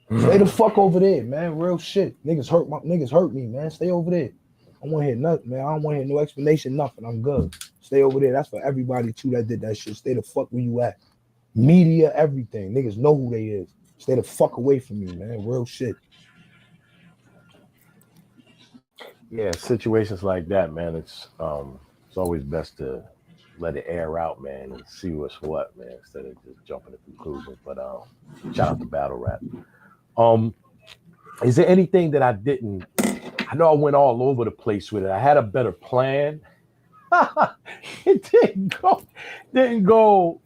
Stay the fuck over there, man. Real shit. Niggas hurt me, man. Stay over there. I don't want to hear nothing, man. I don't want to hear no explanation, nothing. I'm good. Stay over there. That's for everybody too that did that shit. Stay the fuck where you at. Media, everything. Niggas know who they is. Stay the fuck away from me, man. Real shit. Yeah, situations like that, man. It's always best to let it air out, man, and see what's what, man, instead of just jumping to conclusions. But shout out to Battle Rap. Is there anything that I didn't? I know I went all over the place with it. I had a better plan. It didn't go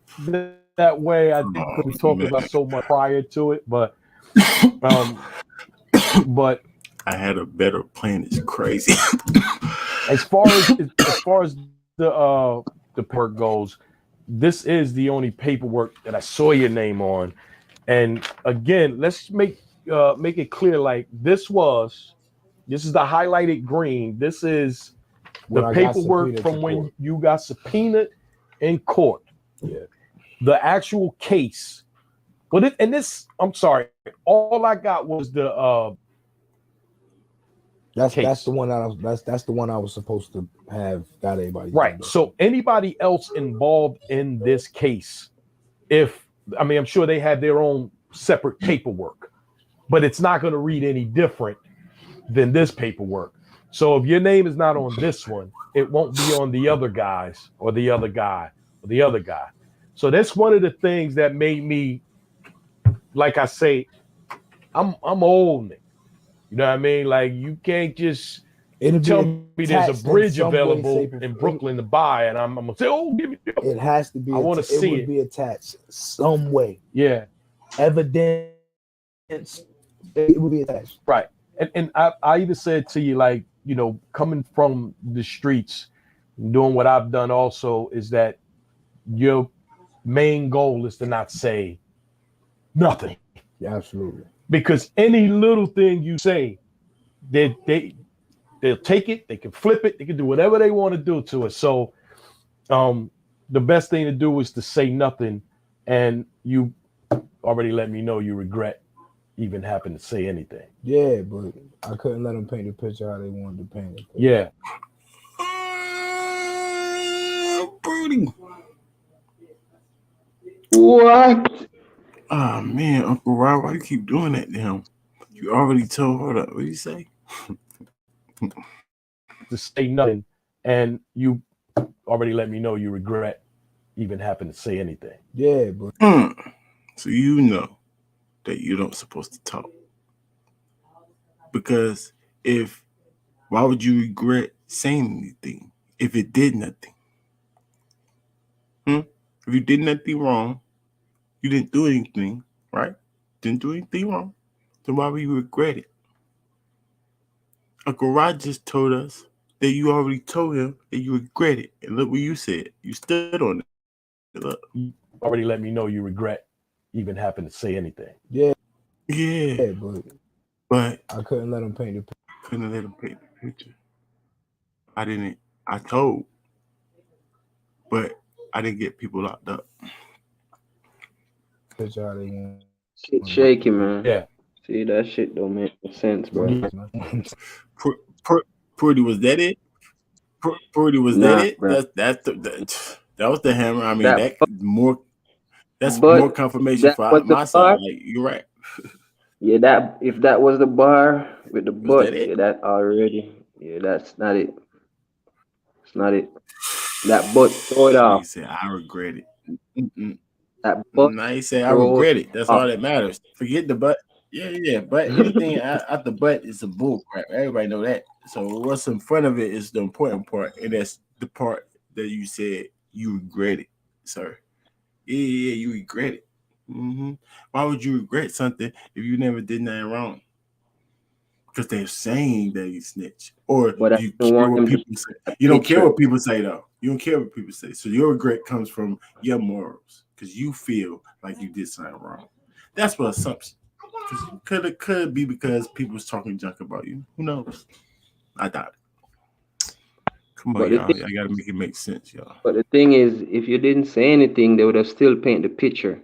that way. I think because we talked about so much prior to it, but I had a better plan. It's crazy. as far as the paperwork goes, this is the only paperwork that I saw your name on. And again, let's make it clear. Like this is the highlighted green. This is the paperwork from when you got subpoenaed in court. Yeah. The actual case. But I'm sorry. All I got was the that's the one that's the one I was supposed to have got everybody. Right. So anybody else involved in this case, I'm sure they had their own separate paperwork, but it's not going to read any different than this paperwork. So if your name is not on this one, it won't be on the other guys or the other guy or the other guy. So that's one of the things that made me, like I say, I'm old. You know what I mean? Like you can't just tell me there's a bridge available in Brooklyn to buy, and I'm gonna say, oh, give me. It has to be. I want to see it. Would be attached some way. Yeah. Evidence. It would be attached. Right. And I even said to you, like, you know, coming from the streets, doing what I've done also, is that your main goal is to not say nothing. Yeah, absolutely. Because any little thing you say, they'll take it, they can flip it, they can do whatever they want to do to it. So the best thing to do is to say nothing, and you already let me know you regret even having to say anything. Yeah, but I couldn't let them paint the picture how they wanted to paint it. Yeah. Brody. What? Oh man, Uncle Rob, why you keep doing that to him? You already told her that. What do you say? To say nothing, and you already let me know you regret even having to say anything. Yeah, but So you know that you don't supposed to talk. Because if why would you regret saying anything if it did nothing? If you did nothing wrong, you didn't do anything, right? Didn't do anything wrong. Then why would you regret it? Uncle Rod just told us that you already told him that you regret it. And look what you said. You stood on it. Look. You already let me know you regret even having to say anything. yeah, Yeah. but But I couldn't let him paint the picture. couldn't let him paint the picture. I didn't. I told. But I didn't get people locked up. How they want. Shit shaky, man. Yeah. See, that shit don't make no sense, bro. Yeah. Purdy, was that it? Purdy, was that Nah, it? bro. That was the hammer. I mean, That, that's but more confirmation that for was the my bar. side. Like, you're right. Yeah, that if that was the bar with the Was that butt, it? yeah, that already. Yeah, that's not it. It's not it. That butt, throw it off. Nigga said, I regret it. Mm-mm. That butt, Now he said, I throw it regret it. That's off. all that matters. Forget the butt. Yeah. But anything out the butt is a bull crap. Everybody know that. So what's in front of it is the important part, and that's the part that you said you regret it, sir. Yeah, you regret it. Why would you regret something if you never did nothing wrong? Because they're saying that you snitch, or But I do you don't care want what them to people say? take a You don't care picture. what people say, though. You don't care what people say. So your regret comes from your morals, because you feel like you did something wrong. That's what assumption. Because could be because people was talking junk about you. Who knows? I doubt it. Come on, But the y'all. thing, Y'all gotta make it make sense, y'all. but the thing is, if you didn't say anything, they would have still painted the picture,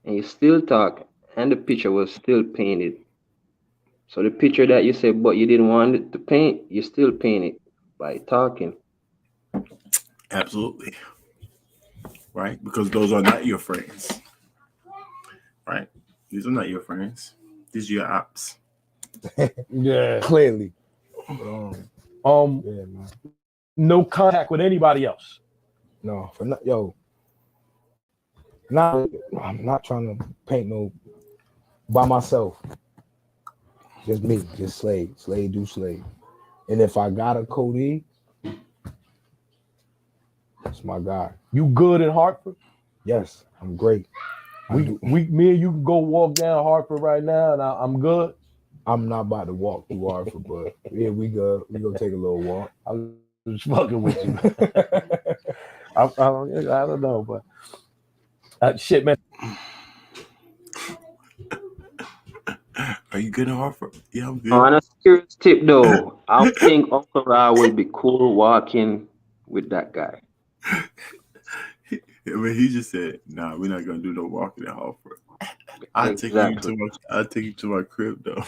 and you still talk, and the picture was still painted. So the picture that you said, but you didn't want it to paint, you still paint it by talking. Absolutely. Right? Because those are not your friends. Right? These are not your friends. These are your ops. Yeah. Clearly. Yeah, man. No contact with anybody else. No, for not, yo. Not, I'm not trying to paint no by myself. Just me, just Slade. Slade do Slade. And if I got a Cody, that's my guy. You good in Hartford? Yes, I'm great. Me and you can go walk down Hartford right now, and I'm good. I'm not about to walk through Hartford, but yeah, we go take a little walk. I'm just fucking with you. I don't know, but shit, man. Are you good in Hartford? Yeah, I'm good. On a serious tip, though, I don't think Uncle Ra will be cool walking with that guy. I mean, he just said, "Nah, we're not gonna do no walking in Hartford. I'll take you to my crib, though."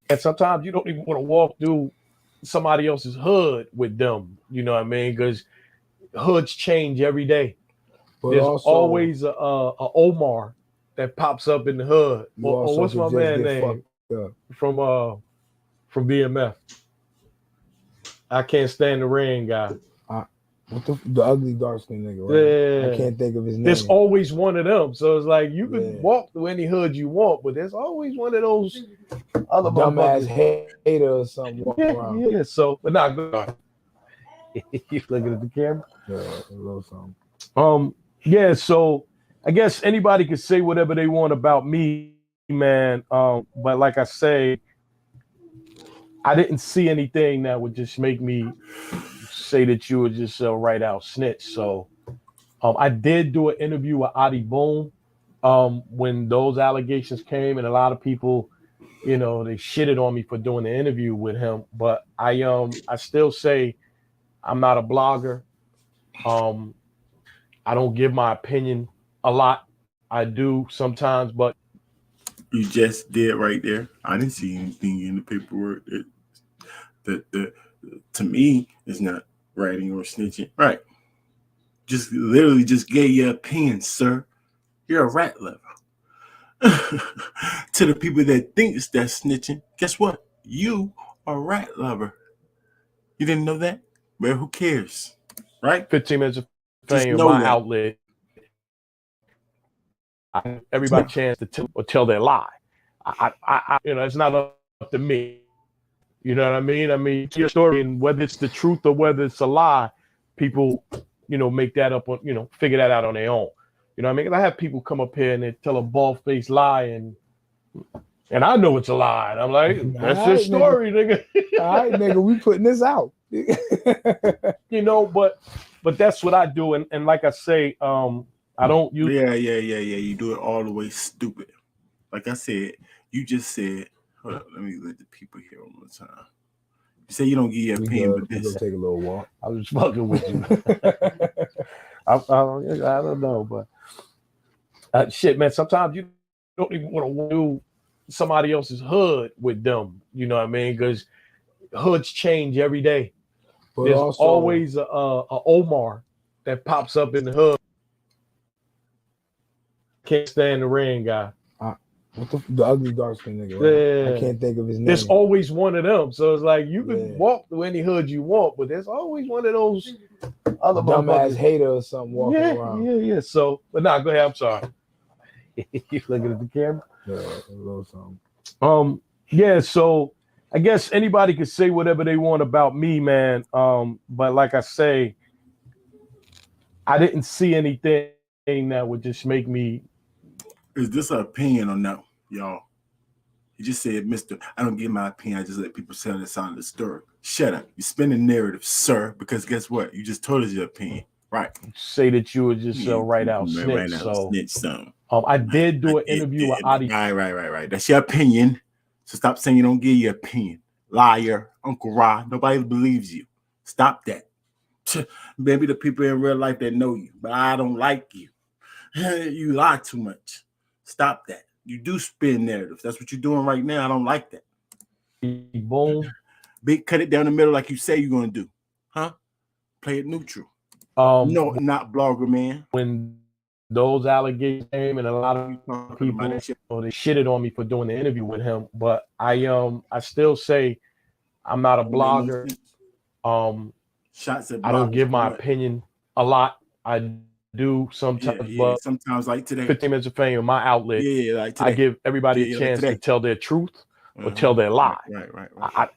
And sometimes you don't even want to walk through somebody else's hood with them. You know what I mean? Because hoods change every day. But There's also, always a Omar that pops up in the hood. Or what's my man name from BMF? I can't stand the rain guy. What the ugly dark skin nigga, right? Yeah. I can't think of his name. There's always one of them. So it's like you can walk through any hood you want, but there's always one of those other dumbass hater or something. Yeah. So, but not good. He's looking at the camera. Yeah, a little something. Yeah. So I guess anybody can say whatever they want about me, man. But like I say, I didn't see anything that would just make me say that you were just right out snitch. So I did do an interview with Adi Boom when those allegations came, and a lot of people, they shitted on me for doing the interview with him. But I still say I'm not a blogger. I don't give my opinion a lot. I do sometimes, but You just did right there. I didn't see anything in the paperwork that to me is not writing or snitching. Right. Just literally just gave your opinion, sir. You're a rat lover. To the people that thinks that's snitching, guess what? You are a rat lover. You didn't know that? Well, who cares? Right? 15 minutes of Just fame, know my that. outlet. I give everybody a chance to tell their lie. It's not up to me. You know what I mean? I mean, your story, and whether it's the truth or whether it's a lie, people, make that up on, figure that out on their own. You know what I mean? I have people come up here and they tell a bald-faced lie, and I know it's a lie. And I'm like, that's your story, nigga. All right, nigga, we putting this out. But that's what I do, and like I say, I don't use. Yeah. You do it all the way stupid. Like I said, you just said. Hold up, let me let the people hear one more time. You say you don't give your opinion, but this. Go take a little walk. I was fucking with you. I don't know, but shit, man. Sometimes you don't even want to do somebody else's hood with them. You know what I mean? Because hoods change every day. But there's also, always a Omar that pops up in the hood. Can't stand the rain guy. What the ugly dark skin nigga? Right? I can't think of his name. There's always one of them. So it's like you can walk through any hood you want, but there's always one of those other dumbass hater or something walking around. Yeah. So, but nah, go ahead. I'm sorry. You looking at the camera? Yeah, a little something. Yeah. So I guess anybody can say whatever they want about me, man. But like I say, I didn't see anything that would just make me. Is this an opinion or no, y'all? You just said, Mr. I don't give my opinion. I just let people tell the side of the story. Shut up. You spin the narrative, sir, because guess what? You just told us your opinion. Right. Say that you were just right out snitch. Right so snitch some. I did do an interview with Adi. Right. That's your opinion. So stop saying you don't give your opinion. Liar, Uncle Ra. Nobody believes you. Stop that. Maybe the people in real life that know you, but I don't like you. You lie too much. Stop that. You do spin narratives. That's what you're doing right now. I don't like that. Boom. Big cut it down the middle like you say you're going to do. Huh? Play it neutral. No, not blogger, man. When those allegations came, and a lot of people they shitted on me for doing the interview with him, but I still say I'm not a blogger. Shots at I don't give my opinion a lot. I do sometimes, but sometimes like today. 15 minutes of fame, my outlet. Like today. I give everybody a chance to tell their truth or tell their lie. Right.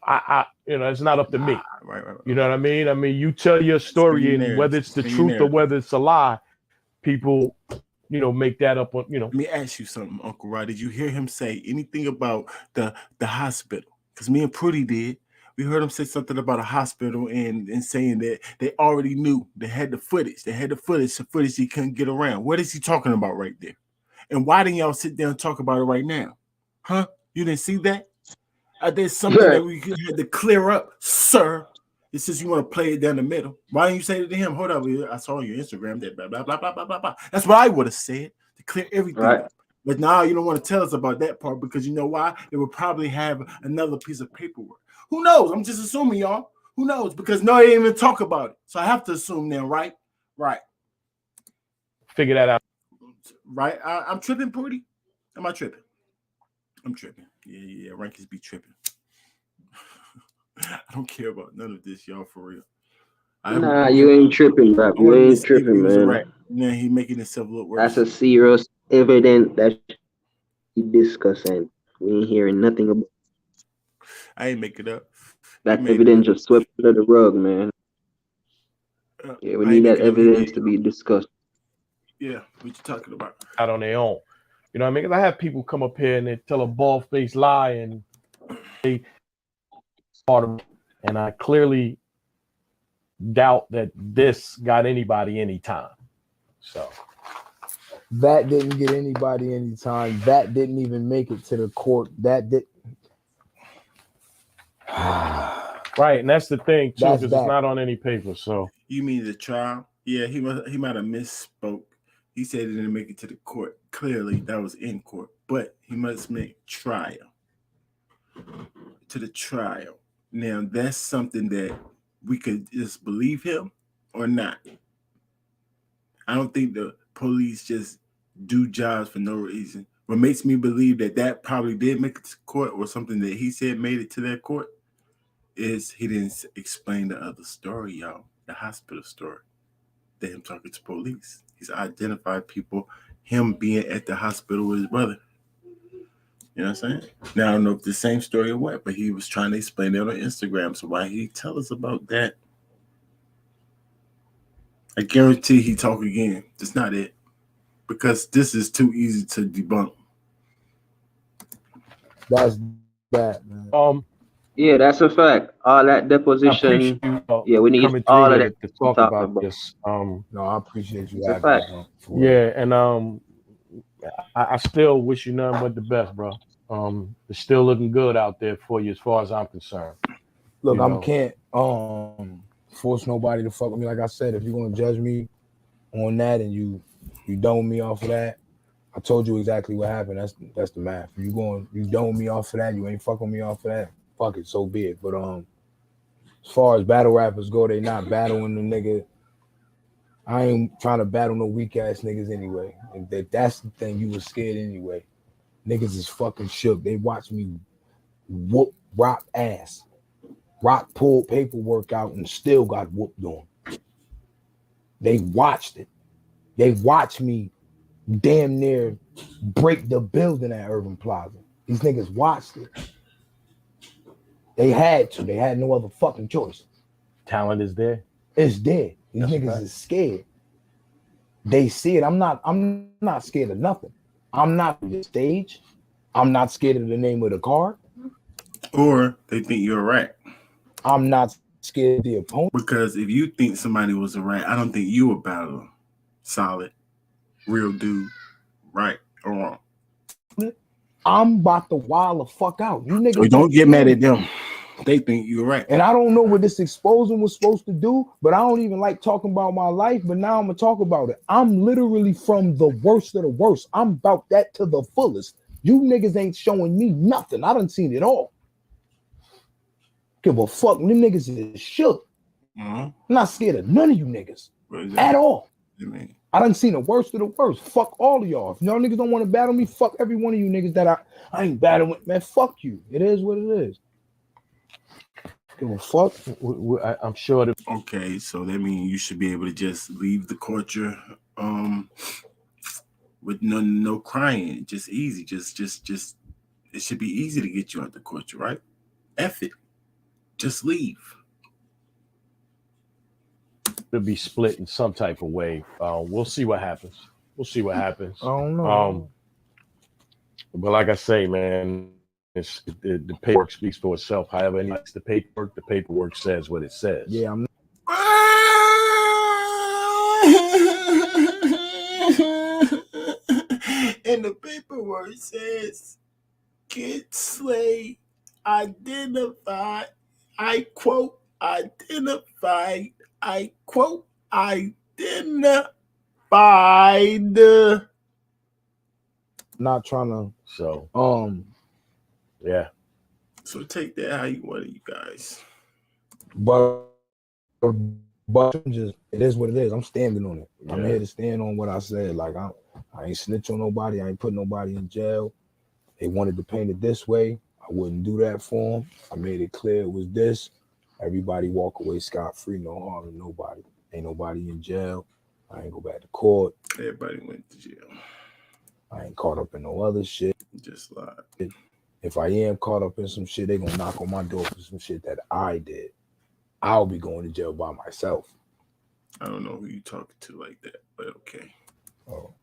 I it's not up to me. Right. You know what I mean? I mean, you tell your story, and whether it's the truth or whether it's a lie, people, make that up on, Let me ask you something, Uncle Rod. Did you hear him say anything about the hospital? Because me and Prudy did. We heard him say something about a hospital and saying that they already knew. They had the footage. The footage he couldn't get around. What is he talking about right there? And why didn't y'all sit down and talk about it right now? Huh? You didn't see that? There's something that we had to clear up, sir. It says you want to play it down the middle. Why didn't you say it to him? Hold up, I saw on your Instagram that blah, blah, blah, blah, blah, blah, blah. That's what I would have said to clear everything up. But now you don't want to tell us about that part because you know why? They would probably have another piece of paperwork. Who knows? I'm just assuming, y'all. Who knows? Because no, they didn't even talk about it. So I have to assume now, right? Right. Figure that out. Right. I'm tripping, Prudy. Am I tripping? I'm tripping. Yeah. Rankings be tripping. I don't care about none of this, y'all, for real. Nah, you ain't tripping, bro. You ain't tripping, man. Right. Now he making himself look worse. That's a serious evidence that we discussing. We ain't hearing nothing about. I ain't make it up. That evidence just swept under the rug, man. Yeah, we need that evidence to be discussed. Yeah, what you talking about? Out on their own. You know what I mean? Because I have people come up here and they tell a bald-faced lie and they and I clearly doubt that this got anybody anytime. So that didn't get anybody anytime. That didn't even make it to the court. That did. Right, and that's the thing too, because it's not on any paper. So you mean the trial? Yeah, he might have misspoke. He said he didn't make it to the court. Clearly, that was in court, but he must make trial to the trial. Now that's something that we could just believe him or not. I don't think the police just do jobs for no reason. What makes me believe that probably did make it to court, or something that he said made it to that court, is he didn't explain the other story, y'all. The hospital story. That him talking to police. He's identified people, him being at the hospital with his brother. You know what I'm saying? Now I don't know if the same story or what, but he was trying to explain that on Instagram. So why he tell us about that? I guarantee he talk again. That's not it. Because this is too easy to debunk. That's that, man. Yeah, that's a fact. All that I deposition. appreciate you Yeah, we need coming through all of here that to talk talk about about. this. No, I appreciate you It's a having fact. me, bro. For real. Yeah, and I still wish you nothing but the best, bro. It's still looking good out there for you as far as I'm concerned. Look, You I know. can't force nobody to fuck with me. Like I said, if you're gonna judge me on that and you dome me off of that, I told you exactly what happened. That's the math. You dome me off of that, you ain't fucking me off of that. Fuck it, so be it. But as far as battle rappers go, they not battling the nigga. I ain't trying to battle no weak ass niggas anyway. And that's the thing, you was scared anyway. Niggas is fucking shook. They watch me whoop Rock ass. Rock pulled paperwork out and still got whooped on. They watched it. They watched me damn near break the building at Urban Plaza. These niggas watched it. They had to. They had no other fucking choice. Talent is there. It's there. These That's niggas is scared. They see it. I'm not scared of nothing. I'm not on the stage. I'm not scared of the name of the card. Or they think you're a rat. I'm not scared of the opponent. Because if you think somebody was a rat, I don't think you a battler. Solid, real dude, right or wrong. I'm about to wild the fuck out. You niggas So don't get mad at them. They think you're right. And I don't know what this exposing was supposed to do, but I don't even like talking about my life. But now I'm gonna talk about it. I'm literally from the worst of the worst. I'm about that to the fullest. You niggas ain't showing me nothing. I done seen it all. Give a fuck. Them niggas is shook. I'm not scared of none of you niggas at all. I done seen the worst of the worst. Fuck all of y'all. If y'all niggas don't want to battle me, fuck every one of you niggas that I ain't battling with. Man, fuck you. It is what it is. Give a fuck. I'm sure that. Okay, so that means you should be able to just leave the culture with no crying. Just easy. Just it should be easy to get you out the culture, right? F it. Just leave. To be split in some type of way. We'll see what happens. I don't know. But like I say, man, the paperwork speaks for itself. However, he likes the paperwork says what it says. Yeah, I'm. And the paperwork says, Kid Slade identified, I quote, identified, I quote, identified. Not trying to. So, yeah. So take that how you want it, you guys. But just it is what it is. I'm standing on it. Yeah. I'm here to stand on what I said. Like I ain't snitch on nobody. I ain't put nobody in jail. They wanted to paint it this way. I wouldn't do that for them. I made it clear it was this. Everybody walk away scot-free, no harm to nobody. Ain't nobody in jail. I ain't go back to court. Everybody went to jail. I ain't caught up in no other shit. Just lied. If I am caught up in some shit, they gonna knock on my door for some shit that I did. I'll be going to jail by myself. I don't know who you talking to like that, but okay. Oh.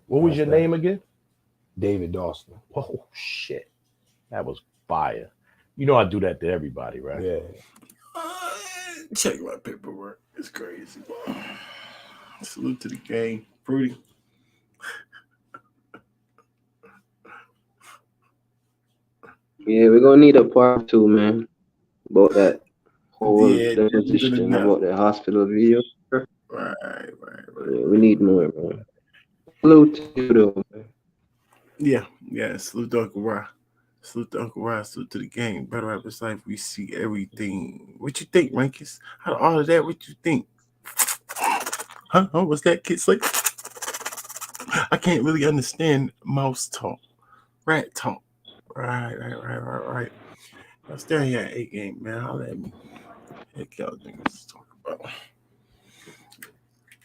What was your name again? David Dawson. Oh shit, that was fire. You know I do that to everybody, right? Yeah. Check my paperwork. It's crazy. Salute to the gang, Fruity. Yeah, we're gonna need a part 2, man, about that whole deposition about the hospital video. Right. Yeah, we need more, man. Salute to you, though, man. Yeah. Salute to Uncle Ra. Salute to Uncle Ra. Salute to the gang. Better Rappers Life. We see everything. What you think, Rankins? Out of all of that, what you think? Huh? What's that, Kid Slade? I can't really understand mouse talk, rat talk. Right. Let's stay here at 8 game, man. I'll let me. Heck, y'all niggas talk about.